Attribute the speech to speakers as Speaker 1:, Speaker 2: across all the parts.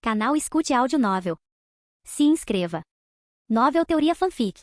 Speaker 1: Canal Escute Áudio Novel. Se inscreva. Novel Teoria Fanfic.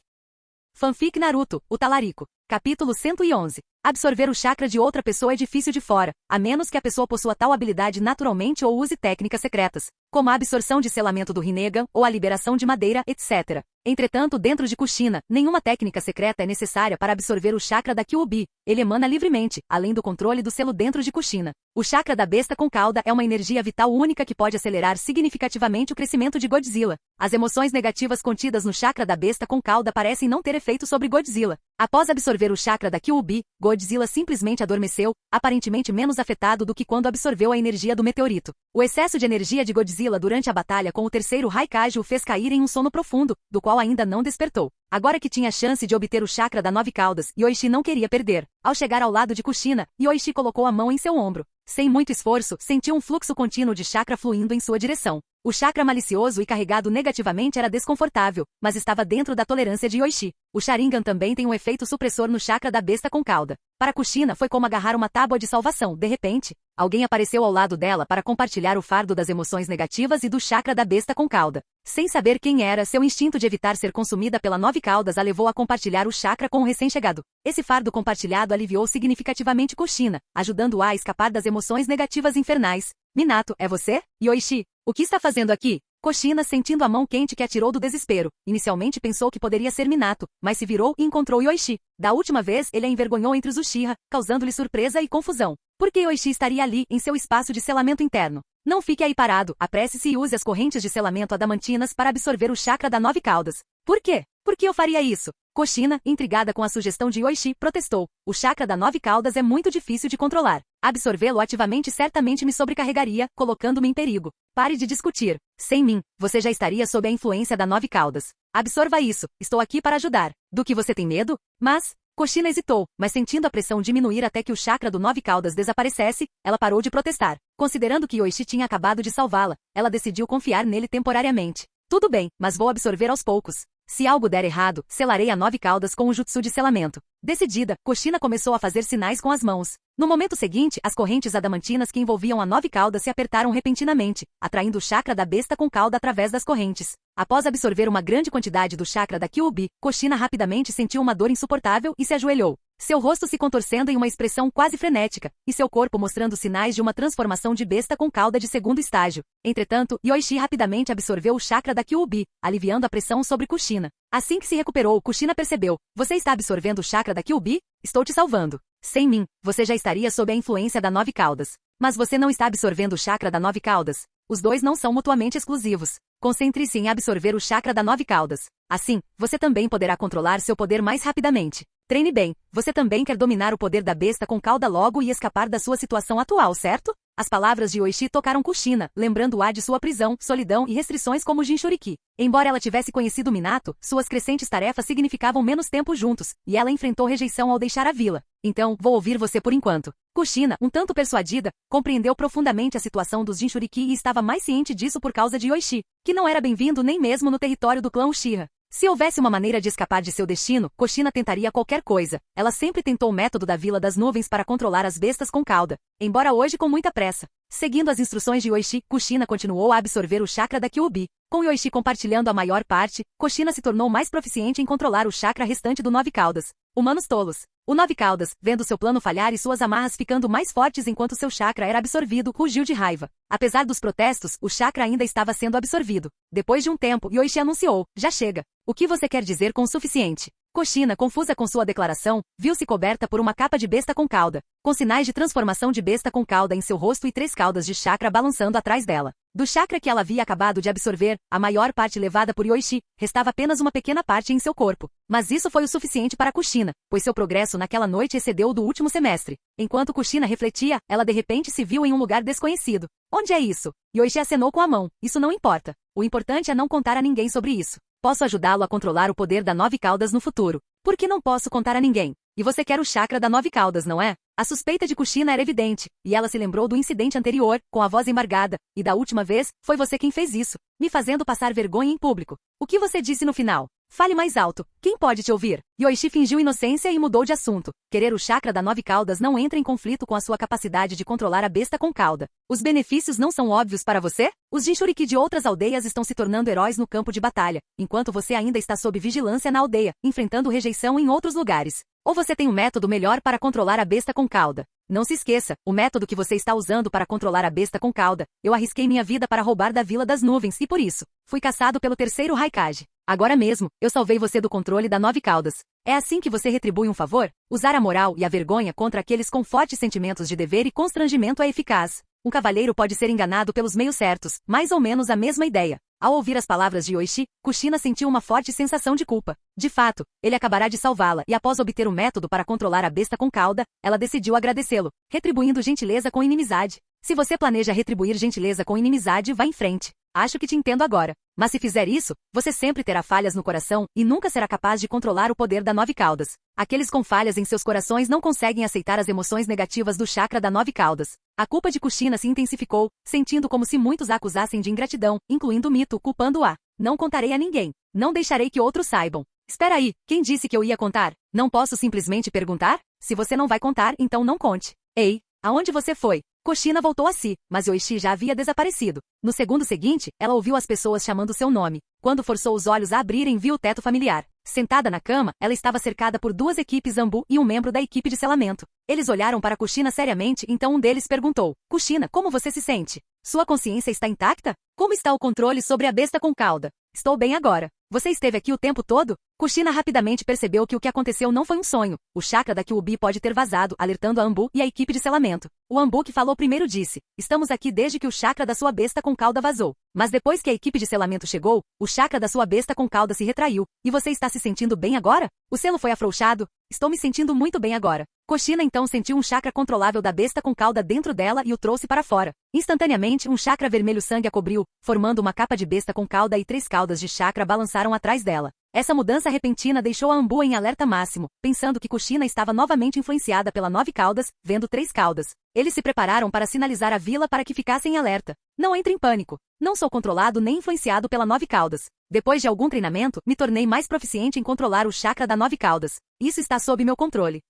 Speaker 2: Fanfic Naruto, o Talarico. Capítulo 111. Absorver o chakra de outra pessoa é difícil de fora, a menos que a pessoa possua tal habilidade naturalmente ou use técnicas secretas, como a absorção de selamento do Rinnegan ou a liberação de madeira, etc. Entretanto, dentro de Kushina, nenhuma técnica secreta é necessária para absorver o chakra da Kyuubi. Ele emana livremente, além do controle do selo dentro de Kushina. O chakra da besta com cauda é uma energia vital única que pode acelerar significativamente o crescimento de Godzilla. As emoções negativas contidas no chakra da besta com cauda parecem não ter efeito sobre Godzilla. Após absorver o chakra da Kyuubi, Godzilla simplesmente adormeceu, aparentemente menos afetado do que quando absorveu a energia do meteorito. O excesso de energia de Godzilla durante a batalha com o terceiro Raikage o fez cair em um sono profundo, do qual ainda não despertou. Agora que tinha a chance de obter o chakra da Nove Caudas, Yoichi não queria perder. Ao chegar ao lado de Kushina, Yoichi colocou a mão em seu ombro. Sem muito esforço, sentiu um fluxo contínuo de chakra fluindo em sua direção. O chakra malicioso e carregado negativamente era desconfortável, mas estava dentro da tolerância de Yoichi. O Sharingan também tem um efeito supressor no chakra da besta com cauda. Para Kushina foi como agarrar uma tábua de salvação. De repente, alguém apareceu ao lado dela para compartilhar o fardo das emoções negativas e do chakra da besta com cauda. Sem saber quem era, seu instinto de evitar ser consumida pela Nove Caudas a levou a compartilhar o chakra com o recém-chegado. Esse fardo compartilhado aliviou significativamente Kushina, ajudando-a a escapar das emoções negativas infernais. Minato, é você? Yoichi, o que está fazendo aqui? Kushina, sentindo a mão quente que atirou do desespero. Inicialmente pensou que poderia ser Minato, mas se virou e encontrou Yoichi. Da última vez, ele a envergonhou entre os Uchiha, causando-lhe surpresa e confusão. Por que Yoichi estaria ali, em seu espaço de selamento interno? Não fique aí parado, apresse-se e use as correntes de selamento adamantinas para absorver o chakra da Nove Caudas. Por quê? Por que eu faria isso? Kushina, intrigada com a sugestão de Yoichi, protestou. O chakra da Nove Caudas é muito difícil de controlar. Absorvê-lo ativamente certamente me sobrecarregaria, colocando-me em perigo. Pare de discutir. Sem mim, você já estaria sob a influência da Nove Caudas. Absorva isso, estou aqui para ajudar. Do que você tem medo? Mas... Kushina hesitou, mas sentindo a pressão diminuir até que o chakra do Nove Caudas desaparecesse, ela parou de protestar. Considerando que Yoichi tinha acabado de salvá-la, ela decidiu confiar nele temporariamente. Tudo bem, mas vou absorver aos poucos. Se algo der errado, selarei a Nove Caudas com o jutsu de selamento. Decidida, Kushina começou a fazer sinais com as mãos. No momento seguinte, as correntes adamantinas que envolviam a Nove Caudas se apertaram repentinamente, atraindo o chakra da besta com cauda através das correntes. Após absorver uma grande quantidade do chakra da Kyuubi, Kushina rapidamente sentiu uma dor insuportável e se ajoelhou. Seu rosto se contorcendo em uma expressão quase frenética, e seu corpo mostrando sinais de uma transformação de besta com cauda de segundo estágio. Entretanto, Yoichi rapidamente absorveu o chakra da Kyuubi, aliviando a pressão sobre Kushina. Assim que se recuperou, Kushina percebeu: você está absorvendo o chakra da Kyuubi? Estou te salvando. Sem mim, você já estaria sob a influência da Nove Caudas. Mas você não está absorvendo o chakra da Nove Caudas. Os dois não são mutuamente exclusivos. Concentre-se em absorver o chakra da Nove Caudas. Assim, você também poderá controlar seu poder mais rapidamente. Treine bem, você também quer dominar o poder da besta com cauda logo e escapar da sua situação atual, certo? As palavras de Yoichi tocaram Kushina, lembrando-a de sua prisão, solidão e restrições como Jinchuriki. Embora ela tivesse conhecido Minato, suas crescentes tarefas significavam menos tempo juntos, e ela enfrentou rejeição ao deixar a vila. Então, vou ouvir você por enquanto. Kushina, um tanto persuadida, compreendeu profundamente a situação dos Jinchuriki e estava mais ciente disso por causa de Yoichi, que não era bem-vindo nem mesmo no território do clã Uchiha. Se houvesse uma maneira de escapar de seu destino, Kushina tentaria qualquer coisa. Ela sempre tentou o método da Vila das Nuvens para controlar as bestas com cauda, embora hoje com muita pressa. Seguindo as instruções de Yoichi, Kushina continuou a absorver o chakra da Kyuubi. Com Yoichi compartilhando a maior parte, Kushina se tornou mais proficiente em controlar o chakra restante do Nove Caudas. Humanos tolos. O Nove Caudas, vendo seu plano falhar e suas amarras ficando mais fortes enquanto seu chakra era absorvido, rugiu de raiva. Apesar dos protestos, o chakra ainda estava sendo absorvido. Depois de um tempo, Yoichi anunciou: já chega. O que você quer dizer com o suficiente? Kushina, confusa com sua declaração, viu-se coberta por uma capa de besta com cauda, com sinais de transformação de besta com cauda em seu rosto e 3 caudas de chakra balançando atrás dela. Do chakra que ela havia acabado de absorver, a maior parte levada por Yoichi, restava apenas uma pequena parte em seu corpo. Mas isso foi o suficiente para Kushina, pois seu progresso naquela noite excedeu o do último semestre. Enquanto Kushina refletia, ela de repente se viu em um lugar desconhecido. Onde é isso? Yoichi acenou com a mão. Isso não importa. O importante é não contar a ninguém sobre isso. Posso ajudá-lo a controlar o poder da Nove Caudas no futuro. Por que não posso contar a ninguém? E você quer o chakra da Nove Caudas, não é? A suspeita de Kushina era evidente, e ela se lembrou do incidente anterior, com a voz embargada, e da última vez, foi você quem fez isso, me fazendo passar vergonha em público. O que você disse no final? Fale mais alto. Quem pode te ouvir? Yoichi fingiu inocência e mudou de assunto. Querer o chakra da 9 caudas não entra em conflito com a sua capacidade de controlar a besta com cauda. Os benefícios não são óbvios para você? Os Jinchuriki de outras aldeias estão se tornando heróis no campo de batalha, enquanto você ainda está sob vigilância na aldeia, enfrentando rejeição em outros lugares. Ou você tem um método melhor para controlar a besta com cauda? Não se esqueça, o método que você está usando para controlar a besta com cauda. Eu arrisquei minha vida para roubar da Vila das Nuvens e por isso, fui caçado pelo terceiro Raikage. Agora mesmo, eu salvei você do controle da 9 caudas. É assim que você retribui um favor? Usar a moral e a vergonha contra aqueles com fortes sentimentos de dever e constrangimento é eficaz. Um cavalheiro pode ser enganado pelos meios certos, mais ou menos a mesma ideia. Ao ouvir as palavras de Yoichi, Kushina sentiu uma forte sensação de culpa. De fato, ele acabará de salvá-la e após obter o método para controlar a besta com cauda, ela decidiu agradecê-lo, retribuindo gentileza com inimizade. Se você planeja retribuir gentileza com inimizade, vá em frente. Acho que te entendo agora. Mas se fizer isso, você sempre terá falhas no coração e nunca será capaz de controlar o poder da 9 caudas. Aqueles com falhas em seus corações não conseguem aceitar as emoções negativas do chakra da 9 caudas. A culpa de Kushina se intensificou, sentindo como se muitos a acusassem de ingratidão, incluindo Mito, culpando-a. Não contarei a ninguém. Não deixarei que outros saibam. Espera aí, quem disse que eu ia contar? Não posso simplesmente perguntar? Se você não vai contar, então não conte. Ei, aonde você foi? Kushina voltou a si, mas Yoichi já havia desaparecido. No segundo seguinte, ela ouviu as pessoas chamando seu nome. Quando forçou os olhos a abrirem, viu o teto familiar. Sentada na cama, ela estava cercada por 2 equipes Zambu e um membro da equipe de selamento. Eles olharam para Kushina seriamente, então um deles perguntou: Kushina, como você se sente? Sua consciência está intacta? Como está o controle sobre a besta com cauda? Estou bem agora. Você esteve aqui o tempo todo? Kushina rapidamente percebeu que o que aconteceu não foi um sonho. O chakra da Kyuubi pode ter vazado, alertando a Ambu e a equipe de selamento. O Ambu que falou primeiro disse: estamos aqui desde que o chakra da sua besta com cauda vazou. Mas depois que a equipe de selamento chegou, o chakra da sua besta com cauda se retraiu. E você está se sentindo bem agora? O selo foi afrouxado? Estou me sentindo muito bem agora. Kushina então sentiu um chakra controlável da besta com cauda dentro dela e o trouxe para fora. Instantaneamente, um chakra vermelho sangue a cobriu, formando uma capa de besta com cauda e 3 caudas de chakra balançaram atrás dela. Essa mudança repentina deixou a Ambu em alerta máximo, pensando que Kushina estava novamente influenciada pela 9 caudas, vendo 3 caudas. Eles se prepararam para sinalizar a vila para que ficassem em alerta. Não entre em pânico. Não sou controlado nem influenciado pela 9 caudas. Depois de algum treinamento, me tornei mais proficiente em controlar o chakra da 9 caudas. Isso está sob meu controle.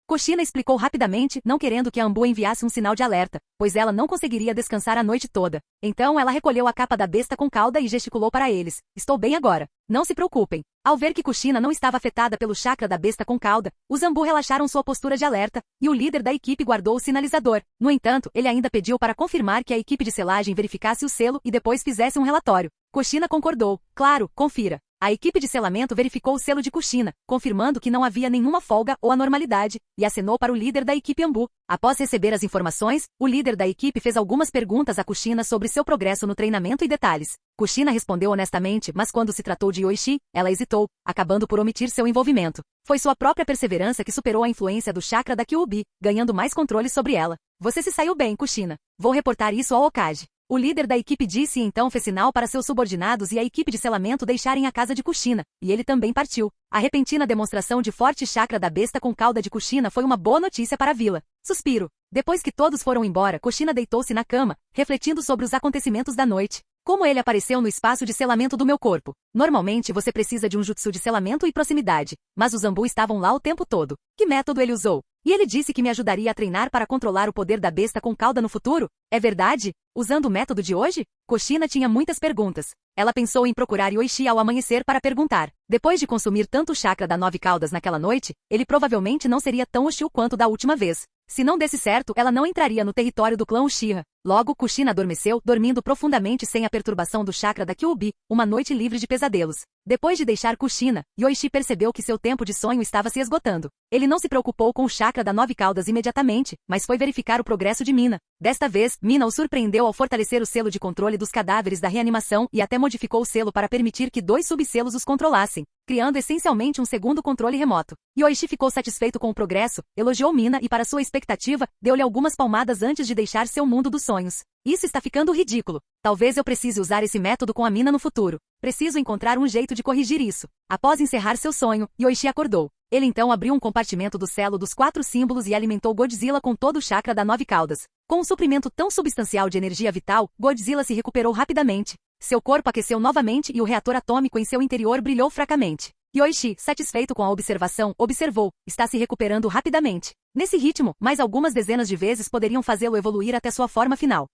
Speaker 2: Kushina explicou rapidamente, não querendo que a Ambu enviasse um sinal de alerta, pois ela não conseguiria descansar a noite toda. Então ela recolheu a capa da besta com cauda e gesticulou para eles: estou bem agora. Não se preocupem. Ao ver que Kushina não estava afetada pelo chakra da besta com cauda, os Ambu relaxaram sua postura de alerta, e o líder da equipe guardou o sinalizador. No entanto, ele ainda pediu para confirmar que a equipe de selagem verificasse o selo e depois fizesse um relatório. Kushina concordou. Claro, confira. A equipe de selamento verificou o selo de Kushina, confirmando que não havia nenhuma folga ou anormalidade, e acenou para o líder da equipe Ambu. Após receber as informações, o líder da equipe fez algumas perguntas a Kushina sobre seu progresso no treinamento e detalhes. Kushina respondeu honestamente, mas quando se tratou de Yoichi, ela hesitou, acabando por omitir seu envolvimento. Foi sua própria perseverança que superou a influência do chakra da Kyuubi, ganhando mais controle sobre ela. Você se saiu bem, Kushina. Vou reportar isso ao Hokage. O líder da equipe disse e então fez sinal para seus subordinados e a equipe de selamento deixarem a casa de Kushina, e ele também partiu. A repentina demonstração de forte chakra da besta com cauda de Kushina foi uma boa notícia para a vila. Suspiro. Depois que todos foram embora, Kushina deitou-se na cama, refletindo sobre os acontecimentos da noite. Como ele apareceu no espaço de selamento do meu corpo? Normalmente você precisa de um jutsu de selamento e proximidade, mas os Zambu estavam lá o tempo todo. Que método ele usou? E ele disse que me ajudaria a treinar para controlar o poder da besta com cauda no futuro? É verdade? Usando o método de hoje? Kushina tinha muitas perguntas. Ela pensou em procurar Yoichi ao amanhecer para perguntar. Depois de consumir tanto chakra da 9 caudas naquela noite, ele provavelmente não seria tão hostil quanto da última vez. Se não desse certo, ela não entraria no território do clã Uchiha. Logo, Kushina adormeceu, dormindo profundamente sem a perturbação do chakra da Kyuubi, uma noite livre de pesadelos. Depois de deixar Kushina, Yoichi percebeu que seu tempo de sonho estava se esgotando. Ele não se preocupou com o chakra da 9 caudas imediatamente, mas foi verificar o progresso de Mina. Desta vez, Mina o surpreendeu ao fortalecer o selo de controle dos cadáveres da reanimação e até modificou o selo para permitir que 2 subselos os controlassem, criando essencialmente um segundo controle remoto. Yoichi ficou satisfeito com o progresso, elogiou Mina e para sua expectativa, deu-lhe algumas palmadas antes de deixar seu mundo dos sonhos. Isso está ficando ridículo. Talvez eu precise usar esse método com a Mina no futuro. Preciso encontrar um jeito de corrigir isso. Após encerrar seu sonho, Yoichi acordou. Ele então abriu um compartimento do selo dos 4 símbolos e alimentou Godzilla com todo o chakra da 9 caudas. Com um suprimento tão substancial de energia vital, Godzilla se recuperou rapidamente. Seu corpo aqueceu novamente e o reator atômico em seu interior brilhou fracamente. Yoichi, satisfeito com a observação, observou, está se recuperando rapidamente. Nesse ritmo, mais algumas dezenas de vezes poderiam fazê-lo evoluir até sua forma final.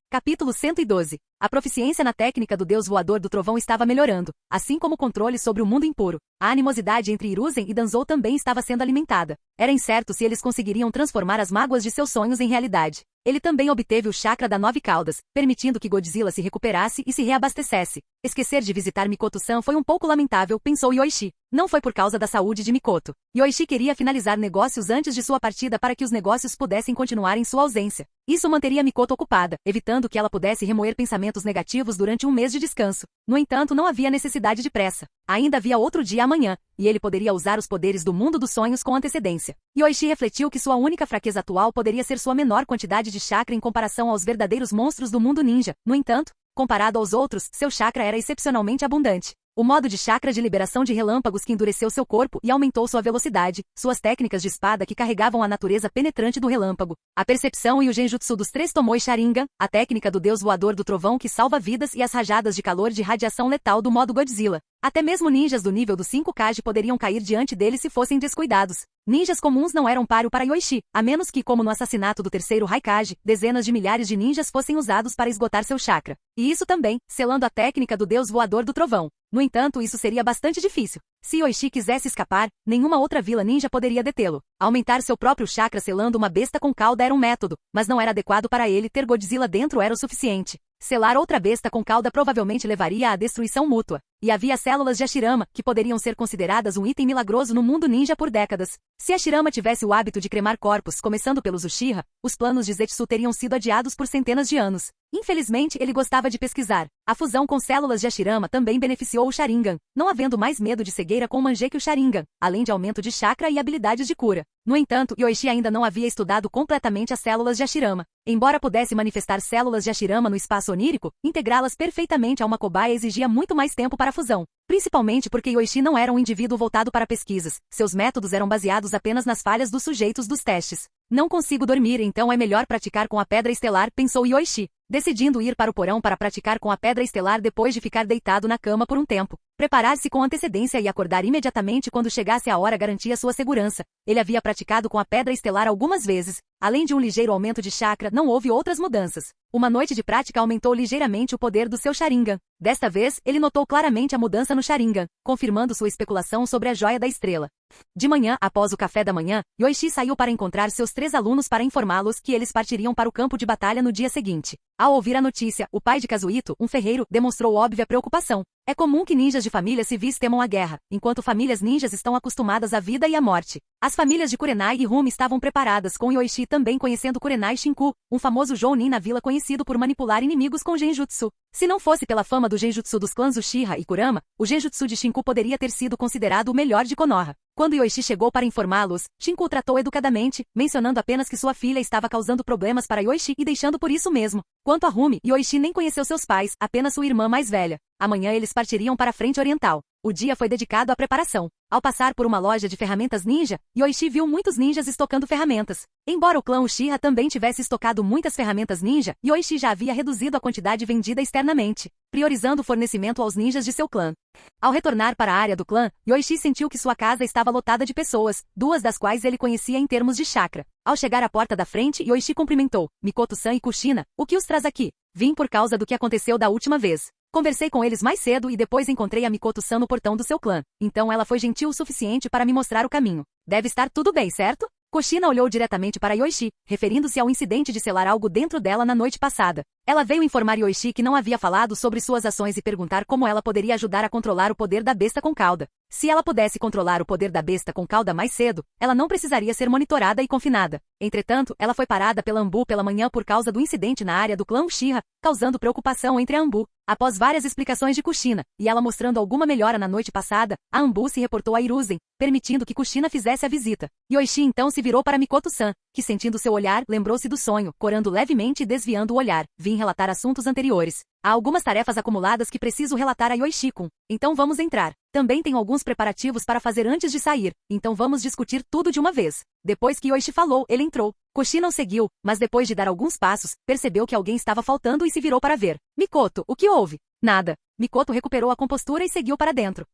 Speaker 2: Capítulo 112. A proficiência na técnica do deus voador do trovão estava melhorando, assim como o controle sobre o mundo impuro. A animosidade entre Hiruzen e Danzou também estava sendo alimentada. Era incerto se eles conseguiriam transformar as mágoas de seus sonhos em realidade. Ele também obteve o chakra da Nove Caudas, permitindo que Godzilla se recuperasse e se reabastecesse. Esquecer de visitar Mikoto-san foi um pouco lamentável, pensou Yoichi. Não foi por causa da saúde de Mikoto. Yoichi queria finalizar negócios antes de sua partida para que os negócios pudessem continuar em sua ausência. Isso manteria Mikoto ocupada, evitando que ela pudesse remoer pensamentos negativos durante um mês de descanso. No entanto, não havia necessidade de pressa. Ainda havia outro dia amanhã, e ele poderia usar os poderes do mundo dos sonhos com antecedência. Yoichi refletiu que sua única fraqueza atual poderia ser sua menor quantidade de chakra em comparação aos verdadeiros monstros do mundo ninja. No entanto, comparado aos outros, seu chakra era excepcionalmente abundante. O modo de chakra de liberação de relâmpagos que endureceu seu corpo e aumentou sua velocidade, suas técnicas de espada que carregavam a natureza penetrante do relâmpago, a percepção e o genjutsu dos três Tomoe Sharingan, a técnica do deus voador do trovão que salva vidas e as rajadas de calor de radiação letal do modo Godzilla. Até mesmo ninjas do nível do 5 Kage poderiam cair diante dele se fossem descuidados. Ninjas comuns não eram páreo para Yoichi, a menos que, como no assassinato do terceiro Raikage, dezenas de milhares de ninjas fossem usados para esgotar seu chakra. E isso também, selando a técnica do deus voador do trovão. No entanto, isso seria bastante difícil. Se Yoichi quisesse escapar, nenhuma outra vila ninja poderia detê-lo. Aumentar seu próprio chakra selando uma besta com cauda era um método, mas não era adequado para ele. Ter Godzilla dentro era o suficiente. Selar outra besta com cauda provavelmente levaria à destruição mútua. E havia células de Hashirama, que poderiam ser consideradas um item milagroso no mundo ninja por décadas. Se Hashirama tivesse o hábito de cremar corpos, começando pelos Uchiha, os planos de Zetsu teriam sido adiados por centenas de anos. Infelizmente, ele gostava de pesquisar. A fusão com células de Hashirama também beneficiou o Sharingan, não havendo mais medo de cegueira com Mangekyou Sharingan, além de aumento de chakra e habilidades de cura. No entanto, Yoichi ainda não havia estudado completamente as células de Hashirama. Embora pudesse manifestar células de Hashirama no espaço onírico, integrá-las perfeitamente a uma cobaia exigia muito mais tempo para a fusão. Principalmente porque Yoichi não era um indivíduo voltado para pesquisas, seus métodos eram baseados apenas nas falhas dos sujeitos dos testes. Não consigo dormir, então é melhor praticar com a pedra estelar, pensou Yoichi, decidindo ir para o porão para praticar com a pedra estelar depois de ficar deitado na cama por um tempo. Preparar-se com antecedência e acordar imediatamente quando chegasse a hora garantia sua segurança. Ele havia praticado com a pedra estelar algumas vezes. Além de um ligeiro aumento de chakra, não houve outras mudanças. Uma noite de prática aumentou ligeiramente o poder do seu Sharingan. Desta vez, ele notou claramente a mudança no Sharingan, confirmando sua especulação sobre a joia da estrela. De manhã, após o café da manhã, Yoichi saiu para encontrar seus 3 alunos para informá-los que eles partiriam para o campo de batalha no dia seguinte. Ao ouvir a notícia, o pai de Kazuhito, um ferreiro, demonstrou óbvia preocupação. É comum que ninjas de famílias civis temam a guerra, enquanto famílias ninjas estão acostumadas à vida e à morte. As famílias de Kurenai e Rumi estavam preparadas, com Yoichi também conhecendo Kurenai Shinku, um famoso jounin na vila conhecido por manipular inimigos com genjutsu. Se não fosse pela fama do genjutsu dos clãs Uchiha e Kurama, o genjutsu de Shinku poderia ter sido considerado o melhor de Konoha. Quando Yoichi chegou para informá-los, Shinku o tratou educadamente, mencionando apenas que sua filha estava causando problemas para Yoichi e deixando por isso mesmo. Quanto a Rumi, Yoichi nem conheceu seus pais, apenas sua irmã mais velha. Amanhã eles partiriam para a frente oriental. O dia foi dedicado à preparação. Ao passar por uma loja de ferramentas ninja, Yoichi viu muitos ninjas estocando ferramentas. Embora o clã Uchiha também tivesse estocado muitas ferramentas ninja, Yoichi já havia reduzido a quantidade vendida externamente, priorizando o fornecimento aos ninjas de seu clã. Ao retornar para a área do clã, Yoichi sentiu que sua casa estava lotada de pessoas, 2 das quais ele conhecia em termos de chakra. Ao chegar à porta da frente, Yoichi cumprimentou Mikoto-san e Kushina. O que os traz aqui? Vim por causa do que aconteceu da última vez. Conversei com eles mais cedo e depois encontrei a Mikoto-san no portão do seu clã. Então ela foi gentil o suficiente para me mostrar o caminho. Deve estar tudo bem, certo? Kushina olhou diretamente para Yoichi, referindo-se ao incidente de selar algo dentro dela na noite passada. Ela veio informar Yoichi que não havia falado sobre suas ações e perguntar como ela poderia ajudar a controlar o poder da besta com cauda. Se ela pudesse controlar o poder da besta com cauda mais cedo, ela não precisaria ser monitorada e confinada. Entretanto, ela foi parada pela Anbu pela manhã por causa do incidente na área do clã Uchiha, causando preocupação entre a Anbu. Após várias explicações de Kushina, e ela mostrando alguma melhora na noite passada, a Anbu se reportou a Hiruzen, permitindo que Kushina fizesse a visita. Yoichi então se virou para Mikoto-san, que sentindo seu olhar, lembrou-se do sonho, corando levemente e desviando o olhar. Vim relatar assuntos anteriores. Há algumas tarefas acumuladas que preciso relatar a Yoichi-kun, então vamos entrar. Também tenho alguns preparativos para fazer antes de sair, então vamos discutir tudo de uma vez. Depois que Yoichi falou, ele entrou. Kushina o seguiu, mas depois de dar alguns passos, percebeu que alguém estava faltando e se virou para ver. Mikoto, o que houve? Nada. Mikoto recuperou a compostura e seguiu para dentro.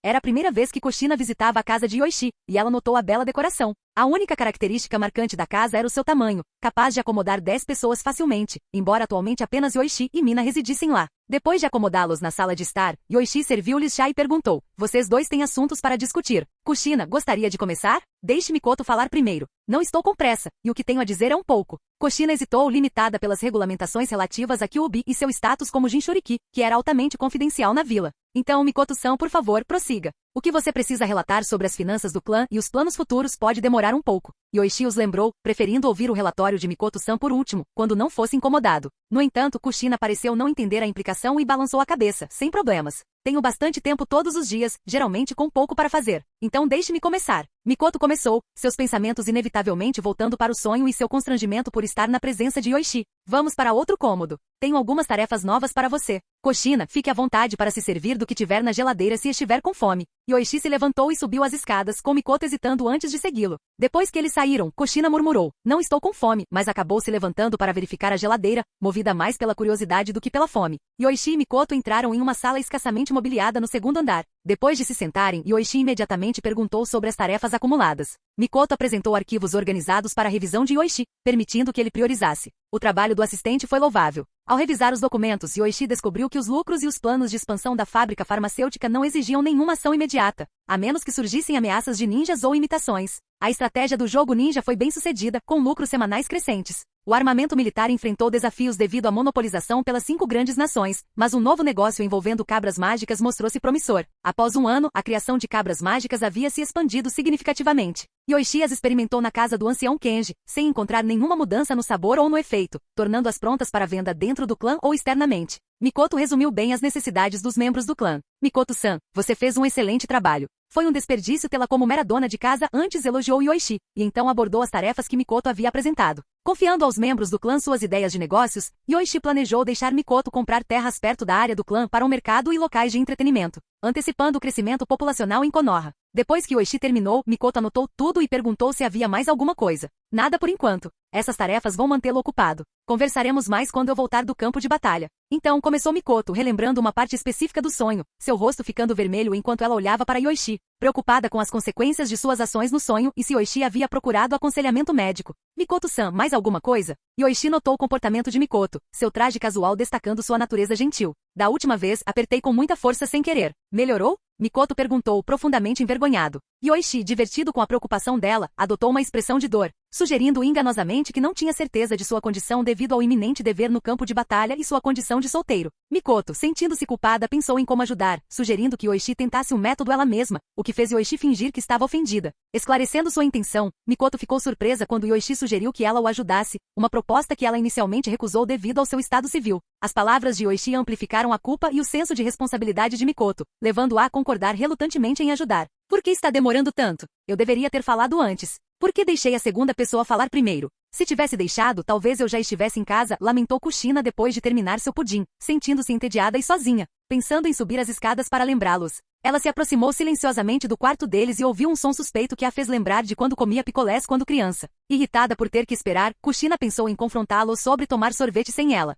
Speaker 2: Era a primeira vez que Kushina visitava a casa de Yoichi, e ela notou a bela decoração. A única característica marcante da casa era o seu tamanho, capaz de acomodar 10 pessoas facilmente, embora atualmente apenas Yoichi e Mina residissem lá. Depois de acomodá-los na sala de estar, Yoichi serviu-lhes chá e perguntou: vocês dois têm assuntos para discutir. Kushina, gostaria de começar? Deixe Mikoto falar primeiro. Não estou com pressa, e o que tenho a dizer é um pouco. Kushina hesitou, limitada pelas regulamentações relativas a Kyuubi e seu status como Jinchuriki, que era altamente confidencial na vila. Então, Mikoto-san, por favor, prossiga. O que você precisa relatar sobre as finanças do clã e os planos futuros pode demorar um pouco. Yoichi os lembrou, preferindo ouvir o relatório de Mikoto-san por último, quando não fosse incomodado. No entanto, Kushina pareceu não entender a implicação e balançou a cabeça, sem problemas. Tenho bastante tempo todos os dias, geralmente com pouco para fazer. Então deixe-me começar. Mikoto começou, seus pensamentos inevitavelmente voltando para o sonho e seu constrangimento por estar na presença de Yoichi. Vamos para outro cômodo. Tenho algumas tarefas novas para você. Kushina, fique à vontade para se servir do que tiver na geladeira se estiver com fome. Yoichi se levantou e subiu as escadas, com Mikoto hesitando antes de segui-lo. Depois que eles saíram, Kushina murmurou: não estou com fome, mas acabou se levantando para verificar a geladeira, movida mais pela curiosidade do que pela fome. Yoichi e Mikoto entraram em uma sala escassamente mobiliada no segundo andar. Depois de se sentarem, Yoichi imediatamente perguntou sobre as tarefas acumuladas. Mikoto apresentou arquivos organizados para a revisão de Yoichi, permitindo que ele priorizasse. O trabalho do assistente foi louvável. Ao revisar os documentos, Yoichi descobriu que os lucros e os planos de expansão da fábrica farmacêutica não exigiam nenhuma ação imediata, a menos que surgissem ameaças de ninjas ou imitações. A estratégia do jogo ninja foi bem sucedida, com lucros semanais crescentes. O armamento militar enfrentou desafios devido à monopolização pelas 5 grandes nações, mas um novo negócio envolvendo cabras mágicas mostrou-se promissor. Após um ano, a criação de cabras mágicas havia se expandido significativamente. Yoichi as experimentou na casa do ancião Kenji, sem encontrar nenhuma mudança no sabor ou no efeito, tornando-as prontas para venda dentro do clã ou externamente. Mikoto resumiu bem as necessidades dos membros do clã. Mikoto-san, você fez um excelente trabalho. Foi um desperdício tê-la como mera dona de casa, antes elogiou Yoichi, e então abordou as tarefas que Mikoto havia apresentado. Confiando aos membros do clã suas ideias de negócios, Yoichi planejou deixar Mikoto comprar terras perto da área do clã para o mercado e locais de entretenimento, antecipando o crescimento populacional em Konoha. Depois que Yoichi terminou, Mikoto anotou tudo e perguntou se havia mais alguma coisa. Nada por enquanto. Essas tarefas vão mantê-lo ocupado. Conversaremos mais quando eu voltar do campo de batalha. Então começou Mikoto, relembrando uma parte específica do sonho, seu rosto ficando vermelho enquanto ela olhava para Yoichi, preocupada com as consequências de suas ações no sonho e se Yoichi havia procurado aconselhamento médico. Mikoto-san, mais alguma coisa? Yoichi notou o comportamento de Mikoto, seu traje casual destacando sua natureza gentil. Da última vez, apertei com muita força sem querer. Melhorou? Mikoto perguntou, profundamente envergonhado. Yoichi, divertido com a preocupação dela, adotou uma expressão de dor, sugerindo enganosamente que não tinha certeza de sua condição devido ao iminente dever no campo de batalha e sua condição de solteiro. Mikoto, sentindo-se culpada, pensou em como ajudar, sugerindo que Yoichi tentasse um método ela mesma, o que fez Yoichi fingir que estava ofendida. Esclarecendo sua intenção, Mikoto ficou surpresa quando Yoichi sugeriu que ela o ajudasse, uma proposta que ela inicialmente recusou devido ao seu estado civil. As palavras de Yoichi amplificaram a culpa e o senso de responsabilidade de Mikoto, levando-a a concordar relutantemente em ajudar. Por que está demorando tanto? Eu deveria ter falado antes. Por que deixei a segunda pessoa falar primeiro? Se tivesse deixado, talvez eu já estivesse em casa, lamentou Kushina depois de terminar seu pudim, sentindo-se entediada e sozinha, pensando em subir as escadas para lembrá-los. Ela se aproximou silenciosamente do quarto deles e ouviu um som suspeito que a fez lembrar de quando comia picolés quando criança. Irritada por ter que esperar, Kushina pensou em confrontá-lo sobre tomar sorvete sem ela.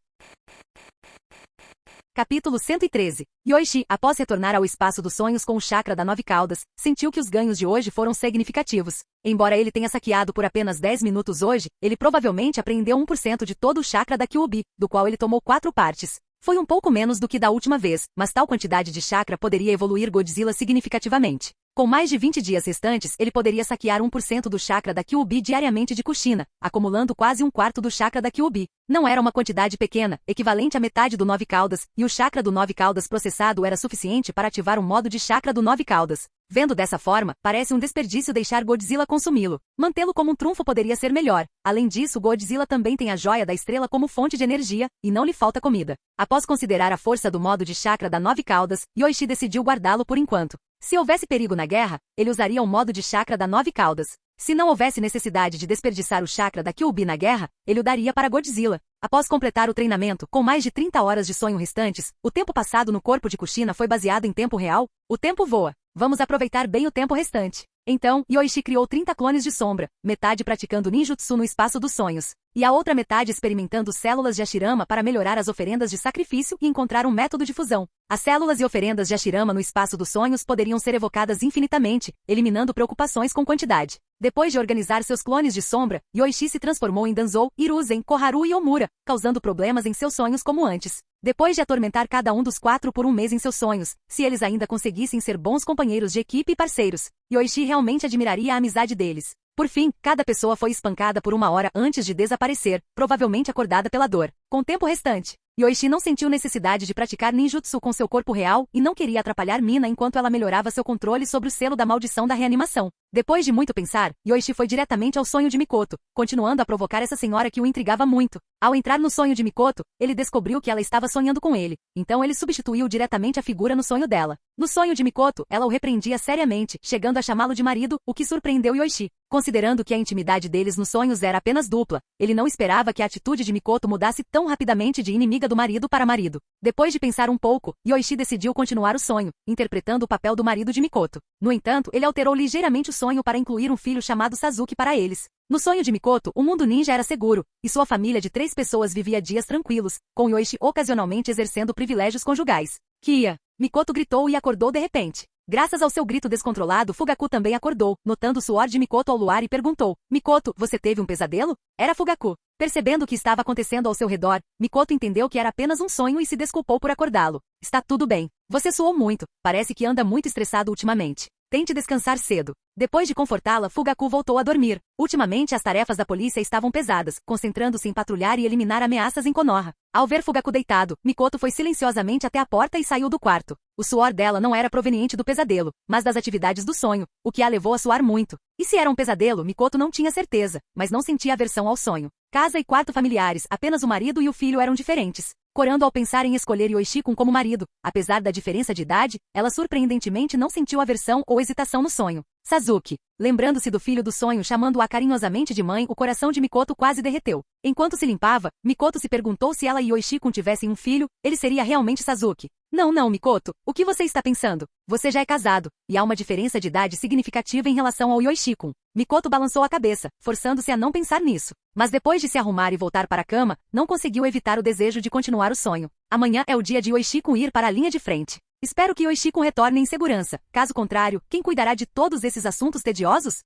Speaker 2: Capítulo 113. Yoichi, após retornar ao espaço dos sonhos com o chakra da 9 caudas, sentiu que os ganhos de hoje foram significativos. Embora ele tenha saqueado por apenas 10 minutos hoje, ele provavelmente apreendeu 1% de todo o chakra da Kyuubi, do qual ele tomou 4 partes. Foi um pouco menos do que da última vez, mas tal quantidade de chakra poderia evoluir Godzilla significativamente. Com mais de 20 dias restantes, ele poderia saquear 1% do chakra da Kyuubi diariamente de Kushina, acumulando quase 1/4 do chakra da Kyuubi. Não era uma quantidade pequena, equivalente à metade do 9 caudas, e o chakra do 9 caudas processado era suficiente para ativar um modo de chakra do 9 caudas. Vendo dessa forma, parece um desperdício deixar Godzilla consumi-lo. Mantê-lo como um trunfo poderia ser melhor. Além disso, Godzilla também tem a joia da estrela como fonte de energia, e não lhe falta comida. Após considerar a força do modo de chakra da 9 caudas, Yoichi decidiu guardá-lo por enquanto. Se houvesse perigo na guerra, ele usaria o modo de chakra da 9 caudas. Se não houvesse necessidade de desperdiçar o chakra da Kyuubi na guerra, ele o daria para Godzilla. Após completar o treinamento com mais de 30 horas de sonho restantes, o tempo passado no corpo de Kushina foi baseado em tempo real. O tempo voa. Vamos aproveitar bem o tempo restante. Então, Yoichi criou 30 clones de sombra, metade praticando ninjutsu no espaço dos sonhos, e a outra metade experimentando células de Hashirama para melhorar as oferendas de sacrifício e encontrar um método de fusão. As células e oferendas de Hashirama no espaço dos sonhos poderiam ser evocadas infinitamente, eliminando preocupações com quantidade. Depois de organizar seus clones de sombra, Yoichi se transformou em Danzou, Hiruzen, Koharu e Omura, causando problemas em seus sonhos como antes. Depois de atormentar cada um dos 4 por um mês em seus sonhos, se eles ainda conseguissem ser bons companheiros de equipe e parceiros, Yoichi realmente admiraria a amizade deles. Por fim, cada pessoa foi espancada por 1 hora antes de desaparecer, provavelmente acordada pela dor. Com o tempo restante, Yoichi não sentiu necessidade de praticar ninjutsu com seu corpo real e não queria atrapalhar Mina enquanto ela melhorava seu controle sobre o selo da maldição da reanimação. Depois de muito pensar, Yoichi foi diretamente ao sonho de Mikoto, continuando a provocar essa senhora que o intrigava muito. Ao entrar no sonho de Mikoto, ele descobriu que ela estava sonhando com ele, então ele substituiu diretamente a figura no sonho dela. No sonho de Mikoto, ela o repreendia seriamente, chegando a chamá-lo de marido, o que surpreendeu Yoichi. Considerando que a intimidade deles nos sonhos era apenas dupla, ele não esperava que a atitude de Mikoto mudasse tão rapidamente de inimiga do marido para marido. Depois de pensar um pouco, Yoichi decidiu continuar o sonho, interpretando o papel do marido de Mikoto. No entanto, ele alterou ligeiramente o sonho para incluir um filho chamado Sasuke para eles. No sonho de Mikoto, o mundo ninja era seguro, e sua família de 3 pessoas vivia dias tranquilos, com Yoichi ocasionalmente exercendo privilégios conjugais. Kia! Mikoto gritou e acordou de repente. Graças ao seu grito descontrolado, Fugaku também acordou, notando o suor de Mikoto ao luar e perguntou: Mikoto, você teve um pesadelo? Era Fugaku. Percebendo o que estava acontecendo ao seu redor, Mikoto entendeu que era apenas um sonho e se desculpou por acordá-lo. Está tudo bem. Você suou muito, parece que anda muito estressado ultimamente. Tente descansar cedo. Depois de confortá-la, Fugaku voltou a dormir. Ultimamente as tarefas da polícia estavam pesadas, concentrando-se em patrulhar e eliminar ameaças em Konoha. Ao ver Fugaku deitado, Mikoto foi silenciosamente até a porta e saiu do quarto. O suor dela não era proveniente do pesadelo, mas das atividades do sonho, o que a levou a suar muito. E se era um pesadelo, Mikoto não tinha certeza, mas não sentia aversão ao sonho. Casa e quarto familiares, apenas o marido e o filho eram diferentes. Corando ao pensar em escolher Yoichi-kun como marido, apesar da diferença de idade, ela surpreendentemente não sentiu aversão ou hesitação no sonho. Sasuke. Lembrando-se do filho do sonho chamando-a carinhosamente de mãe, o coração de Mikoto quase derreteu. Enquanto se limpava, Mikoto se perguntou se ela e Yoichi-kun tivessem um filho, ele seria realmente Sasuke. Não, Mikoto, o que você está pensando? Você já é casado, e há uma diferença de idade significativa em relação ao Yoichi-kun. Mikoto balançou a cabeça, forçando-se a não pensar nisso. Mas depois de se arrumar e voltar para a cama, não conseguiu evitar o desejo de continuar o sonho. Amanhã é o dia de Yoichi-kun ir para a linha de frente. Espero que Yoichi-kun retorne em segurança. Caso contrário, quem cuidará de todos esses assuntos tediosos?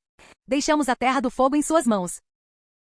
Speaker 2: Deixamos a Terra do Fogo em suas mãos.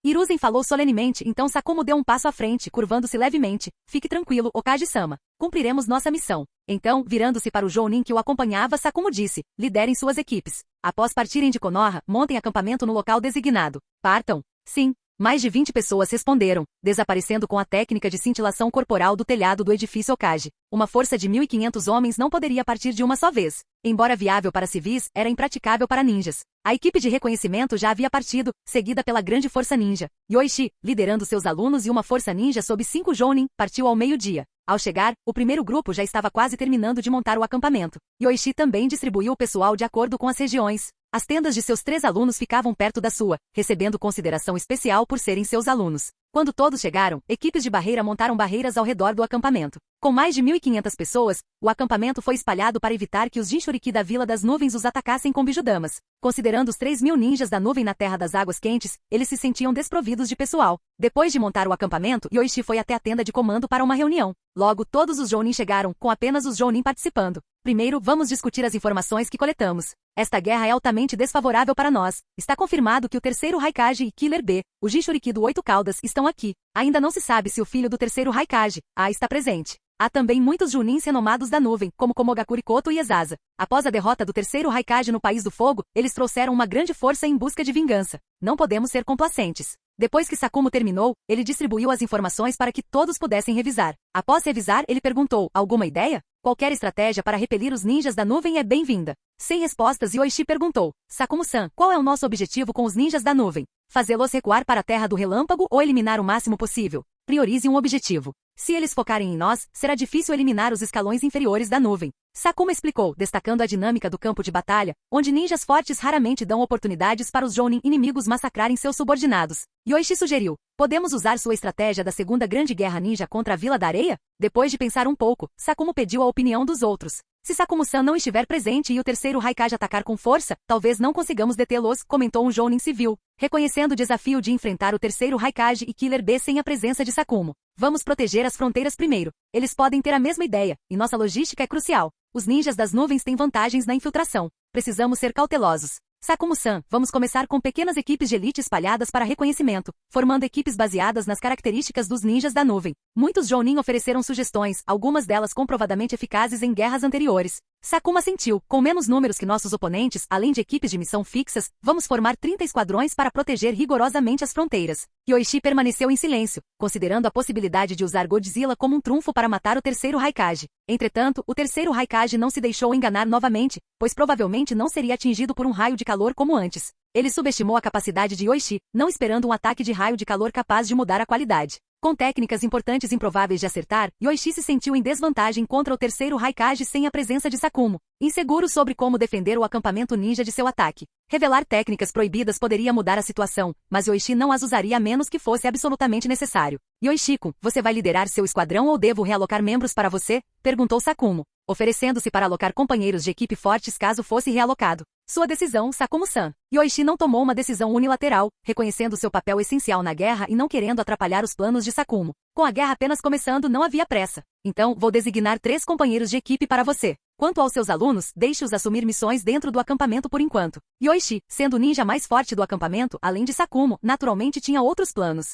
Speaker 2: Hiruzen falou solenemente, então Sakumo deu um passo à frente, curvando-se levemente. Fique tranquilo, Okage-sama. Cumpriremos nossa missão. Então, virando-se para o Jounin que o acompanhava, Sakumo disse: liderem suas equipes. Após partirem de Konoha, montem acampamento no local designado. Partam? Sim. Mais de 20 pessoas responderam, desaparecendo com a técnica de cintilação corporal do telhado do edifício Okage. Uma força de 1.500 homens não poderia partir de uma só vez. Embora viável para civis, era impraticável para ninjas. A equipe de reconhecimento já havia partido, seguida pela grande força ninja. Yoichi, liderando seus alunos e uma força ninja sob 5 Jounin, partiu ao meio-dia. Ao chegar, o primeiro grupo já estava quase terminando de montar o acampamento. Yoichi também distribuiu o pessoal de acordo com as regiões. As tendas de seus 3 alunos ficavam perto da sua, recebendo consideração especial por serem seus alunos. Quando todos chegaram, equipes de barreira montaram barreiras ao redor do acampamento. Com mais de 1.500 pessoas, o acampamento foi espalhado para evitar que os Jinchuriki da Vila das Nuvens os atacassem com bijudamas. Considerando os 3.000 ninjas da nuvem na Terra das Águas Quentes, eles se sentiam desprovidos de pessoal. Depois de montar o acampamento, Yoichi foi até a tenda de comando para uma reunião. Logo, todos os Jounin chegaram, com apenas os Jounin participando. Primeiro, vamos discutir as informações que coletamos. Esta guerra é altamente desfavorável para nós. Está confirmado que o terceiro Raikage e Killer B, o Jinchuriki do 8 Caudas, estão aqui. Ainda não se sabe se o filho do terceiro Raikage, A, está presente. Há também muitos Junins renomados da nuvem, como Komogakure Koto e Ezaza. Após a derrota do terceiro Raikage no País do Fogo, eles trouxeram uma grande força em busca de vingança. Não podemos ser complacentes. Depois que Sakumo terminou, ele distribuiu as informações para que todos pudessem revisar. Após revisar, ele perguntou: alguma ideia? Qualquer estratégia para repelir os ninjas da nuvem é bem-vinda. Sem respostas, Yoichi perguntou: Sakumo-san, qual é o nosso objetivo com os ninjas da nuvem? Fazê-los recuar para a Terra do Relâmpago ou eliminar o máximo possível? Priorize um objetivo. Se eles focarem em nós, será difícil eliminar os escalões inferiores da nuvem. Sakuma explicou, destacando a dinâmica do campo de batalha, onde ninjas fortes raramente dão oportunidades para os Jounin inimigos massacrarem seus subordinados. Yoichi sugeriu, podemos usar sua estratégia da Segunda Grande Guerra Ninja contra a Vila da Areia? Depois de pensar um pouco, Sakuma pediu a opinião dos outros. Se Sakuma-san não estiver presente e o terceiro Raikage atacar com força, talvez não consigamos detê-los, comentou um Jounin civil, reconhecendo o desafio de enfrentar o terceiro Raikage e Killer B sem a presença de Sakuma. Vamos proteger as fronteiras primeiro. Eles podem ter a mesma ideia, e nossa logística é crucial. Os ninjas das nuvens têm vantagens na infiltração. Precisamos ser cautelosos. Sakuma-san, vamos começar com pequenas equipes de elite espalhadas para reconhecimento, formando equipes baseadas nas características dos ninjas da nuvem. Muitos Jounin ofereceram sugestões, algumas delas comprovadamente eficazes em guerras anteriores. Sakuma sentiu, com menos números que nossos oponentes, além de equipes de missão fixas, vamos formar 30 esquadrões para proteger rigorosamente as fronteiras. Yoichi permaneceu em silêncio, considerando a possibilidade de usar Godzilla como um trunfo para matar o terceiro Raikage. Entretanto, o terceiro Raikage não se deixou enganar novamente, pois provavelmente não seria atingido por um raio de calor como antes. Ele subestimou a capacidade de Yoichi, não esperando um ataque de raio de calor capaz de mudar a qualidade. Com técnicas importantes improváveis de acertar, Yoichi se sentiu em desvantagem contra o terceiro Raikage sem a presença de Sakuma, inseguro sobre como defender o acampamento ninja de seu ataque. Revelar técnicas proibidas poderia mudar a situação, mas Yoichi não as usaria a menos que fosse absolutamente necessário. Yoichi-kun, você vai liderar seu esquadrão ou devo realocar membros para você? Perguntou Sakuma, oferecendo-se para alocar companheiros de equipe fortes caso fosse realocado. Sua decisão, Sakuma-san. Yoichi não tomou uma decisão unilateral, reconhecendo seu papel essencial na guerra e não querendo atrapalhar os planos de Sakuma. Com a guerra apenas começando, não havia pressa. Então, vou designar 3 companheiros de equipe para você. Quanto aos seus alunos, deixe-os assumir missões dentro do acampamento por enquanto. Yoichi, sendo o ninja mais forte do acampamento, além de Sakuma, naturalmente tinha outros planos.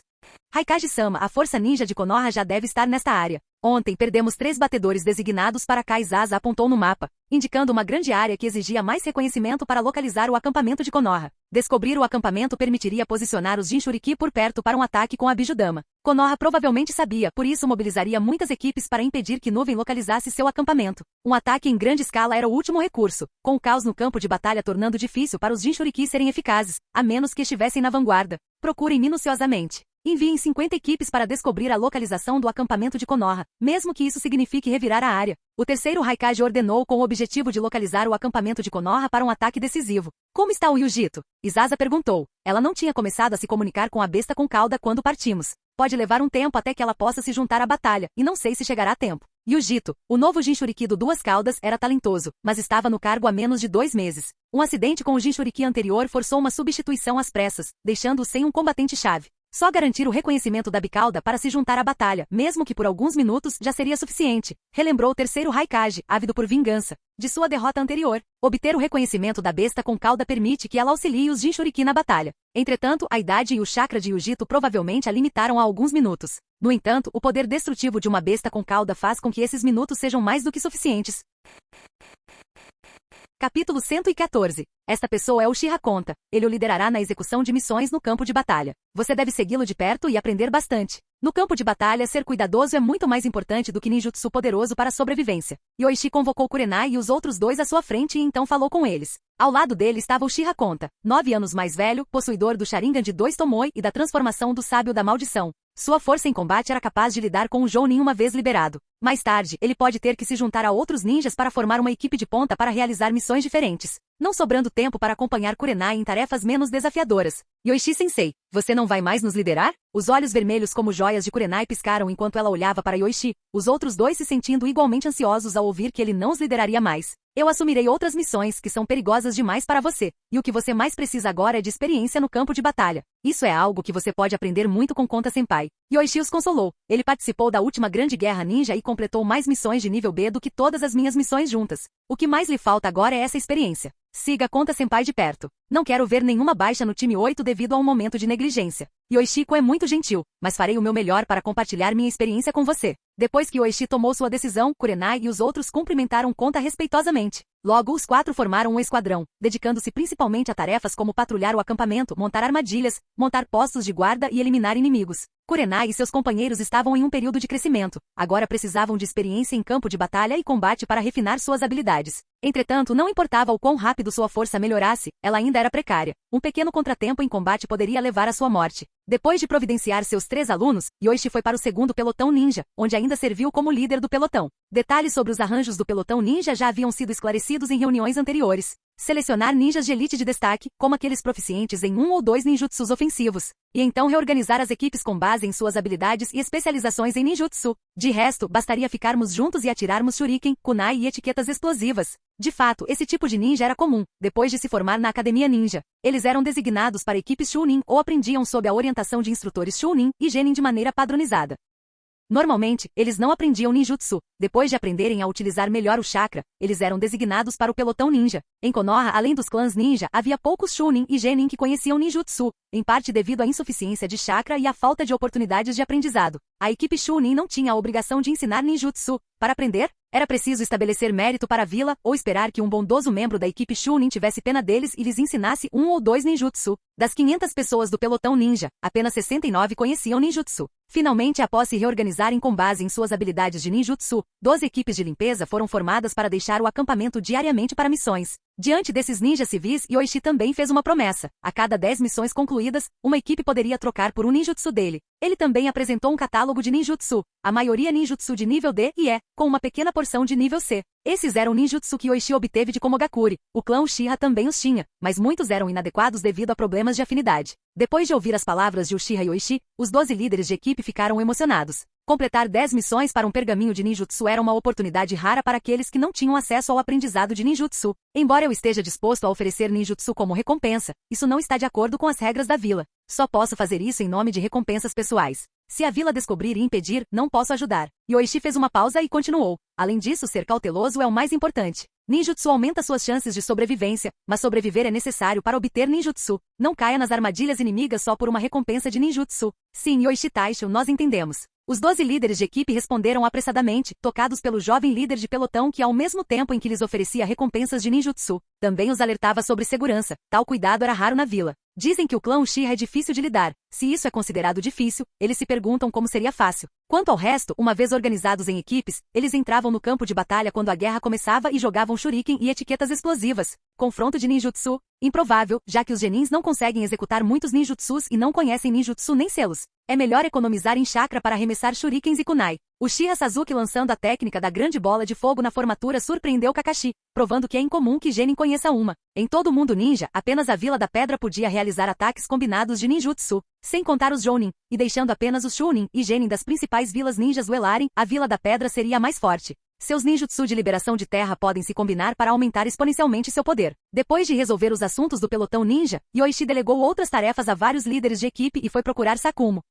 Speaker 2: Raikage-sama, a força ninja de Konoha já deve estar nesta área. Ontem perdemos 3 batedores designados para Kaizaza, apontou no mapa, indicando uma grande área que exigia mais reconhecimento para localizar o acampamento de Konoha. Descobrir o acampamento permitiria posicionar os Jinchuriki por perto para um ataque com a Bijudama. Konoha provavelmente sabia, por isso mobilizaria muitas equipes para impedir que Nuvem localizasse seu acampamento. Um ataque em grande escala era o último recurso, com o caos no campo de batalha tornando difícil para os Jinchuriki serem eficazes, a menos que estivessem na vanguarda. Procurem minuciosamente. Enviem 50 equipes para descobrir a localização do acampamento de Konoha, mesmo que isso signifique revirar a área. O terceiro Raikage ordenou com o objetivo de localizar o acampamento de Konoha para um ataque decisivo. Como está o Yujito? Izaza perguntou. Ela não tinha começado a se comunicar com a besta com cauda quando partimos. Pode levar um tempo até que ela possa se juntar à batalha, e não sei se chegará a tempo. Yujito, o novo Jinchuriki do Duas Caudas, era talentoso, mas estava no cargo há menos de 2 meses. Um acidente com o Jinchuriki anterior forçou uma substituição às pressas, deixando-o sem um combatente-chave. Só garantir o reconhecimento da Bicauda para se juntar à batalha, mesmo que por alguns minutos, já seria suficiente, relembrou o terceiro Raikage, ávido por vingança, de sua derrota anterior. Obter o reconhecimento da besta com cauda permite que ela auxilie os Jinchuriki na batalha. Entretanto, a idade e o chakra de Yujito provavelmente a limitaram a alguns minutos. No entanto, o poder destrutivo de uma besta com cauda faz com que esses minutos sejam mais do que suficientes. Capítulo 114. Esta pessoa é o Shirakonta. Ele o liderará na execução de missões no campo de batalha. Você deve segui-lo de perto e aprender bastante. No campo de batalha, ser cuidadoso é muito mais importante do que ninjutsu poderoso para a sobrevivência. Yoichi convocou Kurenai e os outros 2 à sua frente e então falou com eles. Ao lado dele estava o Shirakonta, 9 anos mais velho, possuidor do Sharingan de 2 Tomoe e da transformação do Sábio da Maldição. Sua força em combate era capaz de lidar com o Jounin uma vez liberado. Mais tarde, ele pode ter que se juntar a outros ninjas para formar uma equipe de ponta para realizar missões diferentes, não sobrando tempo para acompanhar Kurenai em tarefas menos desafiadoras. Yoichi-sensei, você não vai mais nos liderar? Os olhos vermelhos como joias de Kurenai piscaram enquanto ela olhava para Yoichi, os outros 2 se sentindo igualmente ansiosos ao ouvir que ele não os lideraria mais. Eu assumirei outras missões que são perigosas demais para você, e o que você mais precisa agora é de experiência no campo de batalha. Isso é algo que você pode aprender muito com Konta Senpai. Yoichi os consolou. Ele participou da última grande guerra ninja e completou mais missões de nível B do que todas as minhas missões juntas. O que mais lhe falta agora é essa experiência. Siga Konta Senpai de perto. Não quero ver nenhuma baixa no time 8 devido a um momento de negligência. Yoichi-kun é muito gentil, mas farei o meu melhor para compartilhar minha experiência com você. Depois que Yoichi tomou sua decisão, Kurenai e os outros cumprimentaram Konta respeitosamente. Logo, os 4 formaram um esquadrão, dedicando-se principalmente a tarefas como patrulhar o acampamento, montar armadilhas, montar postos de guarda e eliminar inimigos. Kurenai e seus companheiros estavam em um período de crescimento. Agora precisavam de experiência em campo de batalha e combate para refinar suas habilidades. Entretanto, não importava o quão rápido sua força melhorasse, ela ainda era precária. Um pequeno contratempo em combate poderia levar à sua morte. Depois de providenciar seus 3 alunos, Yoichi foi para o segundo pelotão ninja, onde ainda serviu como líder do pelotão. Detalhes sobre os arranjos do pelotão ninja já haviam sido esclarecidos em reuniões anteriores. Selecionar ninjas de elite de destaque, como aqueles proficientes em 1 ou 2 ninjutsus ofensivos, e então reorganizar as equipes com base em suas habilidades e especializações em ninjutsu. De resto, bastaria ficarmos juntos e atirarmos shuriken, kunai e etiquetas explosivas. De fato, esse tipo de ninja era comum, depois de se formar na academia ninja. Eles eram designados para equipes Chunin ou aprendiam sob a orientação de instrutores Chunin e Genin de maneira padronizada. Normalmente, eles não aprendiam ninjutsu. Depois de aprenderem a utilizar melhor o chakra, eles eram designados para o pelotão ninja. Em Konoha, além dos clãs ninja, havia poucos Chunin e Genin que conheciam ninjutsu, em parte devido à insuficiência de chakra e à falta de oportunidades de aprendizado. A equipe Chunin não tinha a obrigação de ensinar ninjutsu. Para aprender, era preciso estabelecer mérito para a vila ou esperar que um bondoso membro da equipe Chunin tivesse pena deles e lhes ensinasse 1 ou 2 ninjutsu. Das 500 pessoas do pelotão ninja, apenas 69 conheciam ninjutsu. Finalmente, após se reorganizarem com base em suas habilidades de ninjutsu, 12 equipes de limpeza foram formadas para deixar o acampamento diariamente para missões. Diante desses ninjas civis, Yoichi também fez uma promessa. A cada 10 missões concluídas, uma equipe poderia trocar por um ninjutsu dele. Ele também apresentou um catálogo de ninjutsu, a maioria ninjutsu de nível D e E, com uma pequena porção de nível C. Esses eram ninjutsu que Yoichi obteve de Komogakure. O clã Uchiha também os tinha, mas muitos eram inadequados devido a problemas de afinidade. Depois de ouvir as palavras de Uchiha Yoichi, os 12 líderes de equipe ficaram emocionados. Completar 10 missões para um pergaminho de ninjutsu era uma oportunidade rara para aqueles que não tinham acesso ao aprendizado de ninjutsu. Embora eu esteja disposto a oferecer ninjutsu como recompensa, isso não está de acordo com as regras da vila. Só posso fazer isso em nome de recompensas pessoais. Se a vila descobrir e impedir, não posso ajudar. Yoichi fez uma pausa e continuou. Além disso, ser cauteloso é o mais importante. Ninjutsu aumenta suas chances de sobrevivência, mas sobreviver é necessário para obter ninjutsu. Não caia nas armadilhas inimigas só por uma recompensa de ninjutsu. Sim, Yoichi Taisho, nós entendemos. Os 12 líderes de equipe responderam apressadamente, tocados pelo jovem líder de pelotão que ao mesmo tempo em que lhes oferecia recompensas de ninjutsu, também os alertava sobre segurança. Tal cuidado era raro na vila. Dizem que o clã Uchiha é difícil de lidar. Se isso é considerado difícil, eles se perguntam como seria fácil. Quanto ao resto, uma vez organizados em equipes, eles entravam no campo de batalha quando a guerra começava e jogavam shuriken e etiquetas explosivas. Confronto de ninjutsu? Improvável, já que os genins não conseguem executar muitos ninjutsus e não conhecem ninjutsu nem selos. É melhor economizar em chakra para arremessar shurikens e kunai. Uchiha Sasuke lançando a técnica da grande bola de fogo na formatura surpreendeu Kakashi, provando que é incomum que Genin conheça uma. Em todo o mundo ninja, apenas a Vila da Pedra podia realizar ataques combinados de ninjutsu, sem contar os Jounin, e deixando apenas os Chunin e Genin das principais vilas ninjas duelarem, a Vila da Pedra seria a mais forte. Seus ninjutsu de liberação de terra podem se combinar para aumentar exponencialmente seu poder. Depois de resolver os assuntos do pelotão ninja, Yoichi delegou outras tarefas a vários líderes de equipe e foi procurar Sakumo.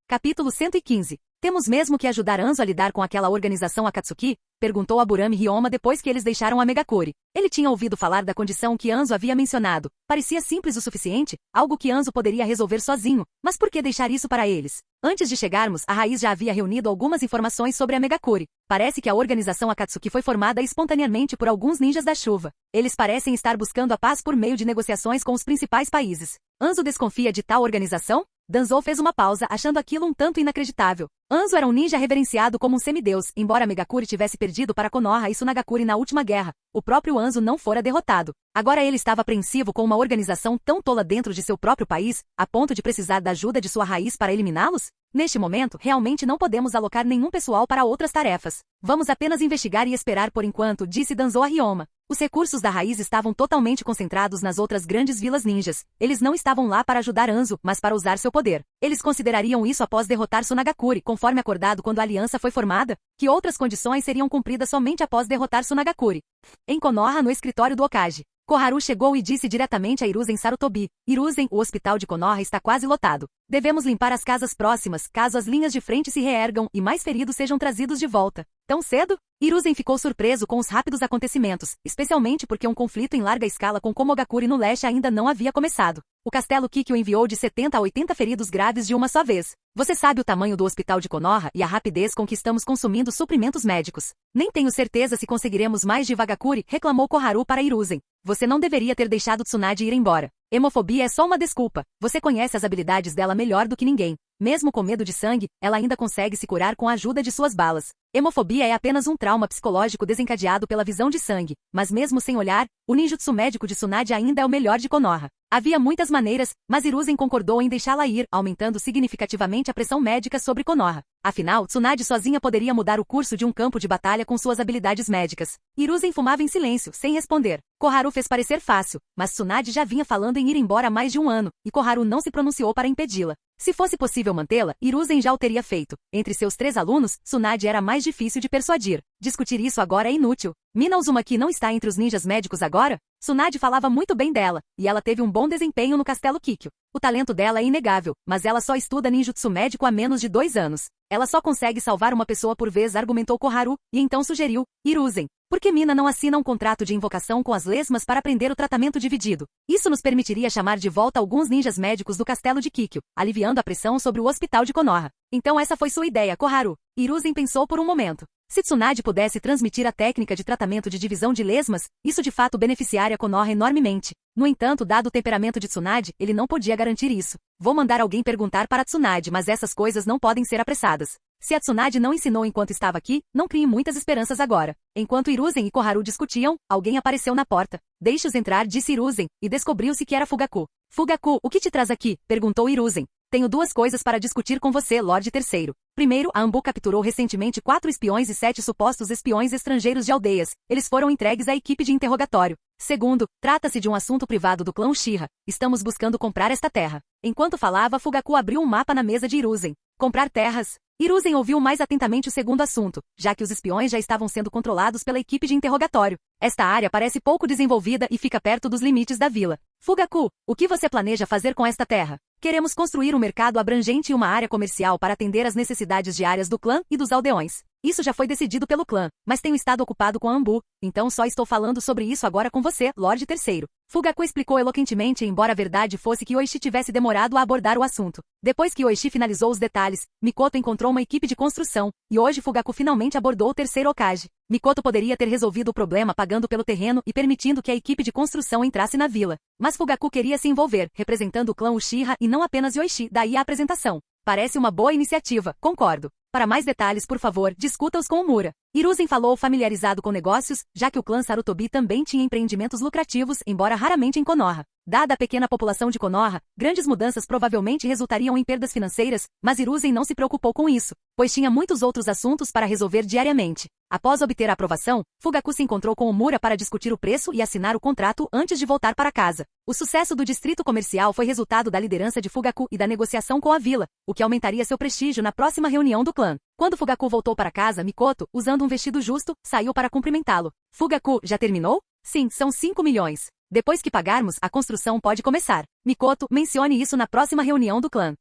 Speaker 2: Capítulo 115. Temos mesmo que ajudar Anzo a lidar com aquela organização Akatsuki? Perguntou a Burami Ryoma depois que eles deixaram a Megakure. Ele tinha ouvido falar da condição que Anzo havia mencionado. Parecia simples o suficiente, algo que Anzo poderia resolver sozinho. Mas por que deixar isso para eles? Antes de chegarmos, a Raiz já havia reunido algumas informações sobre a Megakure. Parece que a organização Akatsuki foi formada espontaneamente por alguns ninjas da chuva. Eles parecem estar buscando a paz por meio de negociações com os principais países. Anzo desconfia de tal organização? Danzou fez uma pausa, achando aquilo um tanto inacreditável. Anzo era um ninja reverenciado como um semideus, embora Megakure tivesse perdido para Konoha e Sunagakure na última guerra. O próprio Anzo não fora derrotado. Agora ele estava apreensivo com uma organização tão tola dentro de seu próprio país, a ponto de precisar da ajuda de sua raiz para eliminá-los? Neste momento, realmente não podemos alocar nenhum pessoal para outras tarefas. Vamos apenas investigar e esperar por enquanto, disse Danzo a Ryoma. Os recursos da raiz estavam totalmente concentrados nas outras grandes vilas ninjas. Eles não estavam lá para ajudar Anzo, mas para usar seu poder. Eles considerariam isso após derrotar Sunagakure, conforme acordado quando a aliança foi formada? Que outras condições seriam cumpridas somente após derrotar Sunagakure? Em Konoha, no escritório do Okage, Koharu chegou e disse diretamente a Hiruzen Sarutobi: Hiruzen, o hospital de Konoha está quase lotado. Devemos limpar as casas próximas, caso as linhas de frente se reergam e mais feridos sejam trazidos de volta. Tão cedo? Hiruzen ficou surpreso com os rápidos acontecimentos, especialmente porque um conflito em larga escala com Komogakure no leste ainda não havia começado. O castelo Kikyo enviou de 70 a 80 feridos graves de uma só vez. Você sabe o tamanho do hospital de Konoha e a rapidez com que estamos consumindo suprimentos médicos. Nem tenho certeza se conseguiremos mais de Vagakure, reclamou Koharu para Hiruzen. Você não deveria ter deixado Tsunade ir embora. Hemofobia é só uma desculpa. Você conhece as habilidades dela melhor do que ninguém. Mesmo com medo de sangue, ela ainda consegue se curar com a ajuda de suas balas. Hemofobia é apenas um trauma psicológico desencadeado pela visão de sangue, mas mesmo sem olhar, o ninjutsu médico de Tsunade ainda é o melhor de Konoha. Havia muitas maneiras, mas Hiruzen concordou em deixá-la ir, aumentando significativamente a pressão médica sobre Konoha. Afinal, Tsunade sozinha poderia mudar o curso de um campo de batalha com suas habilidades médicas. Hiruzen fumava em silêncio, sem responder. Koharu fez parecer fácil, mas Tsunade já vinha falando em ir embora há mais de um ano, e Koharu não se pronunciou para impedi-la. Se fosse possível mantê-la, Hiruzen já o teria feito. Entre seus 3 alunos, Tsunade era mais difícil de persuadir. Discutir isso agora é inútil. Mina Uzumaki não está entre os ninjas médicos agora? Tsunade falava muito bem dela, e ela teve um bom desempenho no castelo Kikyo. O talento dela é inegável, mas ela só estuda ninjutsu médico há menos de 2 anos. Ela só consegue salvar uma pessoa por vez, argumentou Koharu, e então sugeriu: Hiruzen, por que Mina não assina um contrato de invocação com as lesmas para aprender o tratamento dividido? Isso nos permitiria chamar de volta alguns ninjas médicos do castelo de Kikyo, aliviando a pressão sobre o hospital de Konoha. Então essa foi sua ideia, Koharu. Hiruzen pensou por um momento. Se Tsunade pudesse transmitir a técnica de tratamento de divisão de lesmas, isso de fato beneficiaria Konoha enormemente. No entanto, dado o temperamento de Tsunade, ele não podia garantir isso. Vou mandar alguém perguntar para Tsunade, mas essas coisas não podem ser apressadas. Se a Tsunade não ensinou enquanto estava aqui, não crie muitas esperanças agora. Enquanto Hiruzen e Koharu discutiam, alguém apareceu na porta. Deixe-os entrar, disse Hiruzen, e descobriu-se que era Fugaku. Fugaku, o que te traz aqui? Perguntou Hiruzen. Tenho 2 coisas para discutir com você, Lorde Terceiro. Primeiro, a Anbu capturou recentemente 4 espiões e 7 supostos espiões estrangeiros de aldeias. Eles foram entregues à equipe de interrogatório. Segundo, trata-se de um assunto privado do clã Uchiha. Estamos buscando comprar esta terra. Enquanto falava, Fugaku abriu um mapa na mesa de Hiruzen. Comprar terras? Hiruzen ouviu mais atentamente o segundo assunto, já que os espiões já estavam sendo controlados pela equipe de interrogatório. Esta área parece pouco desenvolvida e fica perto dos limites da vila. Fugaku, o que você planeja fazer com esta terra? Queremos construir um mercado abrangente e uma área comercial para atender às necessidades diárias do clã e dos aldeões. Isso já foi decidido pelo clã, mas tenho estado ocupado com a Anbu, então só estou falando sobre isso agora com você, Lorde Terceiro. Fugaku explicou eloquentemente, embora a verdade fosse que Oishi tivesse demorado a abordar o assunto. Depois que Oishi finalizou os detalhes, Mikoto encontrou uma equipe de construção, e hoje Fugaku finalmente abordou o terceiro Hokage. Mikoto poderia ter resolvido o problema pagando pelo terreno e permitindo que a equipe de construção entrasse na vila. Mas Fugaku queria se envolver, representando o clã Uchiha e não apenas Yoichi, daí a apresentação. Parece uma boa iniciativa, concordo. Para mais detalhes, por favor, discuta-os com o Mura. Hiruzen falou familiarizado com negócios, já que o clã Sarutobi também tinha empreendimentos lucrativos, embora raramente em Konoha. Dada a pequena população de Konoha, grandes mudanças provavelmente resultariam em perdas financeiras, mas Hiruzen não se preocupou com isso, pois tinha muitos outros assuntos para resolver diariamente. Após obter a aprovação, Fugaku se encontrou com o Mura para discutir o preço e assinar o contrato antes de voltar para casa. O sucesso do distrito comercial foi resultado da liderança de Fugaku e da negociação com a vila, o que aumentaria seu prestígio na próxima reunião do clã. Quando Fugaku voltou para casa, Mikoto, usando um vestido justo, saiu para cumprimentá-lo. Fugaku, já terminou? Sim, são 5 milhões. Depois que pagarmos, a construção pode começar. Mikoto, mencione isso na próxima reunião do clã.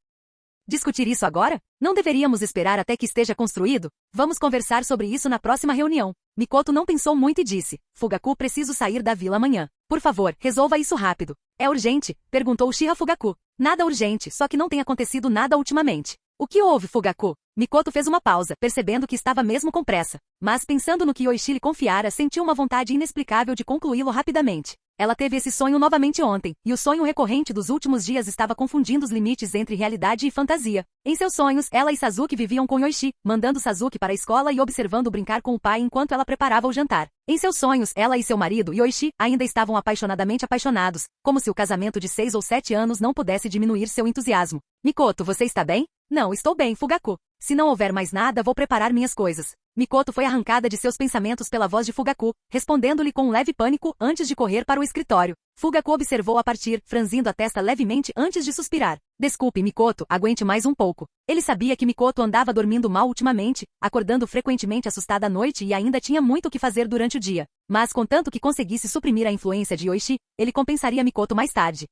Speaker 2: Discutir isso agora? Não deveríamos esperar até que esteja construído? Vamos conversar sobre isso na próxima reunião. Mikoto não pensou muito e disse: Fugaku, preciso sair da vila amanhã. Por favor, resolva isso rápido. É urgente? Perguntou Uchiha Fugaku. Nada urgente, só que não tem acontecido nada ultimamente. O que houve, Fugaku? Mikoto fez uma pausa, percebendo que estava mesmo com pressa. Mas pensando no que Yoichi lhe confiara, sentiu uma vontade inexplicável de concluí-lo rapidamente. Ela teve esse sonho novamente ontem, e o sonho recorrente dos últimos dias estava confundindo os limites entre realidade e fantasia. Em seus sonhos, ela e Sasuke viviam com Yoichi, mandando Sasuke para a escola e observando brincar com o pai enquanto ela preparava o jantar. Em seus sonhos, ela e seu marido, Yoichi, ainda estavam apaixonadamente apaixonados, como se o casamento de 6 ou 7 anos não pudesse diminuir seu entusiasmo. Mikoto, você está bem? Não, estou bem, Fugaku. Se não houver mais nada, vou preparar minhas coisas. Mikoto foi arrancada de seus pensamentos pela voz de Fugaku, respondendo-lhe com um leve pânico antes de correr para o escritório. Fugaku observou a partir, franzindo a testa levemente antes de suspirar. Desculpe, Mikoto, aguente mais um pouco. Ele sabia que Mikoto andava dormindo mal ultimamente, acordando frequentemente assustada à noite e ainda tinha muito o que fazer durante o dia. Mas contanto que conseguisse suprimir a influência de Yoichi, ele compensaria Mikoto mais tarde.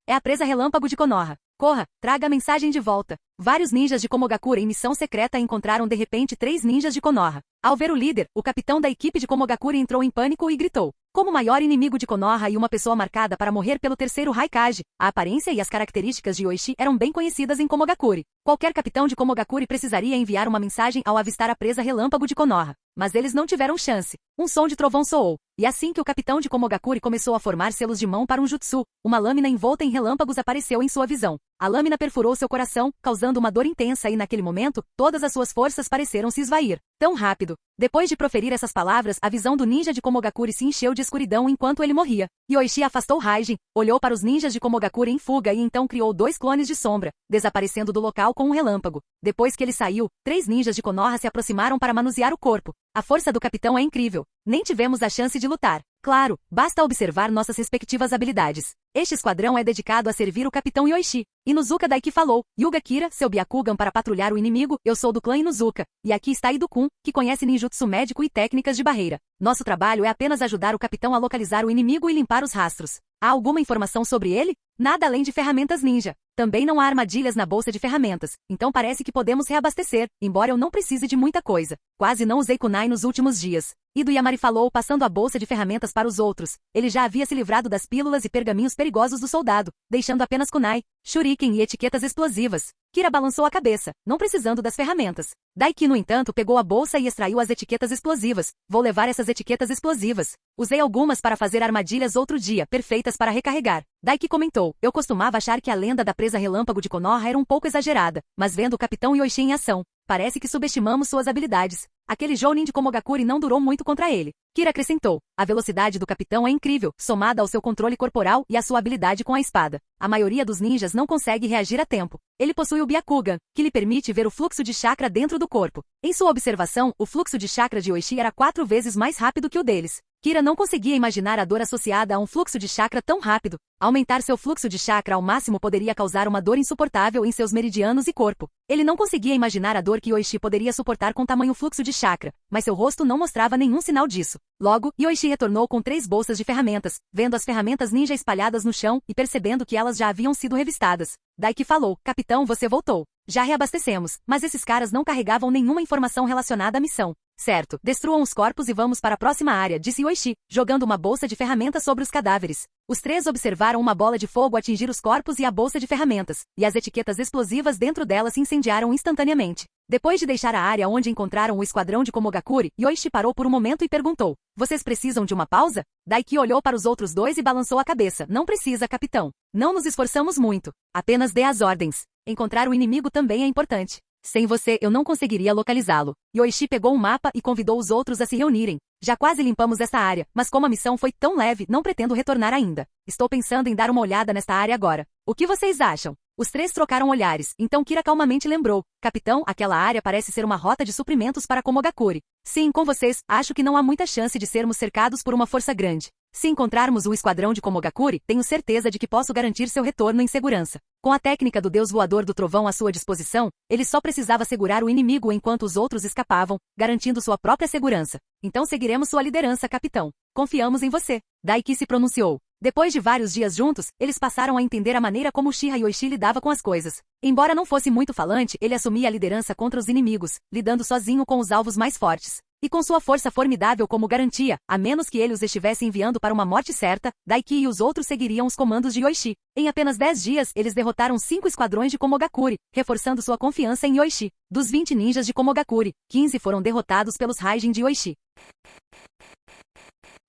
Speaker 2: É a presa relâmpago de Konoha. Corra, traga a mensagem de volta. Vários ninjas de Komogakure em missão secreta encontraram de repente 3 ninjas de Konoha. Ao ver o líder, o capitão da equipe de Komogakure entrou em pânico e gritou. Como o maior inimigo de Konoha e uma pessoa marcada para morrer pelo terceiro Raikage, a aparência e as características de Yoichi eram bem conhecidas em Komogakure. Qualquer capitão de Komogakure precisaria enviar uma mensagem ao avistar a presa relâmpago de Konoha. Mas eles não tiveram chance. Um som de trovão soou, e assim que o capitão de Komogakure começou a formar selos de mão para um jutsu, uma lâmina envolta em relâmpagos apareceu em sua visão. A lâmina perfurou seu coração, causando uma dor intensa e naquele momento, todas as suas forças pareceram se esvair. Tão rápido. Depois de proferir essas palavras, a visão do ninja de Komogakure se encheu de escuridão enquanto ele morria. Yoichi afastou Raijin, olhou para os ninjas de Komogakure em fuga e então criou 2 clones de sombra, desaparecendo do local com um relâmpago. Depois que ele saiu, 3 ninjas de Konoha se aproximaram para manusear o corpo. A força do capitão é incrível. Nem tivemos a chance de lutar. Claro, basta observar nossas respectivas habilidades. Este esquadrão é dedicado a servir o capitão Yoichi. Inuzuka Daiki falou, Yuga Kira, seu Byakugan para patrulhar o inimigo, eu sou do clã Inuzuka. E aqui está Ido-kun, que conhece ninjutsu médico e técnicas de barreira. Nosso trabalho é apenas ajudar o capitão a localizar o inimigo e limpar os rastros. Há alguma informação sobre ele? Nada além de ferramentas ninja. Também não há armadilhas na bolsa de ferramentas, então parece que podemos reabastecer, embora eu não precise de muita coisa. Quase não usei kunai nos últimos dias. Ido Yamari falou passando a bolsa de ferramentas para os outros. Ele já havia se livrado das pílulas e pergaminhos perigosos do soldado, deixando apenas kunai, shuriken e etiquetas explosivas. Kira balançou a cabeça, não precisando das ferramentas. Daiki, no entanto, pegou a bolsa e extraiu as etiquetas explosivas. Vou levar essas etiquetas explosivas. Usei algumas para fazer armadilhas outro dia, perfeitas para recarregar. Daiki comentou, eu costumava achar que a lenda da presa relâmpago de Konoha era um pouco exagerada, mas vendo o capitão Yoichi em ação, parece que subestimamos suas habilidades. Aquele jounin de Komogakure não durou muito contra ele. Kira acrescentou, a velocidade do capitão é incrível, somada ao seu controle corporal e à sua habilidade com a espada. A maioria dos ninjas não consegue reagir a tempo. Ele possui o Byakugan, que lhe permite ver o fluxo de chakra dentro do corpo. Em sua observação, o fluxo de chakra de Yoichi era 4 vezes mais rápido que o deles. Kira não conseguia imaginar a dor associada a um fluxo de chakra tão rápido. Aumentar seu fluxo de chakra ao máximo poderia causar uma dor insuportável em seus meridianos e corpo. Ele não conseguia imaginar a dor que Yoichi poderia suportar com tamanho fluxo de chakra, mas seu rosto não mostrava nenhum sinal disso. Logo, Yoichi retornou com 3 bolsas de ferramentas, vendo as ferramentas ninja espalhadas no chão e percebendo que elas já haviam sido revistadas. Daiki falou, capitão, você voltou. Já reabastecemos, mas esses caras não carregavam nenhuma informação relacionada à missão. Certo, destruam os corpos e vamos para a próxima área, disse Yoichi, jogando uma bolsa de ferramentas sobre os cadáveres. Os 3 observaram uma bola de fogo atingir os corpos e a bolsa de ferramentas, e as etiquetas explosivas dentro dela se incendiaram instantaneamente. Depois de deixar a área onde encontraram o esquadrão de Komogakure, Yoichi parou por um momento e perguntou, vocês precisam de uma pausa? Daiki olhou para os outros 2 e balançou a cabeça, não precisa, capitão. Não nos esforçamos muito. Apenas dê as ordens. Encontrar o inimigo também é importante. Sem você, eu não conseguiria localizá-lo. Yoichi pegou um mapa e convidou os outros a se reunirem. Já quase limpamos esta área, mas como a missão foi tão leve, não pretendo retornar ainda. Estou pensando em dar uma olhada nesta área agora. O que vocês acham? Os 3 trocaram olhares, então Kira calmamente lembrou. Capitão, aquela área parece ser uma rota de suprimentos para Komogakure. Sim, com vocês, acho que não há muita chance de sermos cercados por uma força grande. Se encontrarmos o esquadrão de Komogakure, tenho certeza de que posso garantir seu retorno em segurança. Com a técnica do deus voador do trovão à sua disposição, ele só precisava segurar o inimigo enquanto os outros escapavam, garantindo sua própria segurança. Então seguiremos sua liderança, capitão. Confiamos em você. Daiki se pronunciou. Depois de vários dias juntos, eles passaram a entender a maneira como Uchiha Yoichi lidava com as coisas. Embora não fosse muito falante, ele assumia a liderança contra os inimigos, lidando sozinho com os alvos mais fortes. E com sua força formidável como garantia, a menos que ele os estivesse enviando para uma morte certa, Daiki e os outros seguiriam os comandos de Yoichi. Em apenas 10 dias, eles derrotaram 5 esquadrões de Komogakure, reforçando sua confiança em Yoichi. Dos 20 ninjas de Komogakure, 15 foram derrotados pelos Raijin de Yoichi.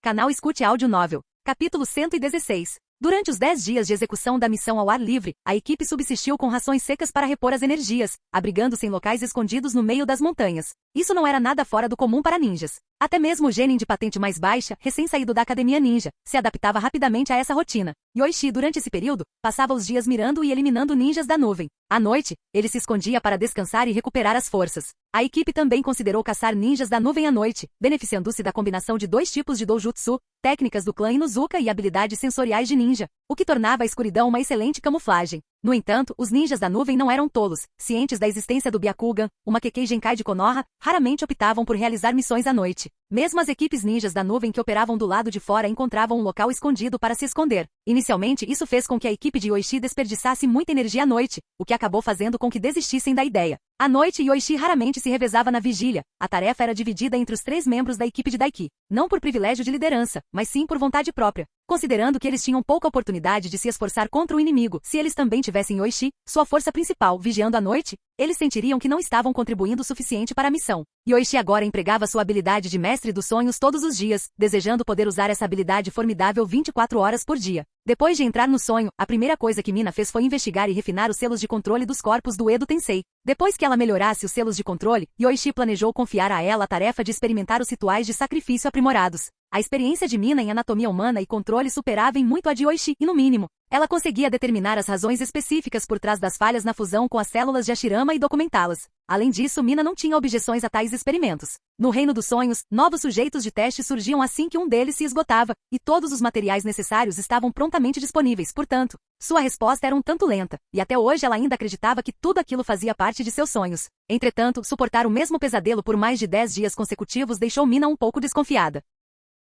Speaker 2: Canal Escute Áudio Novel. Capítulo 116. Durante os 10 dias de execução da missão ao ar livre, a equipe subsistiu com rações secas para repor as energias, abrigando-se em locais escondidos no meio das montanhas. Isso não era nada fora do comum para ninjas. Até mesmo o genin de patente mais baixa, recém-saído da academia ninja, se adaptava rapidamente a essa rotina. Yoichi, durante esse período, passava os dias mirando e eliminando ninjas da nuvem. À noite, ele se escondia para descansar e recuperar as forças. A equipe também considerou caçar ninjas da nuvem à noite, beneficiando-se da combinação de 2 tipos de doujutsu, técnicas do clã Inuzuka e habilidades sensoriais de ninja, o que tornava a escuridão uma excelente camuflagem. No entanto, os ninjas da nuvem não eram tolos. Cientes da existência do Byakugan, uma Kekkei Genkai de Konoha, raramente optavam por realizar missões à noite. Mesmo as equipes ninjas da nuvem que operavam do lado de fora encontravam um local escondido para se esconder. Inicialmente, isso fez com que a equipe de Yoichi desperdiçasse muita energia à noite, o que acabou fazendo com que desistissem da ideia. À noite, Yoichi raramente se revezava na vigília. A tarefa era dividida entre os 3 membros da equipe de Daiki, não por privilégio de liderança, mas sim por vontade própria. Considerando que eles tinham pouca oportunidade de se esforçar contra o inimigo, se eles também tivessem Yoichi, sua força principal, vigiando à noite, eles sentiriam que não estavam contribuindo o suficiente para a missão. Yoichi agora empregava sua habilidade de mestre dos sonhos todos os dias, desejando poder usar essa habilidade formidável 24 horas por dia. Depois de entrar no sonho, a primeira coisa que Mina fez foi investigar e refinar os selos de controle dos corpos do Edo Tensei. Depois que ela melhorasse os selos de controle, Yoichi planejou confiar a ela a tarefa de experimentar os rituais de sacrifício aprimorados. A experiência de Mina em anatomia humana e controle superava em muito a de Yoichi, e no mínimo, ela conseguia determinar as razões específicas por trás das falhas na fusão com as células de Hashirama e documentá-las. Além disso, Mina não tinha objeções a tais experimentos. No reino dos sonhos, novos sujeitos de teste surgiam assim que um deles se esgotava, e todos os materiais necessários estavam prontamente disponíveis, portanto, sua resposta era um tanto lenta, e até hoje ela ainda acreditava que tudo aquilo fazia parte de seus sonhos. Entretanto, suportar o mesmo pesadelo por mais de 10 dias consecutivos deixou Mina um pouco desconfiada.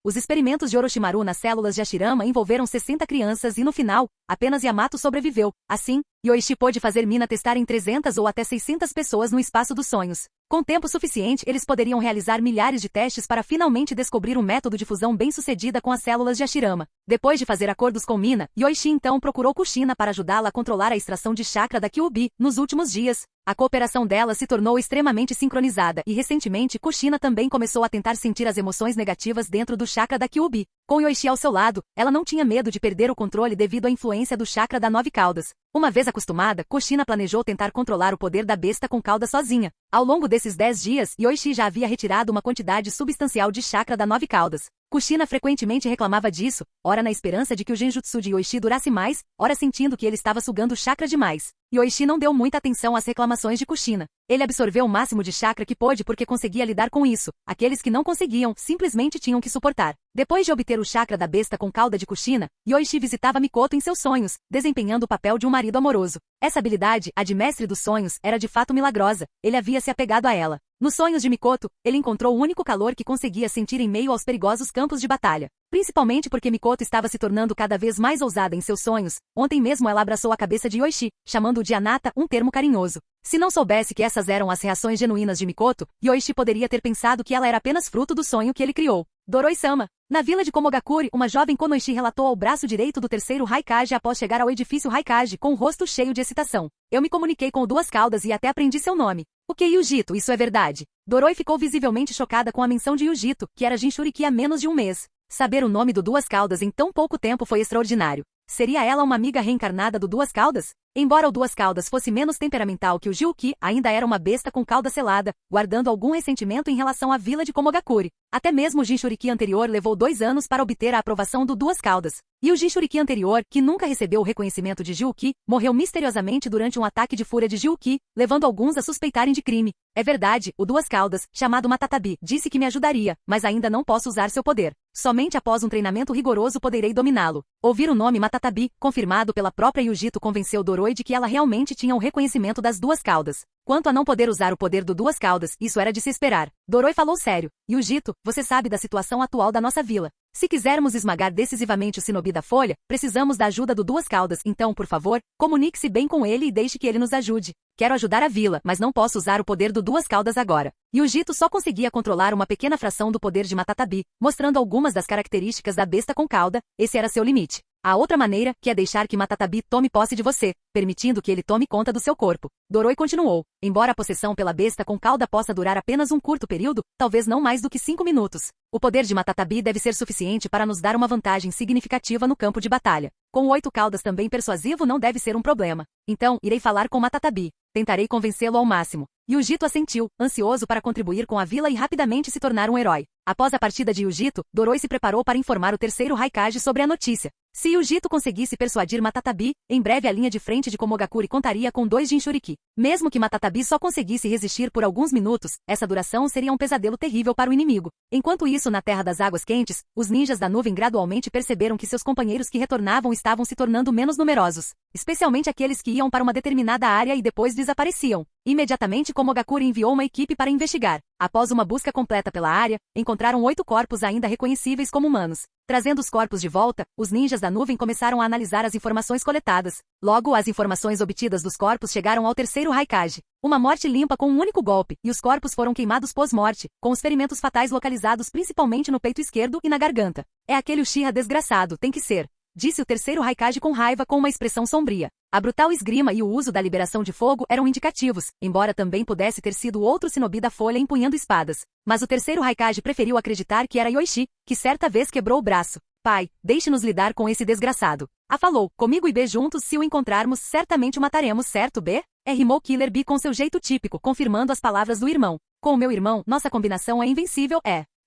Speaker 2: Os experimentos de Orochimaru nas células de Hashirama envolveram 60 crianças e no final, apenas Yamato sobreviveu. Assim, Yoichi pôde fazer Mina testar em 300 ou até 600 pessoas no espaço dos sonhos. Com tempo suficiente, eles poderiam realizar milhares de testes para finalmente descobrir um método de fusão bem-sucedida com as células de Hashirama. Depois de fazer acordos com Mina, Yoichi então procurou Kushina para ajudá-la a controlar a extração de chakra da Kyuubi. Nos últimos dias, a cooperação dela se tornou extremamente sincronizada e recentemente Kushina também começou a tentar sentir as emoções negativas dentro do chakra da Kyuubi. Com Yoichi ao seu lado, ela não tinha medo de perder o controle devido à influência do chakra da 9 caudas. Uma vez acostumada, Kushina planejou tentar controlar o poder da besta com cauda sozinha. Ao longo desses 10 dias, Yoichi já havia retirado uma quantidade substancial de chakra da 9 caudas. Kushina frequentemente reclamava disso, ora na esperança de que o genjutsu de Yoichi durasse mais, ora sentindo que ele estava sugando chakra demais. Yoichi não deu muita atenção às reclamações de Kushina. Ele absorveu o máximo de chakra que pôde porque conseguia lidar com isso. Aqueles que não conseguiam, simplesmente tinham que suportar. Depois de obter o chakra da besta com cauda de Kushina, Yoichi visitava Mikoto em seus sonhos, desempenhando o papel de um marido amoroso. Essa habilidade, a de mestre dos sonhos, era de fato milagrosa. Ele havia se apegado a ela. Nos sonhos de Mikoto, ele encontrou o único calor que conseguia sentir em meio aos perigosos campos de batalha. Principalmente porque Mikoto estava se tornando cada vez mais ousada em seus sonhos. Ontem mesmo ela abraçou a cabeça de Yoichi, chamando-o de Anata, um termo carinhoso. Se não soubesse que essas eram as reações genuínas de Mikoto, Yoichi poderia ter pensado que ela era apenas fruto do sonho que ele criou. Doroi-sama. Na vila de Komogakure, uma jovem Konoichi relatou ao braço direito do terceiro Haikage após chegar ao edifício Haikage com o rosto cheio de excitação. Eu me comuniquei com o Duas Caudas e até aprendi seu nome. O que Yujito, isso é verdade. Doroi ficou visivelmente chocada com a menção de Yujito, que era Jinchuriki há menos de um mês. Saber o nome do Duas Caudas em tão pouco tempo foi extraordinário. Seria ela uma amiga reencarnada do Duas Caudas? Embora o Duas Caudas fosse menos temperamental que o Gyuki, ainda era uma besta com cauda selada, guardando algum ressentimento em relação à vila de Komogakure. Até mesmo o Jinchuriki anterior levou 2 anos para obter a aprovação do Duas Caudas. E o Jinchuriki anterior, que nunca recebeu o reconhecimento de Gyuki, morreu misteriosamente durante um ataque de fúria de Gyuki, levando alguns a suspeitarem de crime. É verdade, o Duas Caudas, chamado Matatabi, disse que me ajudaria, mas ainda não posso usar seu poder. Somente após um treinamento rigoroso poderei dominá-lo. Ouvir o nome Matatabi, confirmado pela própria Yujito, convenceu Doroi de que ela realmente tinha o reconhecimento das Duas Caudas. Quanto a não poder usar o poder do Duas Caudas, isso era de se esperar. Doroi falou sério. Yujito, você sabe da situação atual da nossa vila. Se quisermos esmagar decisivamente o Shinobi da Folha, precisamos da ajuda do Duas Caudas, então, por favor, comunique-se bem com ele e deixe que ele nos ajude. Quero ajudar a vila, mas não posso usar o poder do Duas Caudas agora. Yujito só conseguia controlar uma pequena fração do poder de Matatabi, mostrando algumas das características da besta com cauda, esse era seu limite. A outra maneira, que é deixar que Matatabi tome posse de você, permitindo que ele tome conta do seu corpo. Doroi continuou. Embora a possessão pela besta com cauda possa durar apenas um curto período, talvez não mais do que 5 minutos. O poder de Matatabi deve ser suficiente para nos dar uma vantagem significativa no campo de batalha. Com 8 caudas também persuasivo não deve ser um problema. Então, irei falar com Matatabi. Tentarei convencê-lo ao máximo. Yujito assentiu, ansioso para contribuir com a vila e rapidamente se tornar um herói. Após a partida de Yujito, Doroi se preparou para informar o terceiro Haikage sobre a notícia. Se Yujito conseguisse persuadir Matatabi, em breve a linha de frente de Komogakure contaria com 2 Jinchuriki. Mesmo que Matatabi só conseguisse resistir por alguns minutos, essa duração seria um pesadelo terrível para o inimigo. Enquanto isso, na Terra das Águas Quentes, os ninjas da nuvem gradualmente perceberam que seus companheiros que retornavam estavam se tornando menos numerosos, especialmente aqueles que iam para uma determinada área e depois desapareciam. Imediatamente Komogakure enviou uma equipe para investigar. Após uma busca completa pela área, encontraram 8 corpos ainda reconhecíveis como humanos. Trazendo os corpos de volta, os ninjas da nuvem começaram a analisar as informações coletadas. Logo, as informações obtidas dos corpos chegaram ao terceiro Raikage. Uma morte limpa com um único golpe, e os corpos foram queimados pós-morte, com os ferimentos fatais localizados principalmente no peito esquerdo e na garganta. É aquele Uchiha desgraçado, tem que ser, disse o terceiro Raikage com raiva com uma expressão sombria. A brutal esgrima e o uso da liberação de fogo eram indicativos, embora também pudesse ter sido outro shinobi da folha empunhando espadas. Mas o terceiro Raikage preferiu acreditar que era Yoichi, que certa vez quebrou o braço. Pai, deixe-nos lidar com esse desgraçado. A falou, comigo e B juntos se o encontrarmos certamente o mataremos, certo B? Rimou Killer B com seu jeito típico, confirmando as palavras do irmão. Com o meu irmão, nossa combinação é invencível,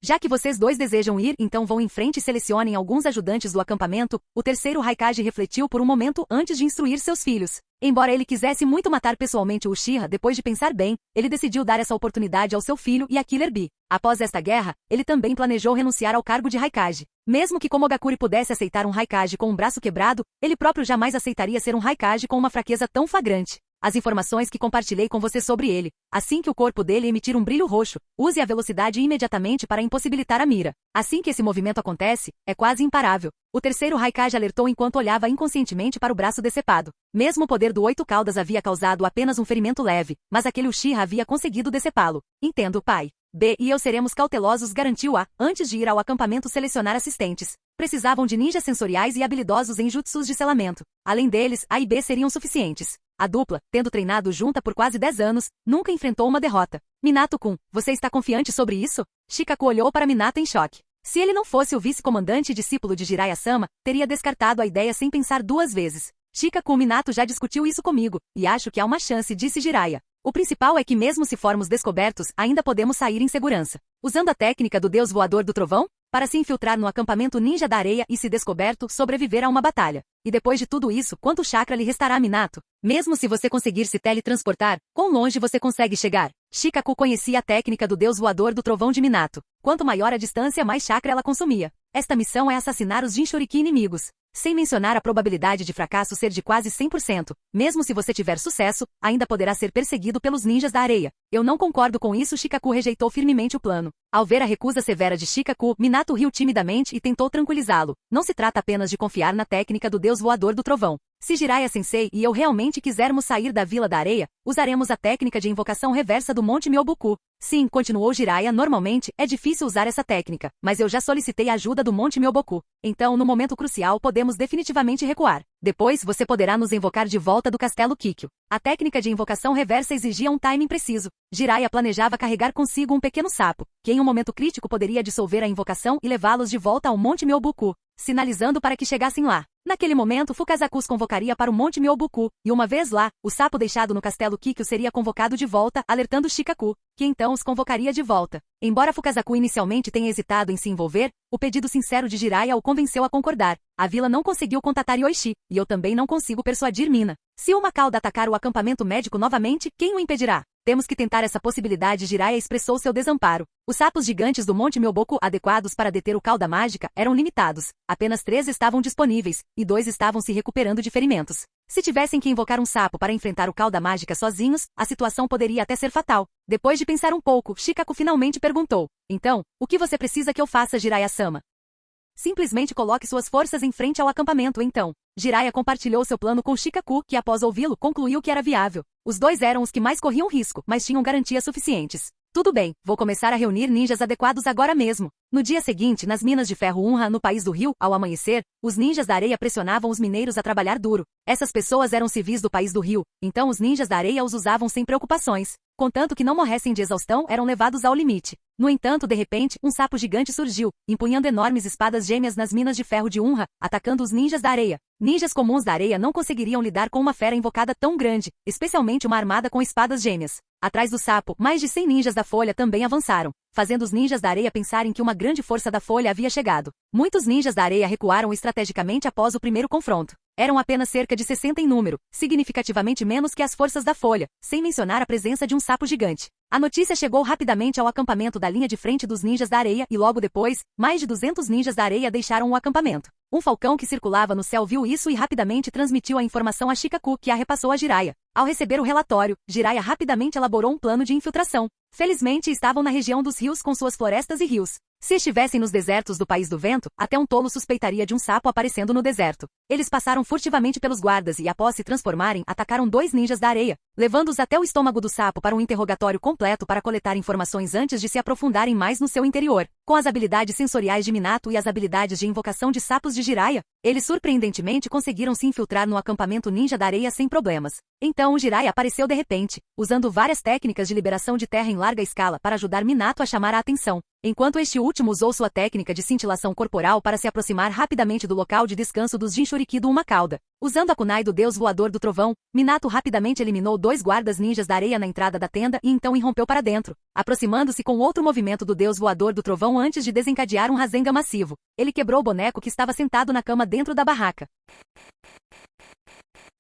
Speaker 2: Já que vocês dois desejam ir, então vão em frente e selecionem alguns ajudantes do acampamento. O terceiro Raikage refletiu por um momento antes de instruir seus filhos. Embora ele quisesse muito matar pessoalmente o Uchiha, depois de pensar bem, ele decidiu dar essa oportunidade ao seu filho e a Killer Bee. Após esta guerra, ele também planejou renunciar ao cargo de Raikage. Mesmo que Komogakure pudesse aceitar um Raikage com um braço quebrado, ele próprio jamais aceitaria ser um Raikage com uma fraqueza tão flagrante. As informações que compartilhei com você sobre ele, assim que o corpo dele emitir um brilho roxo, use a velocidade imediatamente para impossibilitar a mira. Assim que esse movimento acontece, é quase imparável. O terceiro Raikage alertou enquanto olhava inconscientemente para o braço decepado. Mesmo o poder do 8 caudas havia causado apenas um ferimento leve, mas aquele Uchiha havia conseguido decepá-lo. Entendo, pai. B e eu seremos cautelosos, garantiu A, antes de ir ao acampamento selecionar assistentes. Precisavam de ninjas sensoriais e habilidosos em jutsus de selamento. Além deles, A e B seriam suficientes. A dupla, tendo treinado junta por quase 10 anos, nunca enfrentou uma derrota. Minato-kun, você está confiante sobre isso? Shikaku olhou para Minato em choque. Se ele não fosse o vice-comandante e discípulo de Jiraiya-sama, teria descartado a ideia sem pensar 2 vezes. Shikaku, Minato já discutiu isso comigo, e acho que há uma chance, disse Jiraiya. O principal é que mesmo se formos descobertos, ainda podemos sair em segurança. Usando a técnica do deus voador do trovão, para se infiltrar no acampamento ninja da areia e, se descoberto, sobreviver a uma batalha. E depois de tudo isso, quanto chakra lhe restará, Minato? Mesmo se você conseguir se teletransportar, quão longe você consegue chegar? Shikaku conhecia a técnica do deus voador do trovão de Minato. Quanto maior a distância, mais chakra ela consumia. Esta missão é assassinar os Jinchuriki inimigos. Sem mencionar a probabilidade de fracasso ser de quase 100%, mesmo se você tiver sucesso, ainda poderá ser perseguido pelos ninjas da areia. Eu não concordo com isso, Shikaku rejeitou firmemente o plano. Ao ver a recusa severa de Shikaku, Minato riu timidamente e tentou tranquilizá-lo. Não se trata apenas de confiar na técnica do deus voador do trovão. Se Jiraiya-sensei e eu realmente quisermos sair da Vila da Areia, usaremos a técnica de invocação reversa do Monte Myoboku. Sim, continuou Jiraiya, normalmente, é difícil usar essa técnica, mas eu já solicitei a ajuda do Monte Myoboku. Então, no momento crucial, podemos definitivamente recuar. Depois, você poderá nos invocar de volta do Castelo Kikyo. A técnica de invocação reversa exigia um timing preciso. Jiraiya planejava carregar consigo um pequeno sapo, que em um momento crítico poderia dissolver a invocação e levá-los de volta ao Monte Myoboku, sinalizando para que chegassem lá. Naquele momento, Fukazaku os convocaria para o Monte Myoboku, e uma vez lá, o sapo deixado no Castelo Kikyo seria convocado de volta, alertando Shikaku, que então os convocaria de volta. Embora Fukazaku inicialmente tenha hesitado em se envolver, o pedido sincero de Jiraiya o convenceu a concordar. A vila não conseguiu contatar Yoichi, e eu também não consigo persuadir Mina. Se uma cauda atacar o acampamento médico novamente, quem o impedirá? Temos que tentar essa possibilidade. Jiraiya expressou seu desamparo. Os sapos gigantes do Monte Myoboku adequados para deter o cauda mágica eram limitados. Apenas 3 estavam disponíveis, e 2 estavam se recuperando de ferimentos. Se tivessem que invocar um sapo para enfrentar o cauda mágica sozinhos, a situação poderia até ser fatal. Depois de pensar um pouco, Shikaku finalmente perguntou. Então, o que você precisa que eu faça, Jiraiya-sama? Simplesmente coloque suas forças em frente ao acampamento, então. Jiraiya compartilhou seu plano com Shikaku, que após ouvi-lo, concluiu que era viável. Os dois eram os que mais corriam risco, mas tinham garantias suficientes. Tudo bem, vou começar a reunir ninjas adequados agora mesmo. No dia seguinte, nas minas de ferro Unha, no país do rio, ao amanhecer, os ninjas da areia pressionavam os mineiros a trabalhar duro. Essas pessoas eram civis do país do rio, então os ninjas da areia os usavam sem preocupações. Contanto que não morressem de exaustão, eram levados ao limite. No entanto, de repente, um sapo gigante surgiu, empunhando enormes espadas gêmeas nas minas de ferro de Unra, atacando os ninjas da areia. Ninjas comuns da areia não conseguiriam lidar com uma fera invocada tão grande, especialmente uma armada com espadas gêmeas. Atrás do sapo, mais de 100 ninjas da Folha também avançaram, fazendo os ninjas da areia pensarem que uma grande força da Folha havia chegado. Muitos ninjas da areia recuaram estrategicamente após o primeiro confronto. Eram apenas cerca de 60 em número, significativamente menos que as forças da Folha, sem mencionar a presença de um sapo gigante. A notícia chegou rapidamente ao acampamento da linha de frente dos ninjas da areia e logo depois, mais de 200 ninjas da areia deixaram o acampamento. Um falcão que circulava no céu viu isso e rapidamente transmitiu a informação a Shikaku, que a repassou a Jiraiya. Ao receber o relatório, Jiraiya rapidamente elaborou um plano de infiltração. Felizmente estavam na região dos rios com suas florestas e rios. Se estivessem nos desertos do País do Vento, até um tolo suspeitaria de um sapo aparecendo no deserto. Eles passaram furtivamente pelos guardas e, após se transformarem, atacaram 2 ninjas da areia, levando-os até o estômago do sapo para um interrogatório completo para coletar informações antes de se aprofundarem mais no seu interior. Com as habilidades sensoriais de Minato e as habilidades de invocação de sapos de Jiraiya, eles surpreendentemente conseguiram se infiltrar no acampamento ninja da areia sem problemas. Então o Jiraiya apareceu de repente, usando várias técnicas de liberação de terra em larga escala para ajudar Minato a chamar a atenção, enquanto este último usou sua técnica de cintilação corporal para se aproximar rapidamente do local de descanso dos Jinchuriki do Uma Cauda. Usando a kunai do deus voador do trovão, Minato rapidamente eliminou 2 guardas ninjas da areia na entrada da tenda e então irrompeu para dentro, aproximando-se com outro movimento do deus voador do trovão antes de desencadear um Rasengan massivo. Ele quebrou o boneco que estava sentado na cama dentro da barraca.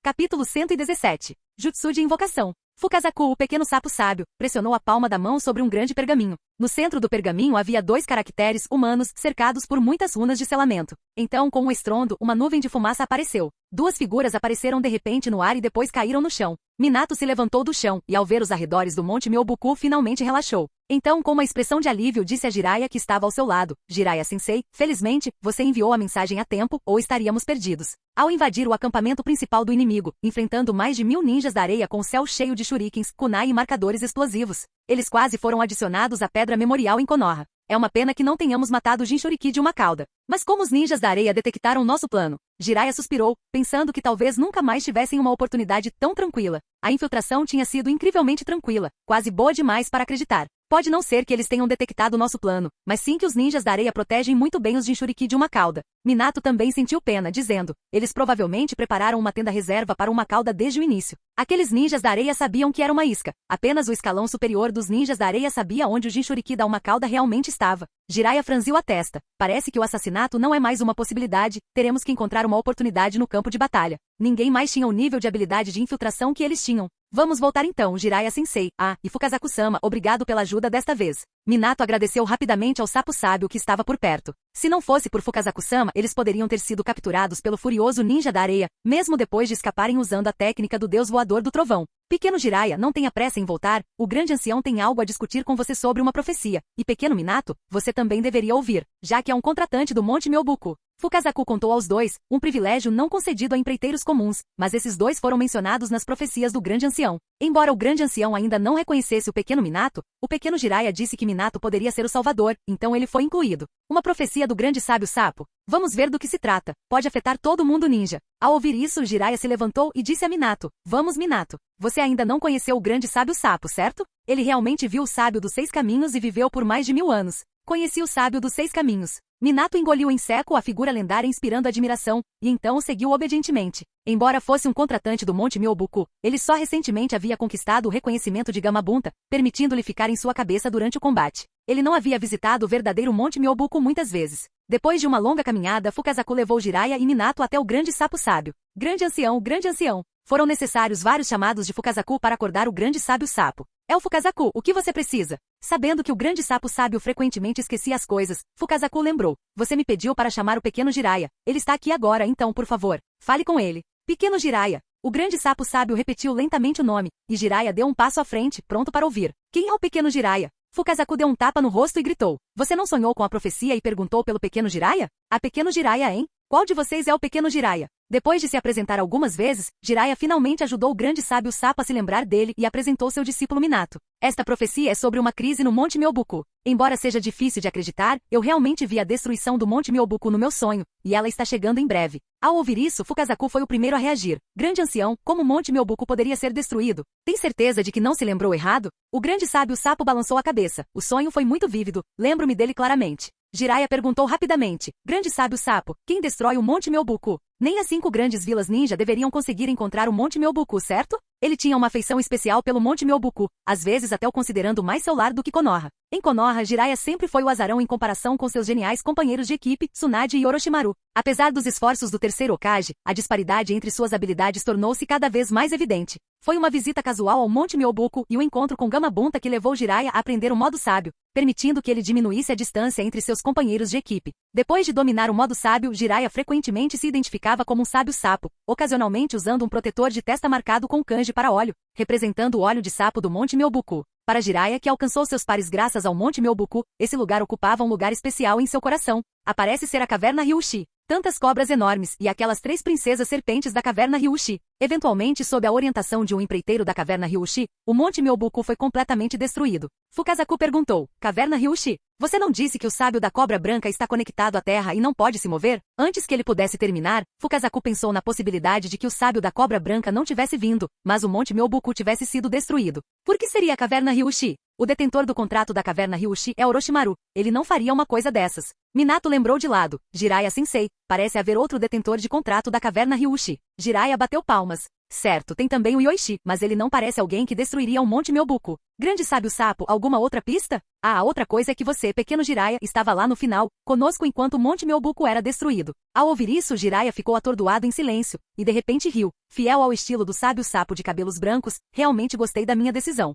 Speaker 2: Capítulo 117. Jutsu de invocação. Fukazaku, o pequeno sapo sábio, pressionou a palma da mão sobre um grande pergaminho. No centro do pergaminho havia 2 caracteres humanos cercados por muitas runas de selamento. Então, com um estrondo, uma nuvem de fumaça apareceu. 2 figuras apareceram de repente no ar e depois caíram no chão. Minato se levantou do chão e, ao ver os arredores do Monte Myobuku, finalmente relaxou. Então, com uma expressão de alívio, disse a Jiraiya que estava ao seu lado: Jiraiya-sensei, felizmente, você enviou a mensagem a tempo, ou estaríamos perdidos. Ao invadir o acampamento principal do inimigo, enfrentando mais de 1000 ninjas da areia com o céu cheio de shurikens, kunai e marcadores explosivos, eles quase foram adicionados à pedra memorial em Konoha. É uma pena que não tenhamos matado o Jinchuriki de Uma Cauda. Mas como os ninjas da areia detectaram nosso plano? Jiraiya suspirou, pensando que talvez nunca mais tivessem uma oportunidade tão tranquila. A infiltração tinha sido incrivelmente tranquila, quase boa demais para acreditar. Pode não ser que eles tenham detectado nosso plano, mas sim que os ninjas da areia protegem muito bem os Jinchuriki de Uma Cauda. Minato também sentiu pena, dizendo: eles provavelmente prepararam uma tenda reserva para Uma Cauda desde o início. Aqueles ninjas da areia sabiam que era uma isca. Apenas o escalão superior dos ninjas da areia sabia onde o Jinchuriki da Uma Cauda realmente estava. Jiraiya franziu a testa. Parece que o assassinato não é mais uma possibilidade, teremos que encontrar uma oportunidade no campo de batalha. Ninguém mais tinha o nível de habilidade de infiltração que eles tinham. Vamos voltar então, Jiraiya-sensei. E Fukazaku-sama, obrigado pela ajuda desta vez. Minato agradeceu rapidamente ao sapo sábio que estava por perto. Se não fosse por Fukazaku-sama, eles poderiam ter sido capturados pelo furioso ninja da areia, mesmo depois de escaparem usando a técnica do deus voador do trovão. Pequeno Jiraiya, não tenha pressa em voltar, o grande ancião tem algo a discutir com você sobre uma profecia. E pequeno Minato, você também deveria ouvir, já que é um contratante do Monte Myobuku. Fukazaku contou aos 2, um privilégio não concedido a empreiteiros comuns, mas esses 2 foram mencionados nas profecias do grande ancião. Embora o grande ancião ainda não reconhecesse o pequeno Minato, o pequeno Jiraiya disse que Minato poderia ser o salvador, então ele foi incluído. Uma profecia do grande sábio sapo? Vamos ver do que se trata. Pode afetar todo mundo ninja. Ao ouvir isso, Jiraiya se levantou e disse a Minato: vamos, Minato. Você ainda não conheceu o grande sábio sapo, certo? Ele realmente viu o sábio dos 6 caminhos e viveu por mais de 1000 anos. Conheci o sábio dos 6 caminhos. Minato engoliu em seco a figura lendária inspirando admiração, e então o seguiu obedientemente. Embora fosse um contratante do Monte Myobuku, ele só recentemente havia conquistado o reconhecimento de Gamabunta, permitindo-lhe ficar em sua cabeça durante o combate. Ele não havia visitado o verdadeiro Monte Myobuku muitas vezes. Depois de uma longa caminhada, Fukazaku levou Jiraiya e Minato até o grande sapo sábio. Grande ancião, grande ancião. Foram necessários vários chamados de Fukazaku para acordar o grande sábio sapo. É o Fukazaku, o que você precisa? Sabendo que o grande sapo sábio frequentemente esquecia as coisas, Fukazaku lembrou. Você me pediu para chamar o pequeno Jiraiya. Ele está aqui agora, então, por favor, fale com ele. Pequeno Jiraiya. O grande sapo sábio repetiu lentamente o nome, e Jiraiya deu um passo à frente, pronto para ouvir. Quem é o pequeno Jiraiya? Fukazaku deu um tapa no rosto e gritou. Você não sonhou com a profecia e perguntou pelo pequeno Jiraiya? A pequeno Jiraiya, hein? Qual de vocês é o pequeno Jiraiya? Depois de se apresentar algumas vezes, Jiraiya finalmente ajudou o grande sábio sapo a se lembrar dele e apresentou seu discípulo Minato. Esta profecia é sobre uma crise no Monte Myoboku. Embora seja difícil de acreditar, eu realmente vi a destruição do Monte Myoboku no meu sonho, e ela está chegando em breve. Ao ouvir isso, Fukazaku foi o primeiro a reagir. Grande ancião, como o Monte Myoboku poderia ser destruído? Tem certeza de que não se lembrou errado? O grande sábio sapo balançou a cabeça. O sonho foi muito vívido, lembro-me dele claramente. Jiraiya perguntou rapidamente. Grande sábio sapo, quem destrói o Monte Myoboku? Nem as 5 grandes vilas ninja deveriam conseguir encontrar o Monte Myoboku, certo? Ele tinha uma afeição especial pelo Monte Myoboku, às vezes até o considerando mais seu lar do que Konoha. Em Konoha, Jiraiya sempre foi o azarão em comparação com seus geniais companheiros de equipe, Tsunade e Orochimaru. Apesar dos esforços do terceiro Hokage, a disparidade entre suas habilidades tornou-se cada vez mais evidente. Foi uma visita casual ao Monte Myoboku e o encontro com Gamabunta que levou Jiraiya a aprender o modo sábio, permitindo que ele diminuísse a distância entre seus companheiros de equipe. Depois de dominar o modo sábio, Jiraiya frequentemente se identificava como um sábio sapo, ocasionalmente usando um protetor de testa marcado com kanji para óleo, representando o óleo de sapo do Monte Myoboku. Para Jiraiya, que alcançou seus pares graças ao Monte Myoboku, esse lugar ocupava um lugar especial em seu coração. Aparece ser a Caverna Ryushi. Tantas cobras enormes e aquelas 3 princesas serpentes da Caverna Ryushi. Eventualmente, sob a orientação de um empreiteiro da Caverna Ryushi, o Monte Myoboku foi completamente destruído. Fukazaku perguntou, Caverna Ryushi, você não disse que o sábio da cobra branca está conectado à terra e não pode se mover? Antes que ele pudesse terminar, Fukazaku pensou na possibilidade de que o sábio da cobra branca não tivesse vindo, mas o Monte Myoboku tivesse sido destruído. Por que seria a Caverna Ryushi? O detentor do contrato da Caverna Ryushi é Orochimaru. Ele não faria uma coisa dessas. Minato lembrou de lado. Jiraiya sensei, parece haver outro detentor de contrato da Caverna Ryushi. Jiraiya bateu palmas. Certo, tem também o Yoichi, mas ele não parece alguém que destruiria o Monte Myoboku. Grande sábio sapo, alguma outra pista? Ah, a outra coisa é que você, pequeno Jiraiya, estava lá no final, conosco enquanto o Monte Myoboku era destruído. Ao ouvir isso, Jiraiya ficou atordoado em silêncio, e de repente riu. Fiel ao estilo do sábio sapo de cabelos brancos, realmente gostei da minha decisão.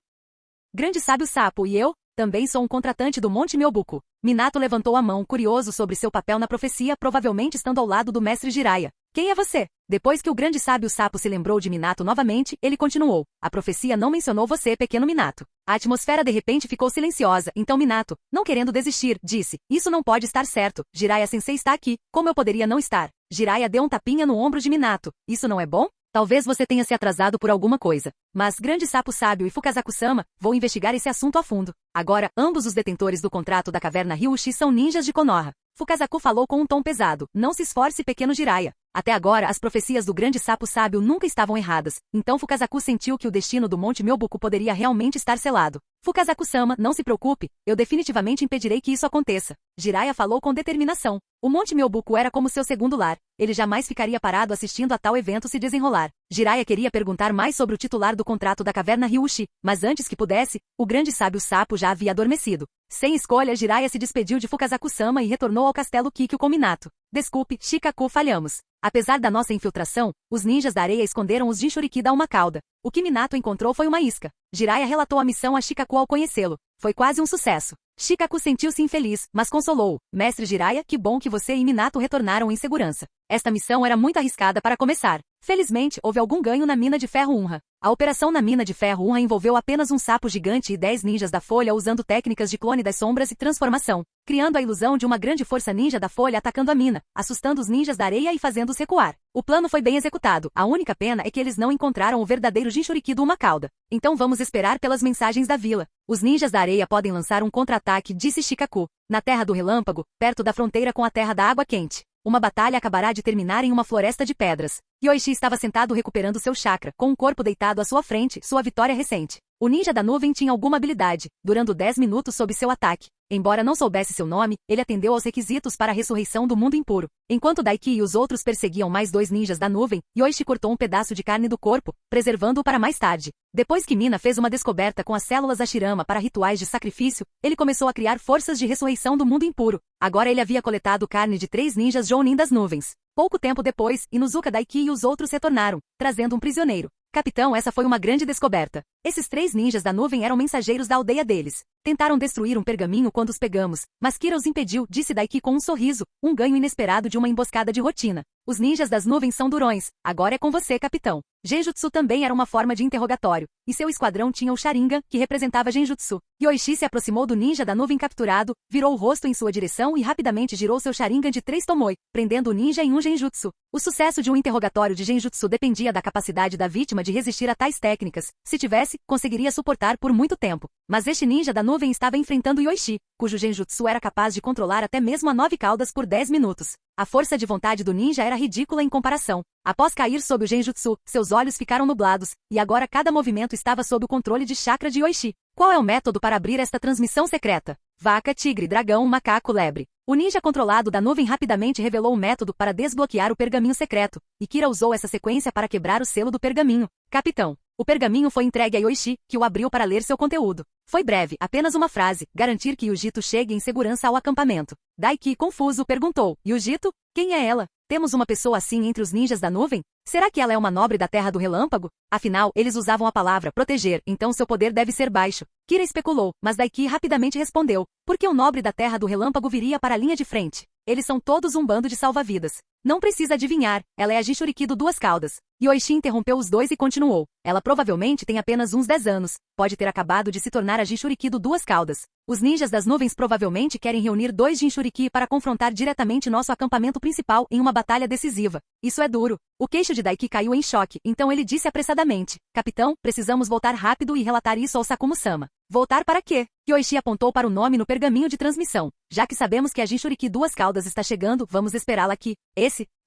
Speaker 2: Grande sábio sapo, e eu? Também sou um contratante do Monte Myoboku. Minato levantou a mão, curioso sobre seu papel na profecia, provavelmente estando ao lado do mestre Jiraiya. Quem é você? Depois que o grande sábio sapo se lembrou de Minato novamente, ele continuou. A profecia não mencionou você, pequeno Minato. A atmosfera de repente ficou silenciosa, então Minato, não querendo desistir, disse, isso não pode estar certo, Jiraiya-sensei está aqui, como eu poderia não estar? Jiraiya deu um tapinha no ombro de Minato. Isso não é bom? Talvez você tenha se atrasado por alguma coisa. Mas, grande sapo sábio e Fukazaku-sama, vou investigar esse assunto a fundo. Agora, ambos os detentores do contrato da Caverna Ryushi são ninjas de Konoha. Fukazaku falou com um tom pesado. Não se esforce, pequeno Jiraiya. Até agora, as profecias do grande sapo sábio nunca estavam erradas, então Fukazaku sentiu que o destino do Monte Myoboku poderia realmente estar selado. Fukazaku-sama, não se preocupe, eu definitivamente impedirei que isso aconteça. Jiraiya falou com determinação. O Monte Myoboku era como seu segundo lar. Ele jamais ficaria parado assistindo a tal evento se desenrolar. Jiraiya queria perguntar mais sobre o titular do contrato da Caverna Ryushi, mas antes que pudesse, o grande sábio sapo já havia adormecido. Sem escolha, Jiraiya se despediu de Fukazaku-sama e retornou ao castelo Kikyo com Minato. Desculpe, Shikaku, falhamos. Apesar da nossa infiltração, os ninjas da areia esconderam os Jinchuriki a uma cauda. O que Minato encontrou foi uma isca. Jiraiya relatou a missão a Shikaku ao conhecê-lo. Foi quase um sucesso. Shikaku sentiu-se infeliz, mas consolou-o. Mestre Jiraiya, que bom que você e Minato retornaram em segurança. Esta missão era muito arriscada para começar. Felizmente, houve algum ganho na mina de ferro Unha. A operação na mina de ferro Unha envolveu apenas um sapo gigante e 10 ninjas da Folha usando técnicas de clone das sombras e transformação, criando a ilusão de uma grande força ninja da Folha atacando a mina, assustando os ninjas da areia e fazendo-os recuar. O plano foi bem executado, a única pena é que eles não encontraram o verdadeiro Jinchuriki do uma cauda. Então vamos esperar pelas mensagens da vila. Os ninjas da areia podem lançar um contra-ataque, disse Shikaku. Na Terra do Relâmpago, perto da fronteira com a Terra da Água Quente. Uma batalha acabará de terminar em uma floresta de pedras. Yoichi estava sentado recuperando seu chakra, com um corpo deitado à sua frente, sua vitória recente. O ninja da nuvem tinha alguma habilidade, durando 10 minutos sob seu ataque. Embora não soubesse seu nome, ele atendeu aos requisitos para a ressurreição do mundo impuro. Enquanto Daiki e os outros perseguiam mais 2 ninjas da nuvem, Yoichi cortou um pedaço de carne do corpo, preservando-o para mais tarde. Depois que Mina fez uma descoberta com as células Ashirama para rituais de sacrifício, ele começou a criar forças de ressurreição do mundo impuro. Agora ele havia coletado carne de 3 ninjas Jounin das nuvens. Pouco tempo depois, Inuzuka Daiki e os outros retornaram, trazendo um prisioneiro. Capitão, essa foi uma grande descoberta. Esses 3 ninjas da nuvem eram mensageiros da aldeia deles. Tentaram destruir um pergaminho quando os pegamos, mas Kira os impediu, disse Daiki com um sorriso, um ganho inesperado de uma emboscada de rotina. Os ninjas das nuvens são durões. Agora é com você, capitão. Genjutsu também era uma forma de interrogatório, e seu esquadrão tinha o Sharingan, que representava Genjutsu. Yoichi se aproximou do ninja da nuvem capturado, virou o rosto em sua direção e rapidamente girou seu Sharingan de 3 Tomoe, prendendo o ninja em um Genjutsu. O sucesso de um interrogatório de Genjutsu dependia da capacidade da vítima de resistir a tais técnicas. Se tivesse, conseguiria suportar por muito tempo. Mas este ninja da nuvem estava enfrentando Yoichi, cujo Genjutsu era capaz de controlar até mesmo a 9 caudas por 10 minutos. A força de vontade do ninja era ridícula em comparação. Após cair sob o Genjutsu, seus olhos ficaram nublados, e agora cada movimento estava sob o controle de chakra de Yoichi. Qual é o método para abrir esta transmissão secreta? Vaca, tigre, dragão, macaco, lebre. O ninja controlado da nuvem rapidamente revelou o método para desbloquear o pergaminho secreto, e Kira usou essa sequência para quebrar o selo do pergaminho. Capitão. O pergaminho foi entregue a Yoichi, que o abriu para ler seu conteúdo. Foi breve, apenas uma frase: garantir que Yujito chegue em segurança ao acampamento. Daiki, confuso, perguntou: Yujito? Quem é ela? Temos uma pessoa assim entre os ninjas da nuvem? Será que ela é uma nobre da Terra do Relâmpago? Afinal, eles usavam a palavra proteger, então seu poder deve ser baixo. Kira especulou, mas Daiki rapidamente respondeu: por que um nobre da Terra do Relâmpago viria para a linha de frente? Eles são todos um bando de salva-vidas. Não precisa adivinhar, ela é a Jinchuriki do Duas Caudas. Yoichi interrompeu os dois e continuou: ela provavelmente tem apenas uns 10 anos, pode ter acabado de se tornar a Jinchuriki do Duas Caudas. Os ninjas das nuvens provavelmente querem reunir 2 Jinchuriki para confrontar diretamente nosso acampamento principal em uma batalha decisiva. Isso é duro. O queixo de Daiki caiu em choque, então ele disse apressadamente: capitão, precisamos voltar rápido e relatar isso ao Sakumo-sama. Voltar para quê? Yoichi apontou para o nome no pergaminho de transmissão. Já que sabemos que a Jinchuriki Duas Caudas está chegando, vamos esperá-la aqui.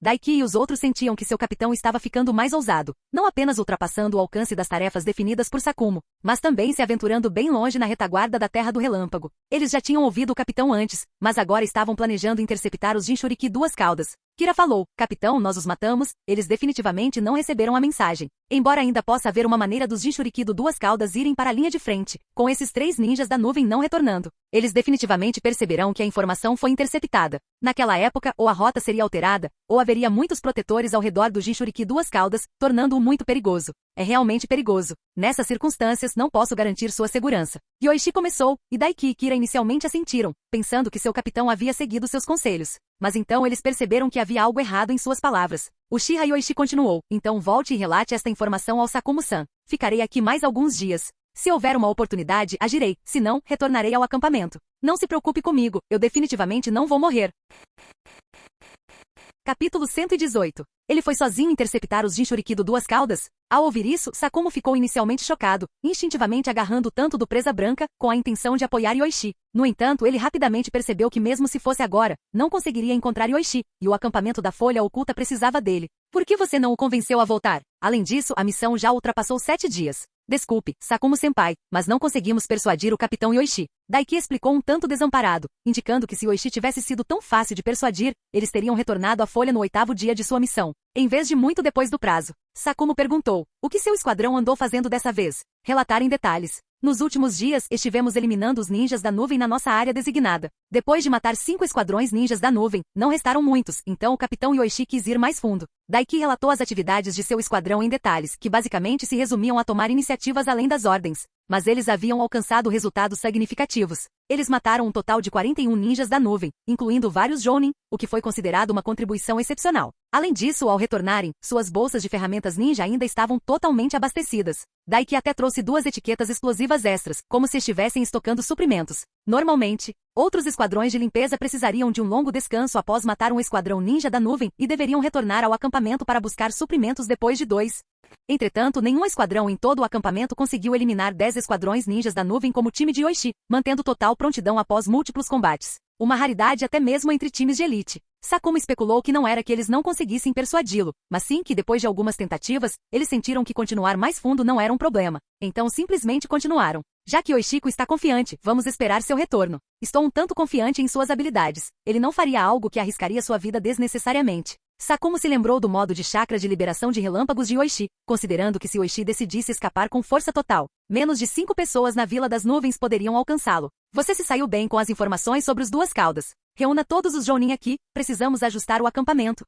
Speaker 2: Daiki e os outros sentiam que seu capitão estava ficando mais ousado, não apenas ultrapassando o alcance das tarefas definidas por Sakumo, mas também se aventurando bem longe na retaguarda da Terra do Relâmpago. Eles já tinham ouvido o capitão antes, mas agora estavam planejando interceptar os Jinchuriki Duas Caudas. Kira falou: capitão, nós os matamos, eles definitivamente não receberam a mensagem. Embora ainda possa haver uma maneira dos Jinchuriki do Duas Caudas irem para a linha de frente, com esses 3 ninjas da nuvem não retornando, eles definitivamente perceberão que a informação foi interceptada. Naquela época, ou a rota seria alterada, ou haveria muitos protetores ao redor do Jinchuriki Duas Caudas, tornando-o muito perigoso. É realmente perigoso. Nessas circunstâncias, não posso garantir sua segurança. Yoichi começou, e Daiki e Kira inicialmente assentiram, pensando que seu capitão havia seguido seus conselhos. Mas então eles perceberam que havia algo errado em suas palavras. Uchiha Yoichi continuou: então volte e relate esta informação ao Sakumo-san. Ficarei aqui mais alguns dias. Se houver uma oportunidade, agirei, se não, retornarei ao acampamento. Não se preocupe comigo, eu definitivamente não vou morrer. Capítulo 118. Ele foi sozinho interceptar os Jinchuriki do Duas Caudas? Ao ouvir isso, Sakumo ficou inicialmente chocado, instintivamente agarrando o tanto do presa branca, com a intenção de apoiar Yoichi. No entanto, ele rapidamente percebeu que mesmo se fosse agora, não conseguiria encontrar Yoichi, e o acampamento da Folha Oculta precisava dele. Por que você não o convenceu a voltar? Além disso, a missão já ultrapassou 7 dias. Desculpe, Sakumo-senpai, mas não conseguimos persuadir o capitão Yoichi. Daiki explicou um tanto desamparado, indicando que se Yoichi tivesse sido tão fácil de persuadir, eles teriam retornado à Folha no 8º dia de sua missão, em vez de muito depois do prazo. Sakumo perguntou: o que seu esquadrão andou fazendo dessa vez? Relatar em detalhes. Nos últimos dias, estivemos eliminando os ninjas da nuvem na nossa área designada. Depois de matar 5 esquadrões ninjas da nuvem, não restaram muitos, então o capitão Yoichi quis ir mais fundo. Daiki relatou as atividades de seu esquadrão em detalhes, que basicamente se resumiam a tomar iniciativas além das ordens. Mas eles haviam alcançado resultados significativos. Eles mataram um total de 41 ninjas da nuvem, incluindo vários Jounin, o que foi considerado uma contribuição excepcional. Além disso, ao retornarem, suas bolsas de ferramentas ninja ainda estavam totalmente abastecidas. Daiki até trouxe 2 etiquetas explosivas extras, como se estivessem estocando suprimentos. Normalmente, outros esquadrões de limpeza precisariam de um longo descanso após matar um esquadrão ninja da nuvem e deveriam retornar ao acampamento para buscar suprimentos depois de 2. Entretanto, nenhum esquadrão em todo o acampamento conseguiu eliminar 10 esquadrões ninjas da nuvem como o time de Yoichi, mantendo total prontidão após múltiplos combates. Uma raridade até mesmo entre times de elite. Sakumo especulou que não era que eles não conseguissem persuadi-lo, mas sim que depois de algumas tentativas, eles sentiram que continuar mais fundo não era um problema. Então simplesmente continuaram. Já que Yoichiko está confiante, vamos esperar seu retorno. Estou um tanto confiante em suas habilidades. Ele não faria algo que arriscaria sua vida desnecessariamente. Sakumo se lembrou do modo de chakra de liberação de relâmpagos de Yoichi, considerando que se Yoichi decidisse escapar com força total, menos de 5 pessoas na Vila das Nuvens poderiam alcançá-lo. Você se saiu bem com as informações sobre os Duas Caudas. Reúna todos os Jounin aqui, precisamos ajustar o acampamento.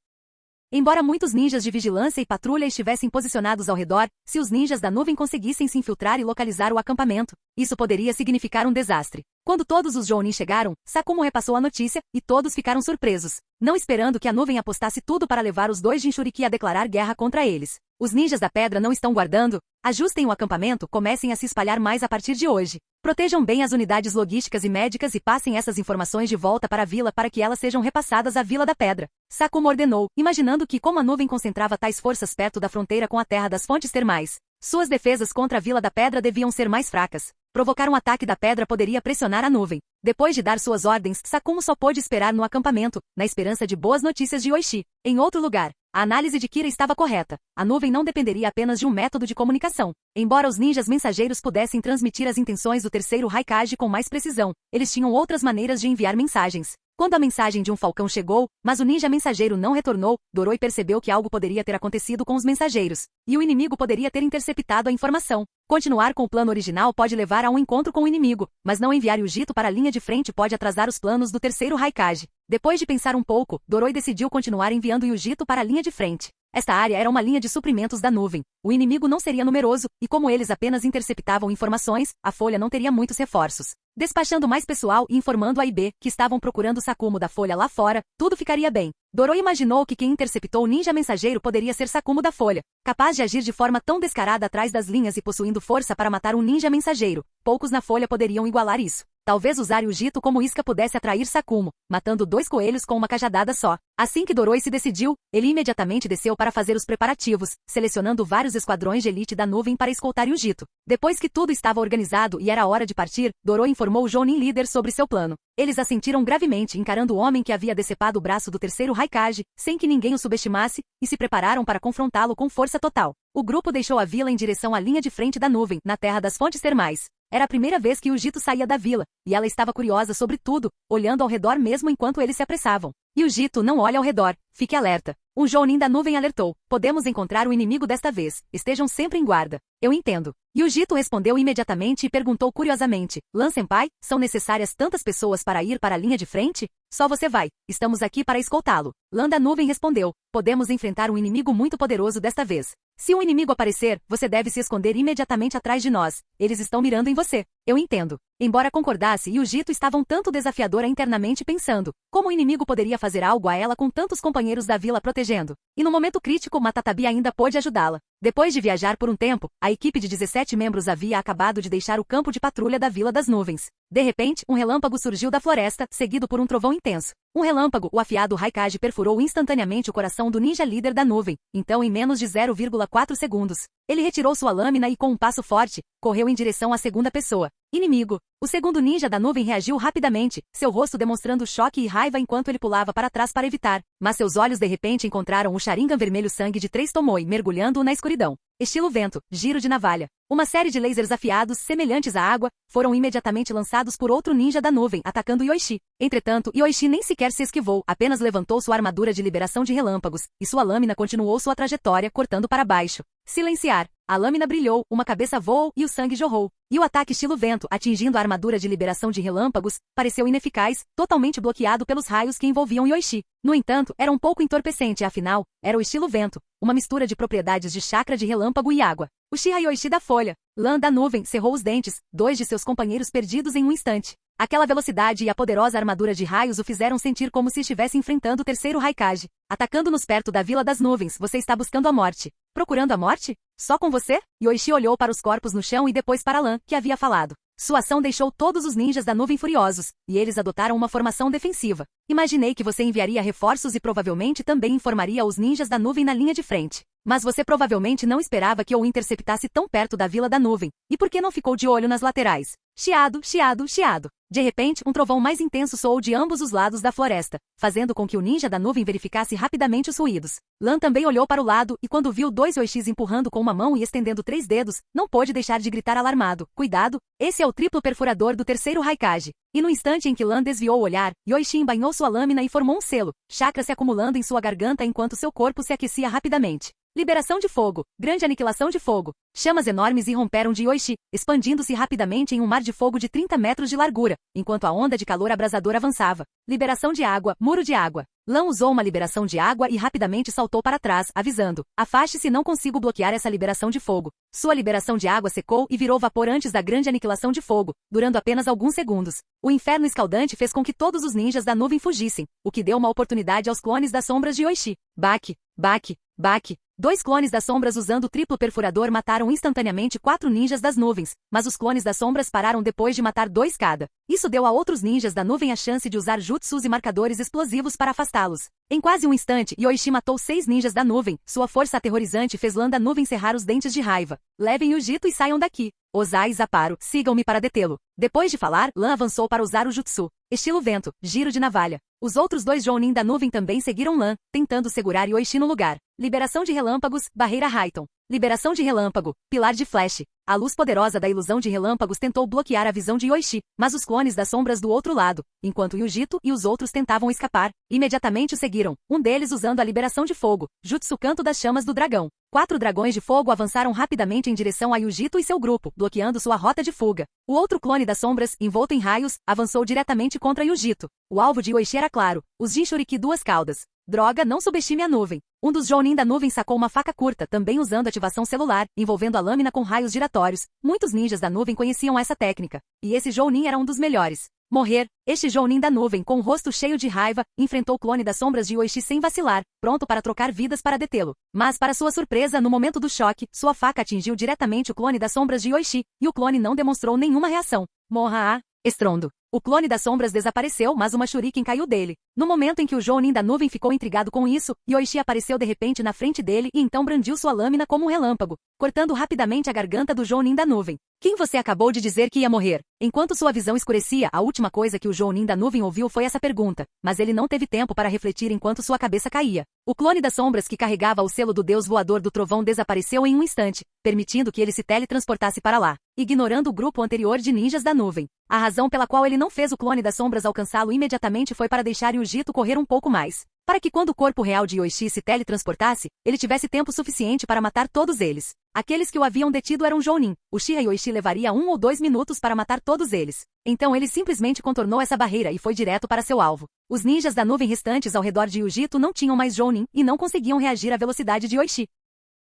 Speaker 2: Embora muitos ninjas de vigilância e patrulha estivessem posicionados ao redor, se os ninjas da nuvem conseguissem se infiltrar e localizar o acampamento, isso poderia significar um desastre. Quando todos os Jounin chegaram, Sakumo repassou a notícia, e todos ficaram surpresos, não esperando que a nuvem apostasse tudo para levar os dois Jinchuriki a declarar guerra contra eles. Os ninjas da pedra não estão guardando? Ajustem o acampamento, comecem a se espalhar mais a partir de hoje. Protejam bem as unidades logísticas e médicas e passem essas informações de volta para a vila para que elas sejam repassadas à Vila da Pedra. Sakumo ordenou, imaginando que como a nuvem concentrava tais forças perto da fronteira com a terra das fontes termais, suas defesas contra a Vila da Pedra deviam ser mais fracas. Provocar um ataque da pedra poderia pressionar a nuvem. Depois de dar suas ordens, Sakumo só pôde esperar no acampamento, na esperança de boas notícias de Yoichi. Em outro lugar, a análise de Kira estava correta. A nuvem não dependeria apenas de um método de comunicação. Embora os ninjas mensageiros pudessem transmitir as intenções do terceiro Raikage com mais precisão, eles tinham outras maneiras de enviar mensagens. Quando a mensagem de um falcão chegou, mas o ninja mensageiro não retornou, Doroi percebeu que algo poderia ter acontecido com os mensageiros, e o inimigo poderia ter interceptado a informação. Continuar com o plano original pode levar a um encontro com o inimigo, mas não enviar Yujito para a linha de frente pode atrasar os planos do terceiro Raikage. Depois de pensar um pouco, Doroi decidiu continuar enviando Yujito para a linha de frente. Esta área era uma linha de suprimentos da nuvem. O inimigo não seria numeroso, e como eles apenas interceptavam informações, a folha não teria muitos reforços. Despachando mais pessoal e informando a IB, que estavam procurando Sakumo da folha lá fora, tudo ficaria bem. Doroi imaginou que quem interceptou o ninja mensageiro poderia ser Sakumo da folha, capaz de agir de forma tão descarada atrás das linhas e possuindo força para matar um ninja mensageiro. Poucos na folha poderiam igualar isso. Talvez usar Yujito como isca pudesse atrair Sakumo, matando 2 coelhos com uma cajadada só. Assim que Doroi se decidiu, ele imediatamente desceu para fazer os preparativos, selecionando vários esquadrões de elite da nuvem para escoltar Yujito. Depois que tudo estava organizado e era hora de partir, Doroi informou o Jounin líder sobre seu plano. Eles assentiram gravemente encarando o homem que havia decepado o braço do terceiro Raikage, sem que ninguém o subestimasse, e se prepararam para confrontá-lo com força total. O grupo deixou a vila em direção à linha de frente da nuvem, na terra das fontes termais. Era a primeira vez que Yujito saía da vila, e ela estava curiosa sobre tudo, olhando ao redor mesmo enquanto eles se apressavam. Yujito não olha ao redor, fique alerta. Um Jounin da nuvem alertou, podemos encontrar o inimigo desta vez, estejam sempre em guarda. Eu entendo. Yujito respondeu imediatamente e perguntou curiosamente, Lan Senpai, são necessárias tantas pessoas para ir para a linha de frente? Só você vai, estamos aqui para escoltá-lo. Lan da nuvem respondeu, podemos enfrentar um inimigo muito poderoso desta vez. Se um inimigo aparecer, você deve se esconder imediatamente atrás de nós. Eles estão mirando em você. Eu entendo. Embora concordasse, Yujito estava um tanto desafiadora internamente pensando, como o inimigo poderia fazer algo a ela com tantos companheiros da vila protegendo? E no momento crítico Matatabi ainda pôde ajudá-la. Depois de viajar por um tempo, a equipe de 17 membros havia acabado de deixar o campo de patrulha da Vila das Nuvens. De repente, um relâmpago surgiu da floresta, seguido por um trovão intenso. Um relâmpago, o afiado Raikage perfurou instantaneamente o coração do ninja líder da nuvem, então em menos de 0,4 segundos. Ele retirou sua lâmina e com um passo forte, correu em direção à segunda pessoa. Inimigo. O segundo ninja da nuvem reagiu rapidamente, seu rosto demonstrando choque e raiva enquanto ele pulava para trás para evitar, mas seus olhos de repente encontraram o Sharingan vermelho sangue de 3 Tomoe mergulhando na escuridão. Estilo vento, giro de navalha. Uma série de lasers afiados, semelhantes à água, foram imediatamente lançados por outro ninja da nuvem, atacando Yoichi. Entretanto, Yoichi nem sequer se esquivou, apenas levantou sua armadura de liberação de relâmpagos, e sua lâmina continuou sua trajetória, cortando para baixo. Silenciar. A lâmina brilhou, uma cabeça voou e o sangue jorrou. E o ataque estilo vento, atingindo a armadura de liberação de relâmpagos, pareceu ineficaz, totalmente bloqueado pelos raios que envolviam Yoichi. No entanto, era um pouco entorpecente, afinal, era o estilo vento, uma mistura de propriedades de chakra de relâmpago e água. Uchiha Yoichi da folha. Lan da nuvem cerrou os dentes, 2 de seus companheiros perdidos em um instante. Aquela velocidade e a poderosa armadura de raios o fizeram sentir como se estivesse enfrentando o terceiro Raikage. Atacando-nos perto da Vila das Nuvens, você está buscando a morte. Procurando a morte? Só com você? Yoichi olhou para os corpos no chão e depois para Lan, que havia falado. Sua ação deixou todos os ninjas da nuvem furiosos, e eles adotaram uma formação defensiva. Imaginei que você enviaria reforços e provavelmente também informaria os ninjas da nuvem na linha de frente. Mas você provavelmente não esperava que eu o interceptasse tão perto da Vila da Nuvem. E por que não ficou de olho nas laterais? Chiado, chiado, chiado. De repente, um trovão mais intenso soou de ambos os lados da floresta, fazendo com que o ninja da nuvem verificasse rapidamente os ruídos. Lan também olhou para o lado e quando viu 2 Yoishis empurrando com uma mão e estendendo 3 dedos, não pôde deixar de gritar alarmado. Cuidado, esse é o triplo perfurador do terceiro Raikage. E no instante em que Lan desviou o olhar, Yoichi embainhou sua lâmina e formou um selo, chakra se acumulando em sua garganta enquanto seu corpo se aquecia rapidamente. Liberação de fogo. Grande aniquilação de fogo. Chamas enormes irromperam de Yoichi, expandindo-se rapidamente em um mar de fogo de 30 metros de largura, enquanto a onda de calor abrasador avançava. Liberação de água. Muro de água. Lan usou uma liberação de água e rapidamente saltou para trás, avisando: afaste-se, não consigo bloquear essa liberação de fogo. Sua liberação de água secou e virou vapor antes da grande aniquilação de fogo, durando apenas alguns segundos. O inferno escaldante fez com que todos os ninjas da nuvem fugissem, o que deu uma oportunidade aos clones das sombras de Yoichi. Baque, baque, baque. 2 clones das sombras usando o triplo perfurador mataram instantaneamente 4 ninjas das nuvens, mas os clones das sombras pararam depois de matar 2 cada. Isso deu a outros ninjas da nuvem a chance de usar jutsus e marcadores explosivos para afastá-los. Em quase um instante, Yoichi matou 6 ninjas da nuvem. Sua força aterrorizante fez Lan da nuvem cerrar os dentes de raiva. Levem o Jito e saiam daqui. Ozai e Zaparo, sigam-me para detê-lo. Depois de falar, Lan avançou para usar o jutsu. Estilo vento, giro de navalha. Os outros 2 Jounin da nuvem também seguiram Lan, tentando segurar Yoichi no lugar. Liberação de relâmpagos, barreira Raiton. Liberação de relâmpago, pilar de flash. A luz poderosa da ilusão de relâmpagos tentou bloquear a visão de Yoichi, mas os clones das sombras do outro lado, enquanto Yujito e os outros tentavam escapar, imediatamente o seguiram, um deles usando a liberação de fogo, Jutsu Canto das Chamas do Dragão. 4 dragões de fogo avançaram rapidamente em direção a Yujito e seu grupo, bloqueando sua rota de fuga. O outro clone das sombras, envolto em raios, avançou diretamente contra Yujito. O alvo de Yoichi era claro, os Jinchuriki 2 caudas. Droga, não subestime a nuvem. Um dos Jounin da nuvem sacou uma faca curta, também usando ativação celular, envolvendo a lâmina com raios giratórios. Muitos ninjas da nuvem conheciam essa técnica, e esse Jounin era um dos melhores. Morrer. Este Jounin da nuvem, com o rosto cheio de raiva, enfrentou o clone das sombras de Yoichi sem vacilar, pronto para trocar vidas para detê-lo. Mas, para sua surpresa, no momento do choque, sua faca atingiu diretamente o clone das sombras de Yoichi, e o clone não demonstrou nenhuma reação. Morra a... estrondo. O clone das sombras desapareceu, mas uma shuriken caiu dele. No momento em que o Jounin da nuvem ficou intrigado com isso, Yoichi apareceu de repente na frente dele e então brandiu sua lâmina como um relâmpago, cortando rapidamente a garganta do Jounin da nuvem. Quem você acabou de dizer que ia morrer? Enquanto sua visão escurecia, a última coisa que o Jounin da nuvem ouviu foi essa pergunta, mas ele não teve tempo para refletir enquanto sua cabeça caía. O clone das sombras que carregava o selo do deus voador do trovão desapareceu em um instante, permitindo que ele se teletransportasse para lá, ignorando o grupo anterior de ninjas da nuvem. A razão pela qual ele não fez o clone das sombras alcançá-lo imediatamente foi para deixar Yujito correr um pouco mais, para que quando o corpo real de Yoichi se teletransportasse, ele tivesse tempo suficiente para matar todos eles. Aqueles que o haviam detido eram Jounin. O Uchiha Yoichi levaria 1 ou 2 minutos para matar todos eles. Então ele simplesmente contornou essa barreira e foi direto para seu alvo. Os ninjas da nuvem restantes ao redor de Yujito não tinham mais Jounin e não conseguiam reagir à velocidade de Yoichi.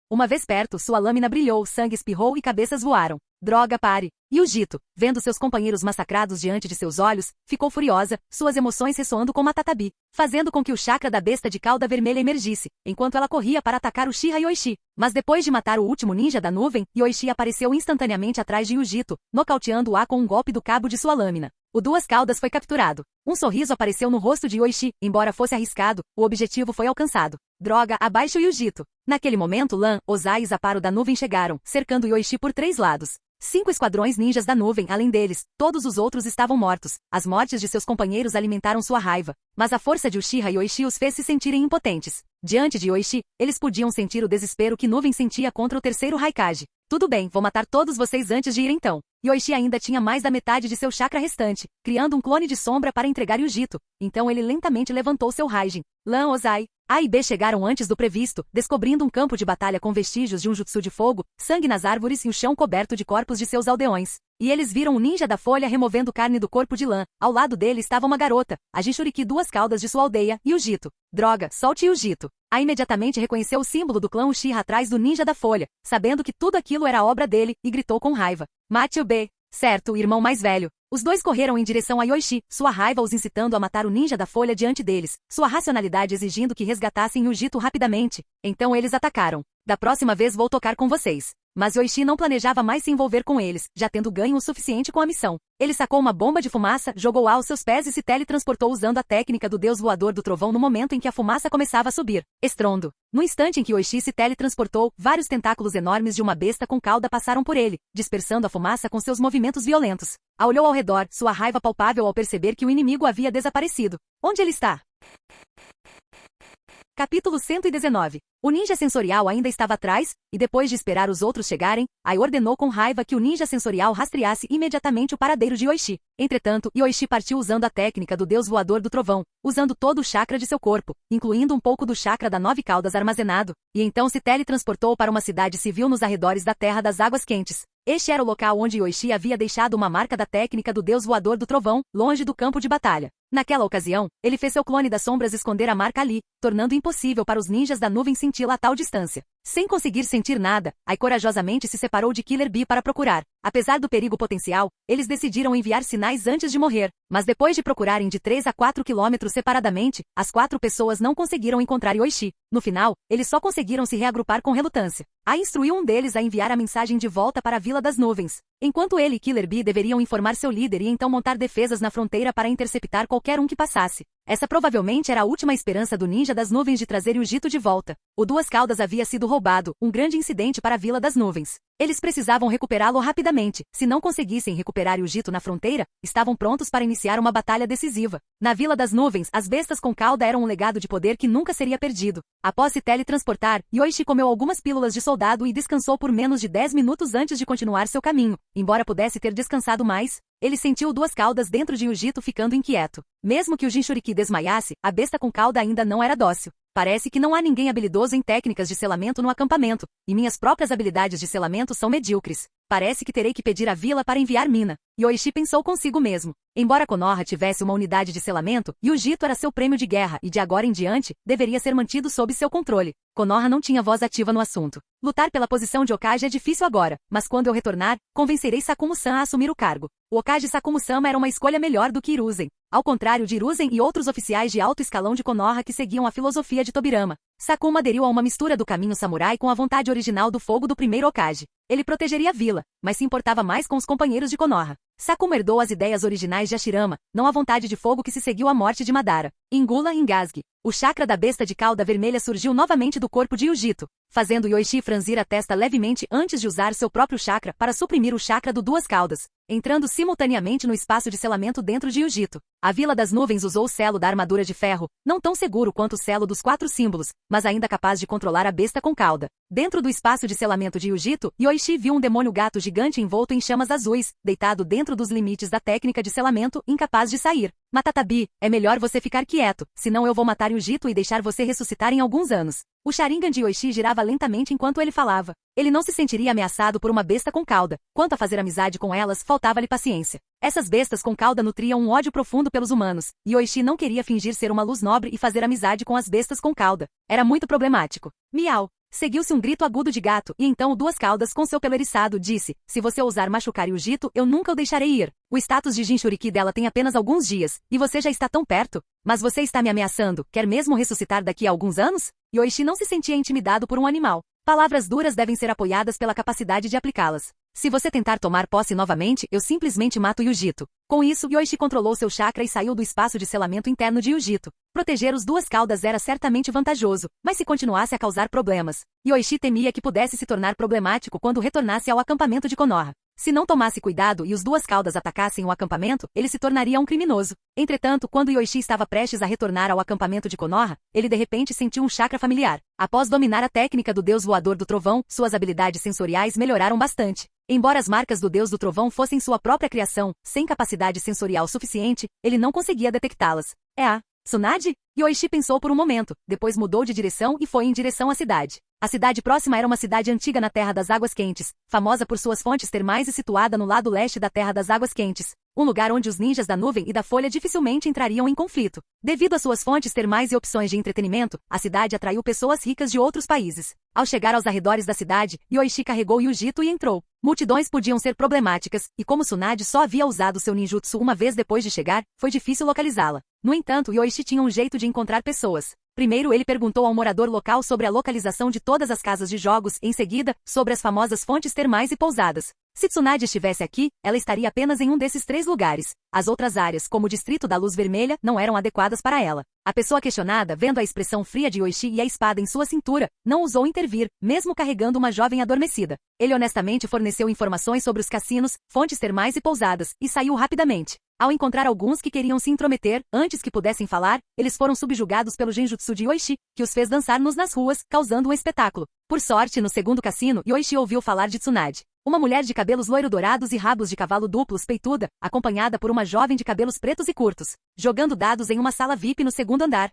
Speaker 2: Uma vez perto, sua lâmina brilhou, sangue espirrou e cabeças voaram. Droga, pare! Yujito, vendo seus companheiros massacrados diante de seus olhos, ficou furiosa, suas emoções ressoando como a tatabi, fazendo com que o chakra da besta de cauda vermelha emergisse, enquanto ela corria para atacar Uchiha Yoichi. Mas depois de matar o último ninja da nuvem, Yoichi apareceu instantaneamente atrás de Yujito, nocauteando-a com um golpe do cabo de sua lâmina. O Duas Caudas foi capturado. Um sorriso apareceu no rosto de Yoichi, embora fosse arriscado, o objetivo foi alcançado. Droga, abaixo Yujito. Naquele momento Lan, Ozai e Zaparo da nuvem chegaram, cercando Yoichi por 3 lados. 5 esquadrões ninjas da nuvem, além deles, todos os outros estavam mortos. As mortes de seus companheiros alimentaram sua raiva, mas a força de Uchiha Yoichi os fez se sentirem impotentes. Diante de Yoichi, eles podiam sentir o desespero que Nuvem sentia contra o terceiro Raikage. Tudo bem, vou matar todos vocês antes de ir então. Yoichi ainda tinha mais da metade de seu chakra restante, criando um clone de sombra para entregar Yujito. Então ele lentamente levantou seu Raijin. Lan, Ozai, A e B chegaram antes do previsto, descobrindo um campo de batalha com vestígios de um jutsu de fogo, sangue nas árvores e o chão coberto de corpos de seus aldeões. E eles viram o ninja da folha removendo carne do corpo de Lan. Ao lado dele estava uma garota, a Jinchuriki Duas Caudas de sua aldeia, e Yujito. Droga, solte Yujito. A imediatamente reconheceu o símbolo do clã Uchiha atrás do ninja da folha, sabendo que tudo aquilo era obra dele, e gritou com raiva. Mate o B. Certo, o irmão mais velho. Os dois correram em direção a Yoichi, sua raiva os incitando a matar o ninja da folha diante deles, sua racionalidade exigindo que resgatassem Yujito rapidamente. Então eles atacaram. Da próxima vez vou tocar com vocês. Mas Yoichi não planejava mais se envolver com eles, já tendo ganho o suficiente com a missão. Ele sacou uma bomba de fumaça, jogou-a aos seus pés e se teletransportou usando a técnica do deus voador do trovão no momento em que a fumaça começava a subir. Estrondo. No instante em que Yoichi se teletransportou, vários tentáculos enormes de uma besta com cauda passaram por ele, dispersando a fumaça com seus movimentos violentos. Olhou ao redor, sua raiva palpável ao perceber que o inimigo havia desaparecido. Onde ele está? Capítulo 119. O ninja sensorial ainda estava atrás, e depois de esperar os outros chegarem, Ai ordenou com raiva que o ninja sensorial rastreasse imediatamente o paradeiro de Yoichi. Entretanto, Yoichi partiu usando a técnica do deus voador do trovão, usando todo o chakra de seu corpo, incluindo um pouco do chakra da 9 caudas armazenado, e então se teletransportou para uma cidade civil nos arredores da Terra das Águas Quentes. Este era o local onde Yoichi havia deixado uma marca da técnica do deus voador do trovão, longe do campo de batalha. Naquela ocasião, ele fez seu clone das sombras esconder a marca ali, tornando impossível para os ninjas da nuvem senti-la a tal distância. Sem conseguir sentir nada, Ai corajosamente se separou de Killer Bee para procurar. Apesar do perigo potencial, eles decidiram enviar sinais antes de morrer, mas depois de procurarem de 3 a 4 quilômetros separadamente, as 4 pessoas não conseguiram encontrar Yoichi. No final, eles só conseguiram se reagrupar com relutância. Ai instruiu um deles a enviar a mensagem de volta para a Vila das Nuvens, enquanto ele e Killer Bee deveriam informar seu líder e então montar defesas na fronteira para interceptar qualquer um que passasse. Essa provavelmente era a última esperança do ninja das nuvens de trazer Yujito de volta. O Duas Caudas havia sido roubado, um grande incidente para a Vila das Nuvens. Eles precisavam recuperá-lo rapidamente. Se não conseguissem recuperar Yujito na fronteira, estavam prontos para iniciar uma batalha decisiva. Na Vila das Nuvens, as bestas com cauda eram um legado de poder que nunca seria perdido. Após se teletransportar, Yoichi comeu algumas pílulas de soldado e descansou por menos de 10 minutos antes de continuar seu caminho. Embora pudesse ter descansado mais, ele sentiu Duas Caudas dentro de Yujito ficando inquieto. Mesmo que o Jinchuriki desmaiasse, a besta com cauda ainda não era dócil. Parece que não há ninguém habilidoso em técnicas de selamento no acampamento, e minhas próprias habilidades de selamento são medíocres. Parece que terei que pedir à vila para enviar mina. Yoichi pensou consigo mesmo. Embora Konoha tivesse uma unidade de selamento, Yujito era seu prêmio de guerra e de agora em diante, deveria ser mantido sob seu controle. Konoha não tinha voz ativa no assunto. Lutar pela posição de Hokage é difícil agora, mas quando eu retornar, convencerei Sakumu-san a assumir o cargo. O Hokage Sakumu-sama era uma escolha melhor do que Hiruzen. Ao contrário de Hiruzen e outros oficiais de alto escalão de Konoha que seguiam a filosofia de Tobirama, Sakuma aderiu a uma mistura do caminho samurai com a vontade original do fogo do primeiro Hokage. Ele protegeria a vila, mas se importava mais com os companheiros de Konoha. Sakuma herdou as ideias originais de Hashirama, não a vontade de fogo que se seguiu à morte de Madara. Engula e engasgue. O chakra da besta de cauda vermelha surgiu novamente do corpo de Yujito, fazendo Yoichi franzir a testa levemente antes de usar seu próprio chakra para suprimir o chakra do Duas Caudas, entrando simultaneamente no espaço de selamento dentro de Yujito. A Vila das Nuvens usou o selo da armadura de ferro, não tão seguro quanto o selo dos 4 símbolos, mas ainda capaz de controlar a besta com cauda. Dentro do espaço de selamento de Yujito, Yoichi viu um demônio gato gigante envolto em chamas azuis, deitado dentro dos limites da técnica de selamento, incapaz de sair. Matatabi, é melhor você ficar quieto, senão eu vou matar Yujito e deixar você ressuscitar em alguns anos. O Sharingan de Yoichi girava lentamente enquanto ele falava. Ele não se sentiria ameaçado por uma besta com cauda. Quanto a fazer amizade com elas, faltava-lhe paciência. Essas bestas com cauda nutriam um ódio profundo pelos humanos, e Yoichi não queria fingir ser uma luz nobre e fazer amizade com as bestas com cauda. Era muito problemático. Miau! Seguiu-se um grito agudo de gato, e então o Duas Caudas com seu pelo eriçado disse, se você ousar machucar Yujito, eu nunca o deixarei ir. O status de Jinchuriki dela tem apenas alguns dias, e você já está tão perto. Mas você está me ameaçando, quer mesmo ressuscitar daqui a alguns anos? Yoichi não se sentia intimidado por um animal. Palavras duras devem ser apoiadas pela capacidade de aplicá-las. Se você tentar tomar posse novamente, eu simplesmente mato Yujito. Com isso, Yoichi controlou seu chakra e saiu do espaço de selamento interno de Yujito. Proteger os Duas Caudas era certamente vantajoso, mas se continuasse a causar problemas, Yoichi temia que pudesse se tornar problemático quando retornasse ao acampamento de Konoha. Se não tomasse cuidado e os Duas Caudas atacassem o acampamento, ele se tornaria um criminoso. Entretanto, quando Yoichi estava prestes a retornar ao acampamento de Konoha, ele de repente sentiu um chakra familiar. Após dominar a técnica do deus voador do trovão, suas habilidades sensoriais melhoraram bastante. Embora as marcas do deus do trovão fossem sua própria criação, sem capacidade sensorial suficiente, ele não conseguia detectá-las. É a Tsunade? Yoichi pensou por um momento, depois mudou de direção e foi em direção à cidade. A cidade próxima era uma cidade antiga na Terra das Águas Quentes, famosa por suas fontes termais e situada no lado leste da Terra das Águas Quentes, um lugar onde os ninjas da nuvem e da folha dificilmente entrariam em conflito. Devido às suas fontes termais e opções de entretenimento, a cidade atraiu pessoas ricas de outros países. Ao chegar aos arredores da cidade, Yoichi carregou Yujito e entrou. Multidões podiam ser problemáticas, e como Tsunade só havia usado seu ninjutsu uma vez depois de chegar, foi difícil localizá-la. No entanto, Yoichi tinha um jeito de encontrar pessoas. Primeiro ele perguntou ao morador local sobre a localização de todas as casas de jogos, em seguida, sobre as famosas fontes termais e pousadas. Se Tsunade estivesse aqui, ela estaria apenas em um desses 3 lugares. As outras áreas, como o Distrito da Luz Vermelha, não eram adequadas para ela. A pessoa questionada, vendo a expressão fria de Yoichi e a espada em sua cintura, não ousou intervir, mesmo carregando uma jovem adormecida. Ele honestamente forneceu informações sobre os cassinos, fontes termais e pousadas, e saiu rapidamente. Ao encontrar alguns que queriam se intrometer, antes que pudessem falar, eles foram subjugados pelo genjutsu de Yoichi, que os fez dançar-nos nas ruas, causando um espetáculo. Por sorte, no segundo cassino, Yoichi ouviu falar de Tsunade. Uma mulher de cabelos loiro-dourados e rabos de cavalo duplos peituda, acompanhada por uma jovem de cabelos pretos e curtos, jogando dados em uma sala VIP no segundo andar.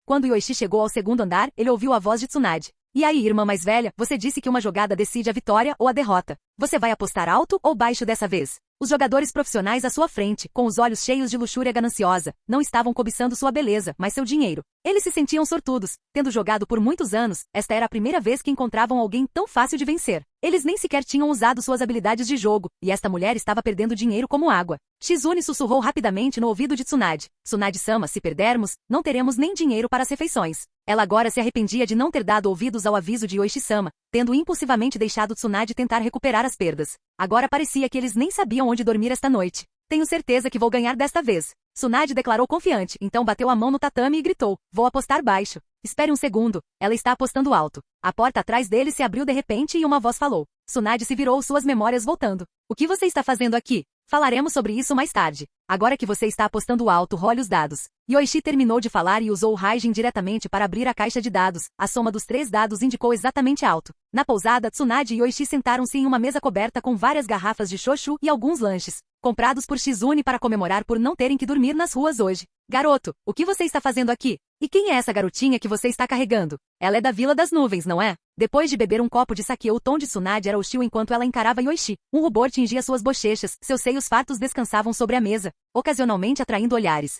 Speaker 2: Quando Yoichi chegou ao segundo andar, ele ouviu a voz de Tsunade. E aí, irmã mais velha, você disse que uma jogada decide a vitória ou a derrota. Você vai apostar alto ou baixo dessa vez? Os jogadores profissionais à sua frente, com os olhos cheios de luxúria gananciosa, não estavam cobiçando sua beleza, mas seu dinheiro. Eles se sentiam sortudos. Tendo jogado por muitos anos, esta era a primeira vez que encontravam alguém tão fácil de vencer. Eles nem sequer tinham usado suas habilidades de jogo, e esta mulher estava perdendo dinheiro como água. Shizune sussurrou rapidamente no ouvido de Tsunade. Tsunade-sama, se perdermos, não teremos nem dinheiro para as refeições. Ela agora se arrependia de não ter dado ouvidos ao aviso de Yoichi-sama, tendo impulsivamente deixado Tsunade tentar recuperar as perdas. Agora parecia que eles nem sabiam onde dormir esta noite. Tenho certeza que vou ganhar desta vez. Tsunade declarou confiante, então bateu a mão no tatame e gritou, vou apostar baixo. Espere um segundo, ela está apostando alto. A porta atrás dele se abriu de repente e uma voz falou. Tsunade se virou, suas memórias voltando. O que você está fazendo aqui? Falaremos sobre isso mais tarde. Agora que você está apostando alto, role os dados. Yoichi terminou de falar e usou o Raijin diretamente para abrir a caixa de dados. A soma dos 3 dados indicou exatamente alto. Na pousada, Tsunade e Yoichi sentaram-se em uma mesa coberta com várias garrafas de shochu e alguns lanches, comprados por Shizune para comemorar por não terem que dormir nas ruas hoje. Garoto, o que você está fazendo aqui? E quem é essa garotinha que você está carregando? Ela é da Vila das Nuvens, não é? Depois de beber um copo de sake, o tom de Tsunade era hostil enquanto ela encarava Yoichi. Um rubor tingia suas bochechas, seus seios fartos descansavam sobre a mesa, ocasionalmente atraindo olhares.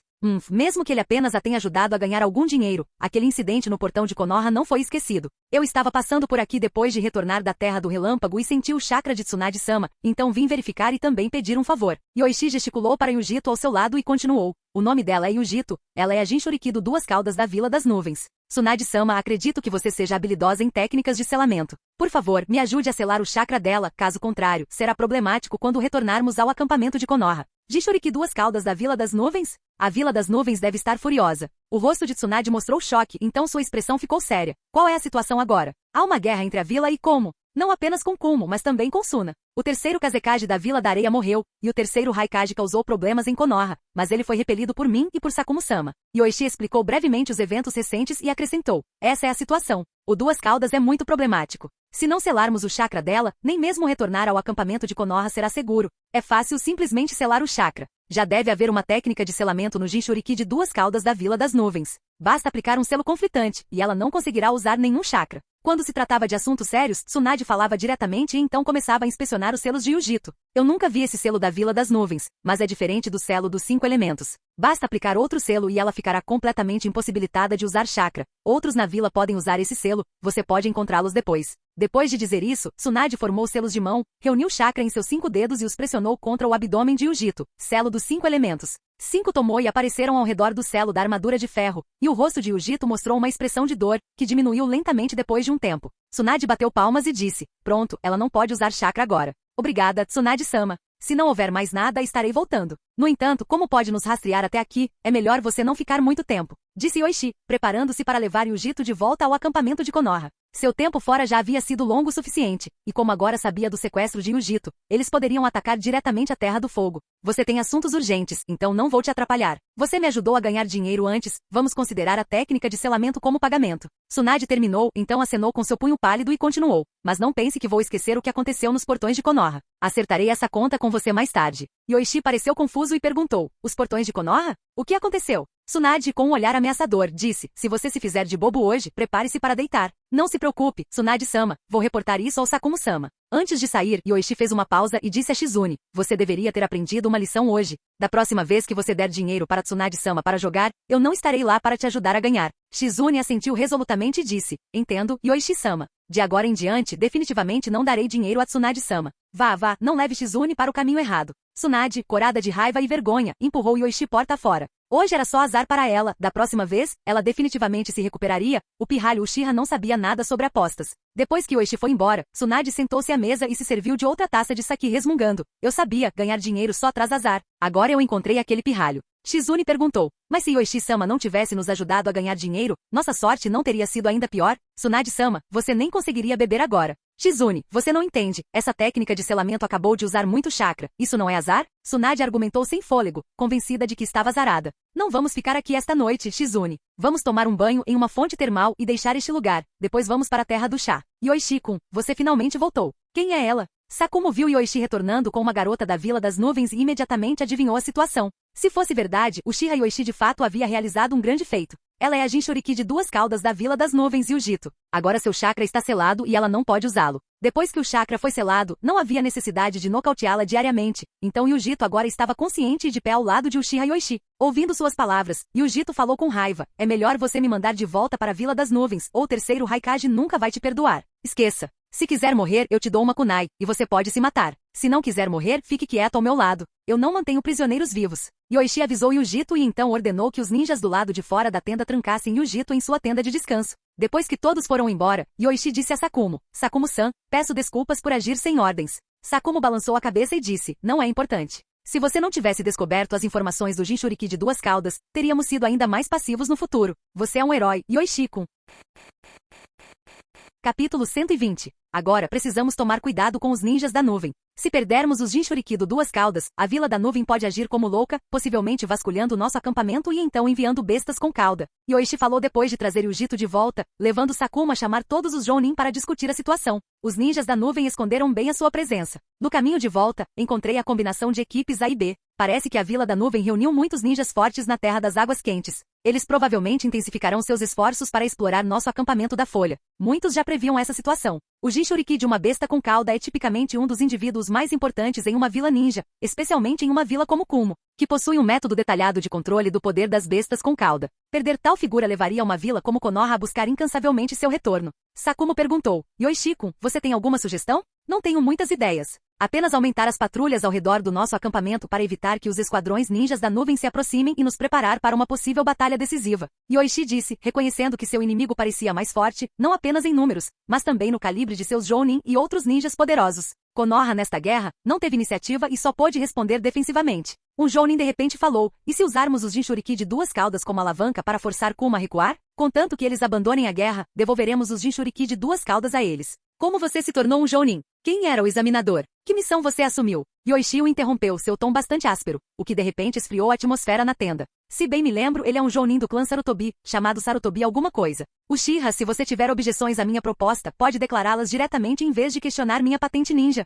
Speaker 2: Mesmo que ele apenas a tenha ajudado a ganhar algum dinheiro, aquele incidente no portão de Konoha não foi esquecido. Eu estava passando por aqui depois de retornar da Terra do Relâmpago e senti o chakra de Tsunade-sama, então vim verificar e também pedir um favor. Yoichi gesticulou para Yujito ao seu lado e continuou. O nome dela é Yujito, ela é a Jinchuriki do Duas Caudas da Vila das Nuvens. Tsunade-sama, acredito que você seja habilidosa em técnicas de selamento. Por favor, me ajude a selar o chakra dela, caso contrário, será problemático quando retornarmos ao acampamento de Konoha. Jinchuriki Duas Caudas da Vila das Nuvens? A Vila das Nuvens deve estar furiosa. O rosto de Tsunade mostrou choque, então sua expressão ficou séria. Qual é a situação agora? Há uma guerra entre a vila e Como. Não apenas com Kumo, mas também com Suna. O terceiro Kazekage da Vila da Areia morreu, e o terceiro Raikage causou problemas em Konoha, mas ele foi repelido por mim e por Sakumo-sama. Yoichi explicou brevemente os eventos recentes e acrescentou. Essa é a situação. O Duas Caudas é muito problemático. Se não selarmos o chakra dela, nem mesmo retornar ao acampamento de Konoha será seguro. É fácil simplesmente selar o chakra. Já deve haver uma técnica de selamento no Jinchuriki de Duas Caudas da Vila das Nuvens. Basta aplicar um selo conflitante, e ela não conseguirá usar nenhum chakra. Quando se tratava de assuntos sérios, Tsunade falava diretamente e então começava a inspecionar os selos de Yujito. Eu nunca vi esse selo da Vila das Nuvens, mas é diferente do selo dos 5 elementos. Basta aplicar outro selo e ela ficará completamente impossibilitada de usar chakra. Outros na vila podem usar esse selo, você pode encontrá-los depois. Depois de dizer isso, Tsunade formou selos de mão, reuniu chakra em seus 5 dedos e os pressionou contra o abdômen de Yujito, selo dos 5 elementos. 5 tomou e apareceram ao redor do selo da armadura de ferro, e o rosto de Yujito mostrou uma expressão de dor, que diminuiu lentamente depois de um tempo. Tsunade bateu palmas e disse, pronto, ela não pode usar chakra agora. Obrigada, Tsunade-sama. Se não houver mais nada, estarei voltando. No entanto, como pode nos rastrear até aqui, é melhor você não ficar muito tempo, disse Yoichi, preparando-se para levar Yujito de volta ao acampamento de Konoha. Seu tempo fora já havia sido longo o suficiente, e como agora sabia do sequestro de Yujito, eles poderiam atacar diretamente a Terra do Fogo. Você tem assuntos urgentes, então não vou te atrapalhar. Você me ajudou a ganhar dinheiro antes, vamos considerar a técnica de selamento como pagamento. Tsunade terminou, então acenou com seu punho pálido e continuou. Mas não pense que vou esquecer o que aconteceu nos portões de Konoha. Acertarei essa conta com você mais tarde. Yoichi pareceu confuso e perguntou, os portões de Konoha? O que aconteceu? Tsunade, com um olhar ameaçador, disse, se você se fizer de bobo hoje, prepare-se para deitar. Não se preocupe, Tsunade-sama, vou reportar isso ao Sakumo-sama. Antes de sair, Yoichi fez uma pausa e disse a Shizune, você deveria ter aprendido uma lição hoje. Da próxima vez que você der dinheiro para Tsunade-sama para jogar, eu não estarei lá para te ajudar a ganhar. Shizune assentiu resolutamente e disse, entendo, Yoichi-sama. De agora em diante, definitivamente não darei dinheiro a Tsunade-sama. Vá, não leve Shizune para o caminho errado. Tsunade, corada de raiva e vergonha, empurrou Yoichi porta fora. Hoje era só azar para ela, da próxima vez, ela definitivamente se recuperaria. O pirralho Uchiha não sabia nada sobre apostas. Depois que Yoichi foi embora, Tsunade sentou-se à mesa e se serviu de outra taça de sake resmungando. Eu sabia, ganhar dinheiro só traz azar. Agora eu encontrei aquele pirralho. Shizune perguntou. Mas se Yoichi-sama não tivesse nos ajudado a ganhar dinheiro, nossa sorte não teria sido ainda pior? Tsunade-sama, você nem conseguiria beber agora. Shizune, você não entende. Essa técnica de selamento acabou de usar muito chakra. Isso não é azar? Tsunade argumentou sem fôlego, convencida de que estava azarada. Não vamos ficar aqui esta noite, Shizune. Vamos tomar um banho em uma fonte termal e deixar este lugar. Depois vamos para a terra do chá. Yoichi-kun, você finalmente voltou. Quem é ela? Sakumo viu Yoichi retornando com uma garota da Vila das Nuvens e imediatamente adivinhou a situação. Se fosse verdade, Uchiha Yoichi de fato havia realizado um grande feito. Ela é a Jinchuriki de duas caudas da Vila das Nuvens e o Jito. Agora seu chakra está selado e ela não pode usá-lo. Depois que o chakra foi selado, não havia necessidade de nocauteá-la diariamente. Então Yujito agora estava consciente e de pé ao lado de Uchiha Yoichi. Ouvindo suas palavras, Yujito falou com raiva. É melhor você me mandar de volta para a Vila das Nuvens, ou o terceiro Raikage nunca vai te perdoar. Esqueça. Se quiser morrer, eu te dou uma kunai, e você pode se matar. Se não quiser morrer, fique quieto ao meu lado. Eu não mantenho prisioneiros vivos. Yoichi avisou Yujito e então ordenou que os ninjas do lado de fora da tenda trancassem Yujito em sua tenda de descanso. Depois que todos foram embora, Yoichi disse a Sakumo, Sakumo-san, peço desculpas por agir sem ordens. Sakumo balançou a cabeça e disse, não é importante. Se você não tivesse descoberto as informações do Jinchuriki de duas caudas, teríamos sido ainda mais passivos no futuro. Você é um herói, Yoichi-kun. Capítulo 120. Agora precisamos tomar cuidado com os ninjas da nuvem. Se perdermos os Jinchuriki do duas caudas, a Vila da Nuvem pode agir como louca, possivelmente vasculhando nosso acampamento e então enviando bestas com cauda. Yoichi falou depois de trazer Yujito de volta, levando Sakumo a chamar todos os Jounin para discutir a situação. Os ninjas da nuvem esconderam bem a sua presença. No caminho de volta, encontrei a combinação de equipes A e B. Parece que a Vila da Nuvem reuniu muitos ninjas fortes na Terra das Águas Quentes. Eles provavelmente intensificarão seus esforços para explorar nosso acampamento da Folha. Muitos já previam essa situação. O Jinchuriki de uma besta com cauda é tipicamente um dos indivíduos mais importantes em uma vila ninja, especialmente em uma vila como Kumo, que possui um método detalhado de controle do poder das bestas com cauda. Perder tal figura levaria uma vila como Konoha a buscar incansavelmente seu retorno. Sakumo perguntou, Yoichi-kun, você tem alguma sugestão? Não tenho muitas ideias. Apenas aumentar as patrulhas ao redor do nosso acampamento para evitar que os esquadrões ninjas da nuvem se aproximem e nos preparar para uma possível batalha decisiva. Yoichi disse, reconhecendo que seu inimigo parecia mais forte, não apenas em números, mas também no calibre de seus Jounin e outros ninjas poderosos. Konoha nesta guerra, não teve iniciativa e só pôde responder defensivamente. Um Jounin de repente falou, e se usarmos os Jinchuriki de duas caudas como alavanca para forçar Kuma a recuar? Contanto que eles abandonem a guerra, devolveremos os Jinchuriki de duas caudas a eles. Como você se tornou um Jounin? Quem era o examinador? Que missão você assumiu? Yoichi o interrompeu, seu tom bastante áspero, o que de repente esfriou a atmosfera na tenda. Se bem me lembro, ele é um Jounin do clã Sarutobi, chamado Sarutobi alguma coisa. Uchiha, se você tiver objeções à minha proposta, pode declará-las diretamente em vez de questionar minha patente ninja.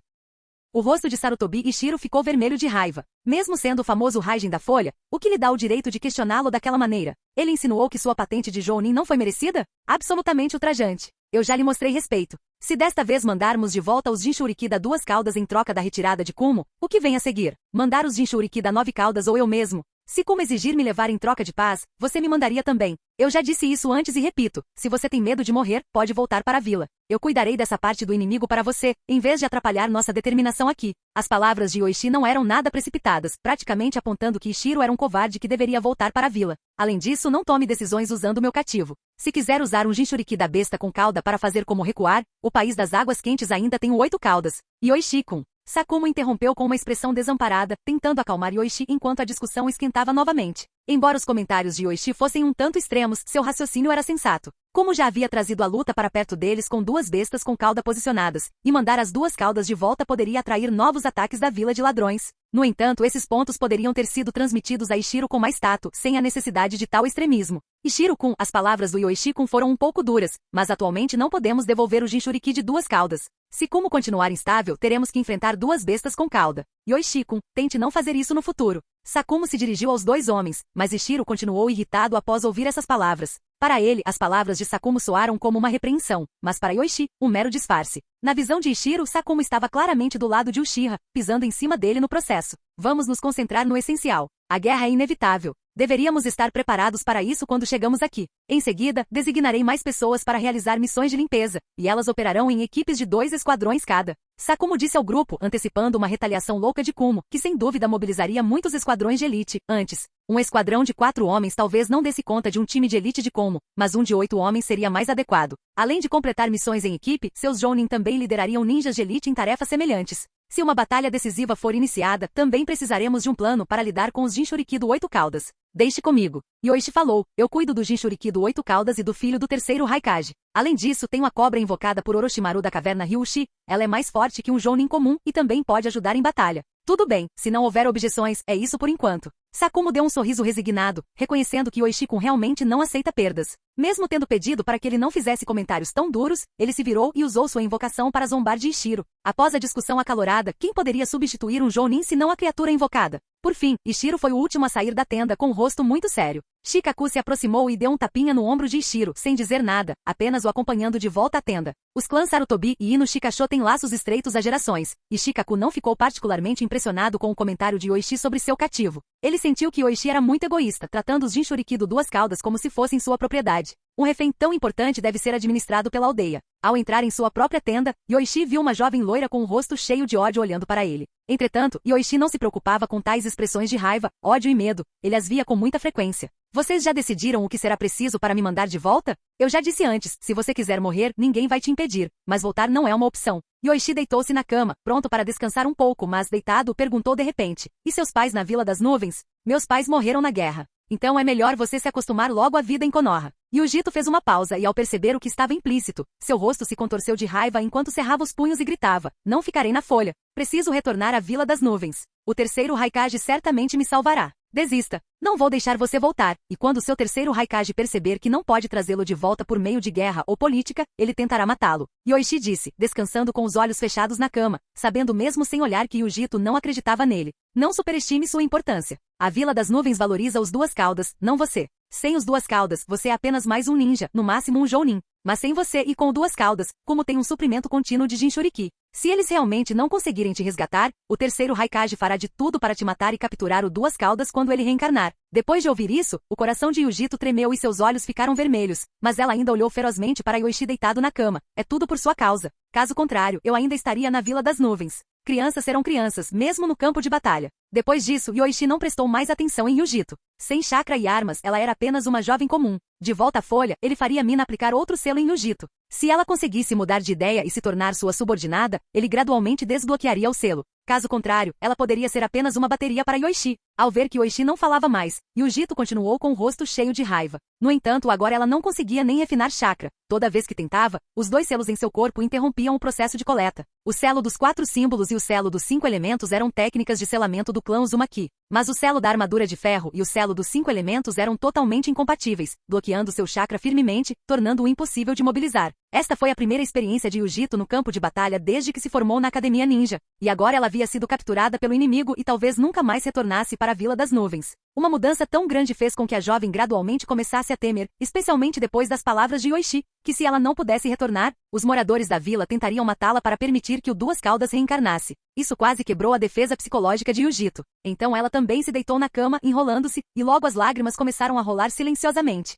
Speaker 2: O rosto de Sarutobi Ishiro ficou vermelho de raiva. Mesmo sendo o famoso Raijin da Folha, o que lhe dá o direito de questioná-lo daquela maneira? Ele insinuou que sua patente de Jounin não foi merecida? Absolutamente ultrajante. Eu já lhe mostrei respeito. Se desta vez mandarmos de volta os Jinchuriki da duas caudas em troca da retirada de Kumo, o que vem a seguir? Mandar os Jinchuriki da nove caudas ou eu mesmo? Se Kumo exigir me levar em troca de paz, você me mandaria também. Eu já disse isso antes e repito, se você tem medo de morrer, pode voltar para a vila. Eu cuidarei dessa parte do inimigo para você, em vez de atrapalhar nossa determinação aqui. As palavras de Yoichi não eram nada precipitadas, praticamente apontando que Ishiro era um covarde que deveria voltar para a vila. Além disso, não tome decisões usando meu cativo. Se quiser usar um Jinchuriki da besta com cauda para fazer como recuar, o país das águas quentes ainda tem 8 caudas. Yoichi-kun. Sakumo interrompeu com uma expressão desamparada, tentando acalmar Yoichi enquanto a discussão esquentava novamente. Embora os comentários de Yoichi fossem um tanto extremos, seu raciocínio era sensato. Como já havia trazido a luta para perto deles com duas bestas com cauda posicionadas, e mandar as duas caudas de volta poderia atrair novos ataques da vila de ladrões. No entanto, esses pontos poderiam ter sido transmitidos a Ishiro com mais tato, sem a necessidade de tal extremismo. Ishiro-kun, as palavras do Yoichi-kun foram um pouco duras, mas atualmente não podemos devolver o Jinchuriki de duas caudas. Se Kumo continuar instável, teremos que enfrentar duas bestas com cauda. Yoichi-kun, tente não fazer isso no futuro. Sakumo se dirigiu aos dois homens, mas Ishiro continuou irritado após ouvir essas palavras. Para ele, as palavras de Sakumo soaram como uma repreensão, mas para Yoichi, um mero disfarce. Na visão de Ishiro, Sakumo estava claramente do lado de Uchiha, pisando em cima dele no processo. Vamos nos concentrar no essencial. A guerra é inevitável. Deveríamos estar preparados para isso quando chegamos aqui. Em seguida, designarei mais pessoas para realizar missões de limpeza, e elas operarão em equipes de 2 esquadrões cada. Sakumo disse ao grupo, antecipando uma retaliação louca de Kumo, que sem dúvida mobilizaria muitos esquadrões de elite. Antes, um esquadrão de 4 homens talvez não desse conta de um time de elite de Kumo, mas um de 8 homens seria mais adequado. Além de completar missões em equipe, seus Jounin também liderariam ninjas de elite em tarefas semelhantes. Se uma batalha decisiva for iniciada, também precisaremos de um plano para lidar com os Jinchuriki do 8 Caudas. Deixe comigo. Yoichi falou, eu cuido do Jinchuriki do 8 Caudas e do filho do terceiro Raikage. Além disso, tenho a cobra invocada por Orochimaru da caverna Ryushi. Ela é mais forte que um Jounin comum e também pode ajudar em batalha. Tudo bem, se não houver objeções, é isso por enquanto. Sakumo deu um sorriso resignado, reconhecendo que Yoichi-kun realmente não aceita perdas. Mesmo tendo pedido para que ele não fizesse comentários tão duros, ele se virou e usou sua invocação para zombar de Ishiro. Após a discussão acalorada, quem poderia substituir um Jounin se não a criatura invocada? Por fim, Ishiro foi o último a sair da tenda com um rosto muito sério. Shikaku se aproximou e deu um tapinha no ombro de Ishiro, sem dizer nada, apenas o acompanhando de volta à tenda. Os clãs Sarutobi e Ino Shikasho têm laços estreitos há gerações, e Shikaku não ficou particularmente impressionado com o comentário de Yoichi sobre seu cativo. Ele sentiu que Yoichi era muito egoísta, tratando os Jinchuriki do Duas Caudas como se fossem sua propriedade. Um refém tão importante deve ser administrado pela aldeia. Ao entrar em sua própria tenda, Yoichi viu uma jovem loira com um rosto cheio de ódio olhando para ele. Entretanto, Yoichi não se preocupava com tais expressões de raiva, ódio e medo, ele as via com muita frequência. Vocês já decidiram o que será preciso para me mandar de volta? Eu já disse antes, se você quiser morrer, ninguém vai te impedir, mas voltar não é uma opção. Yoichi deitou-se na cama, pronto para descansar um pouco, mas deitado, perguntou de repente, e seus pais na Vila das Nuvens? Meus pais morreram na guerra. Então é melhor você se acostumar logo à vida em Konoha. Yujito fez uma pausa e ao perceber o que estava implícito, seu rosto se contorceu de raiva enquanto cerrava os punhos e gritava, não ficarei na folha. Preciso retornar à Vila das Nuvens. O terceiro Raikage certamente me salvará. Desista. Não vou deixar você voltar, e quando seu terceiro Raikage perceber que não pode trazê-lo de volta por meio de guerra ou política, ele tentará matá-lo. Yoichi disse, descansando com os olhos fechados na cama, sabendo mesmo sem olhar que Yujito não acreditava nele. Não superestime sua importância. A Vila das Nuvens valoriza os Duas Caudas, não você. Sem os Duas Caudas, você é apenas mais um ninja, no máximo um Jounin. Mas sem você e com o Duas Caudas, como tem um suprimento contínuo de Jinchuriki. Se eles realmente não conseguirem te resgatar, o terceiro Raikage fará de tudo para te matar e capturar o Duas Caudas quando ele reencarnar. Depois de ouvir isso, o coração de Yujito tremeu e seus olhos ficaram vermelhos, mas ela ainda olhou ferozmente para Yoichi deitado na cama. É tudo por sua causa. Caso contrário, eu ainda estaria na Vila das Nuvens. Crianças serão crianças, mesmo no campo de batalha. Depois disso, Yoichi não prestou mais atenção em Yujito. Sem chakra e armas, ela era apenas uma jovem comum. De volta à folha, ele faria Mina aplicar outro selo em Yujito. Se ela conseguisse mudar de ideia e se tornar sua subordinada, ele gradualmente desbloquearia o selo. Caso contrário, ela poderia ser apenas uma bateria para Yoichi. Ao ver que Yoichi não falava mais, Yujito continuou com o rosto cheio de raiva. No entanto, agora ela não conseguia nem refinar chakra. Toda vez que tentava, os dois selos em seu corpo interrompiam o processo de coleta. O selo dos 4 símbolos e o selo dos 5 elementos eram técnicas de selamento do clã Uzumaki. Mas o selo da armadura de ferro e o selo dos 5 elementos eram totalmente incompatíveis, bloqueando seu chakra firmemente, tornando-o impossível de mobilizar. Esta foi a primeira experiência de Yujito no campo de batalha desde que se formou na Academia Ninja, e agora ela havia sido capturada pelo inimigo e talvez nunca mais retornasse para a Vila das Nuvens. Uma mudança tão grande fez com que a jovem gradualmente começasse a temer, especialmente depois das palavras de Yoichi, que se ela não pudesse retornar, os moradores da vila tentariam matá-la para permitir que o Duas Caudas reencarnasse. Isso quase quebrou a defesa psicológica de Yujito. Então ela também se deitou na cama, enrolando-se, e logo as lágrimas começaram a rolar silenciosamente.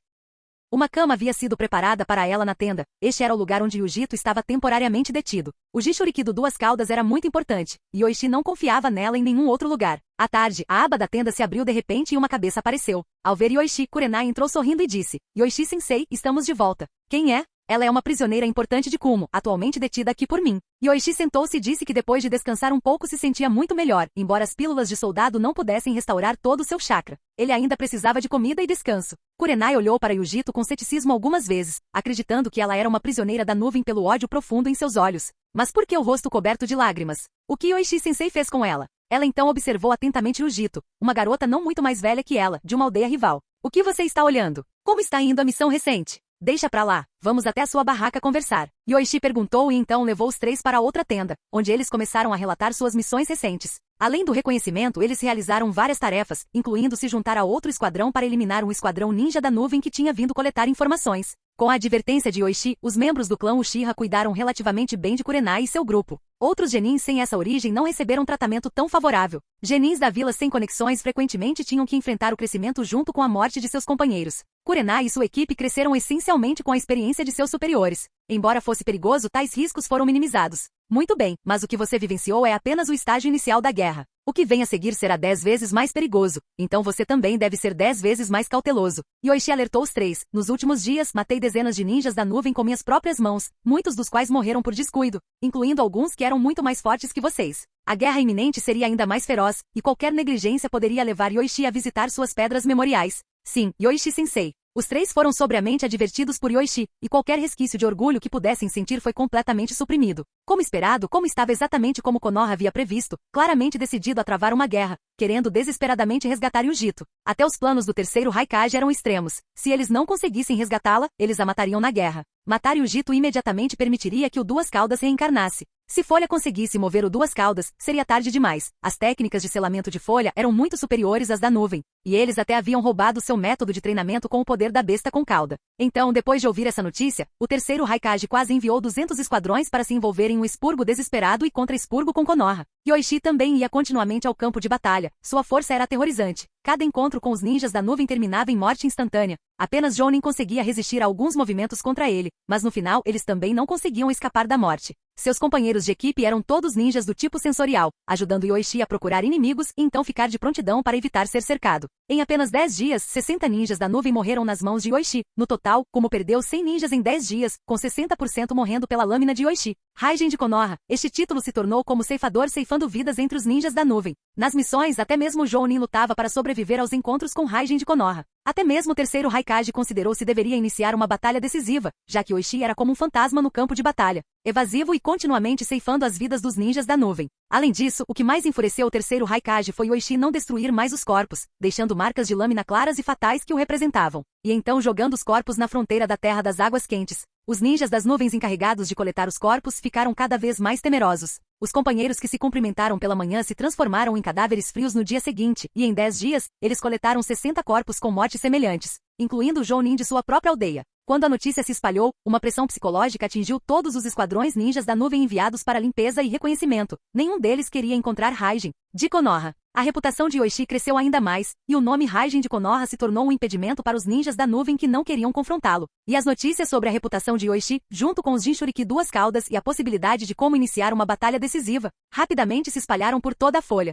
Speaker 2: Uma cama havia sido preparada para ela na tenda. Este era o lugar onde Yujito estava temporariamente detido. O Jinchuriki do Duas Caudas era muito importante, e Yoichi não confiava nela em nenhum outro lugar. À tarde, a aba da tenda se abriu de repente e uma cabeça apareceu. Ao ver Yoichi, Kurenai entrou sorrindo e disse, Yoichi-sensei, estamos de volta. Quem é? Ela é uma prisioneira importante de Kumo, atualmente detida aqui por mim. Yoichi sentou-se e disse que depois de descansar um pouco se sentia muito melhor, embora as pílulas de soldado não pudessem restaurar todo o seu chakra. Ele ainda precisava de comida e descanso. Kurenai olhou para Yujito com ceticismo algumas vezes, acreditando que ela era uma prisioneira da nuvem pelo ódio profundo em seus olhos. Mas por que o rosto coberto de lágrimas? O que Yoichi-sensei fez com ela? Ela então observou atentamente Yujito, uma garota não muito mais velha que ela, de uma aldeia rival. O que você está olhando? Como está indo a missão recente? Deixa pra lá, vamos até a sua barraca conversar. Yoichi perguntou e então levou os 3 para outra tenda, onde eles começaram a relatar suas missões recentes. Além do reconhecimento, eles realizaram várias tarefas, incluindo se juntar a outro esquadrão para eliminar um esquadrão ninja da nuvem que tinha vindo coletar informações. Com a advertência de Yoichi, os membros do clã Uchiha cuidaram relativamente bem de Kurenai e seu grupo. Outros genins sem essa origem não receberam tratamento tão favorável. Genins da vila sem conexões frequentemente tinham que enfrentar o crescimento junto com a morte de seus companheiros. Kurenai e sua equipe cresceram essencialmente com a experiência de seus superiores. Embora fosse perigoso, tais riscos foram minimizados. Muito bem, mas o que você vivenciou é apenas o estágio inicial da guerra. O que vem a seguir será 10 vezes mais perigoso, então você também deve ser 10 vezes mais cauteloso. Yoichi alertou os três. Nos últimos dias, matei dezenas de ninjas da nuvem com minhas próprias mãos, muitos dos quais morreram por descuido, incluindo alguns que eram muito mais fortes que vocês. A guerra iminente seria ainda mais feroz, e qualquer negligência poderia levar Yoichi a visitar suas pedras memoriais. Sim, Yoichi-sensei. Os três foram sobriamente advertidos por Yoichi, e qualquer resquício de orgulho que pudessem sentir foi completamente suprimido. Como esperado, como estava exatamente como Konoha havia previsto, claramente decidido a travar uma guerra, querendo desesperadamente resgatar Yujito. Até os planos do terceiro Raikage eram extremos. Se eles não conseguissem resgatá-la, eles a matariam na guerra. Matar Yujito imediatamente permitiria que o Duas Caudas reencarnasse. Se Folha conseguisse mover o Duas Caudas, seria tarde demais. As técnicas de selamento de Folha eram muito superiores às da nuvem, e eles até haviam roubado seu método de treinamento com o poder da besta com cauda. Então, depois de ouvir essa notícia, o terceiro Raikage quase enviou 200 esquadrões para se envolver em um expurgo desesperado e contra-expurgo com Konoha. Yoichi também ia continuamente ao campo de batalha. Sua força era aterrorizante. Cada encontro com os ninjas da nuvem terminava em morte instantânea. Apenas Jounin conseguia resistir a alguns movimentos contra ele, mas no final eles também não conseguiam escapar da morte. Seus companheiros de equipe eram todos ninjas do tipo sensorial, ajudando Yoichi a procurar inimigos e então ficar de prontidão para evitar ser cercado. Em apenas 10 dias, 60 ninjas da nuvem morreram nas mãos de Yoichi. No total, Kumo perdeu 100 ninjas em 10 dias, com 60% morrendo pela lâmina de Yoichi. Raijin de Konoha. Este título se tornou como ceifador ceifando vidas entre os ninjas da nuvem. Nas missões, até mesmo Jounin lutava para sobreviver aos encontros com Raijin de Konoha. Até mesmo o terceiro Raikage considerou se deveria iniciar uma batalha decisiva, já que Yoichi era como um fantasma no campo de batalha, evasivo e continuamente ceifando as vidas dos ninjas da nuvem. Além disso, o que mais enfureceu o terceiro Raikage foi Yoichi não destruir mais os corpos, deixando marcas de lâmina claras e fatais que o representavam, e então jogando os corpos na fronteira da Terra das Águas Quentes. Os ninjas das nuvens encarregados de coletar os corpos ficaram cada vez mais temerosos. Os companheiros que se cumprimentaram pela manhã se transformaram em cadáveres frios no dia seguinte, e em 10 dias, eles coletaram 60 corpos com mortes semelhantes, incluindo o Jounin de sua própria aldeia. Quando a notícia se espalhou, uma pressão psicológica atingiu todos os esquadrões ninjas da nuvem enviados para limpeza e reconhecimento. Nenhum deles queria encontrar Raijin de Konoha. A reputação de Yoichi cresceu ainda mais, e o nome Raijin de Konoha se tornou um impedimento para os ninjas da nuvem que não queriam confrontá-lo. E as notícias sobre a reputação de Yoichi, junto com os Jinchuriki Duas Caudas e a possibilidade de como iniciar uma batalha decisiva, rapidamente se espalharam por toda a folha.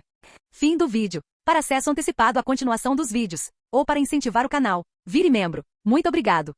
Speaker 2: Fim do vídeo. Para acesso antecipado à continuação dos vídeos, ou para incentivar o canal, vire membro. Muito obrigado.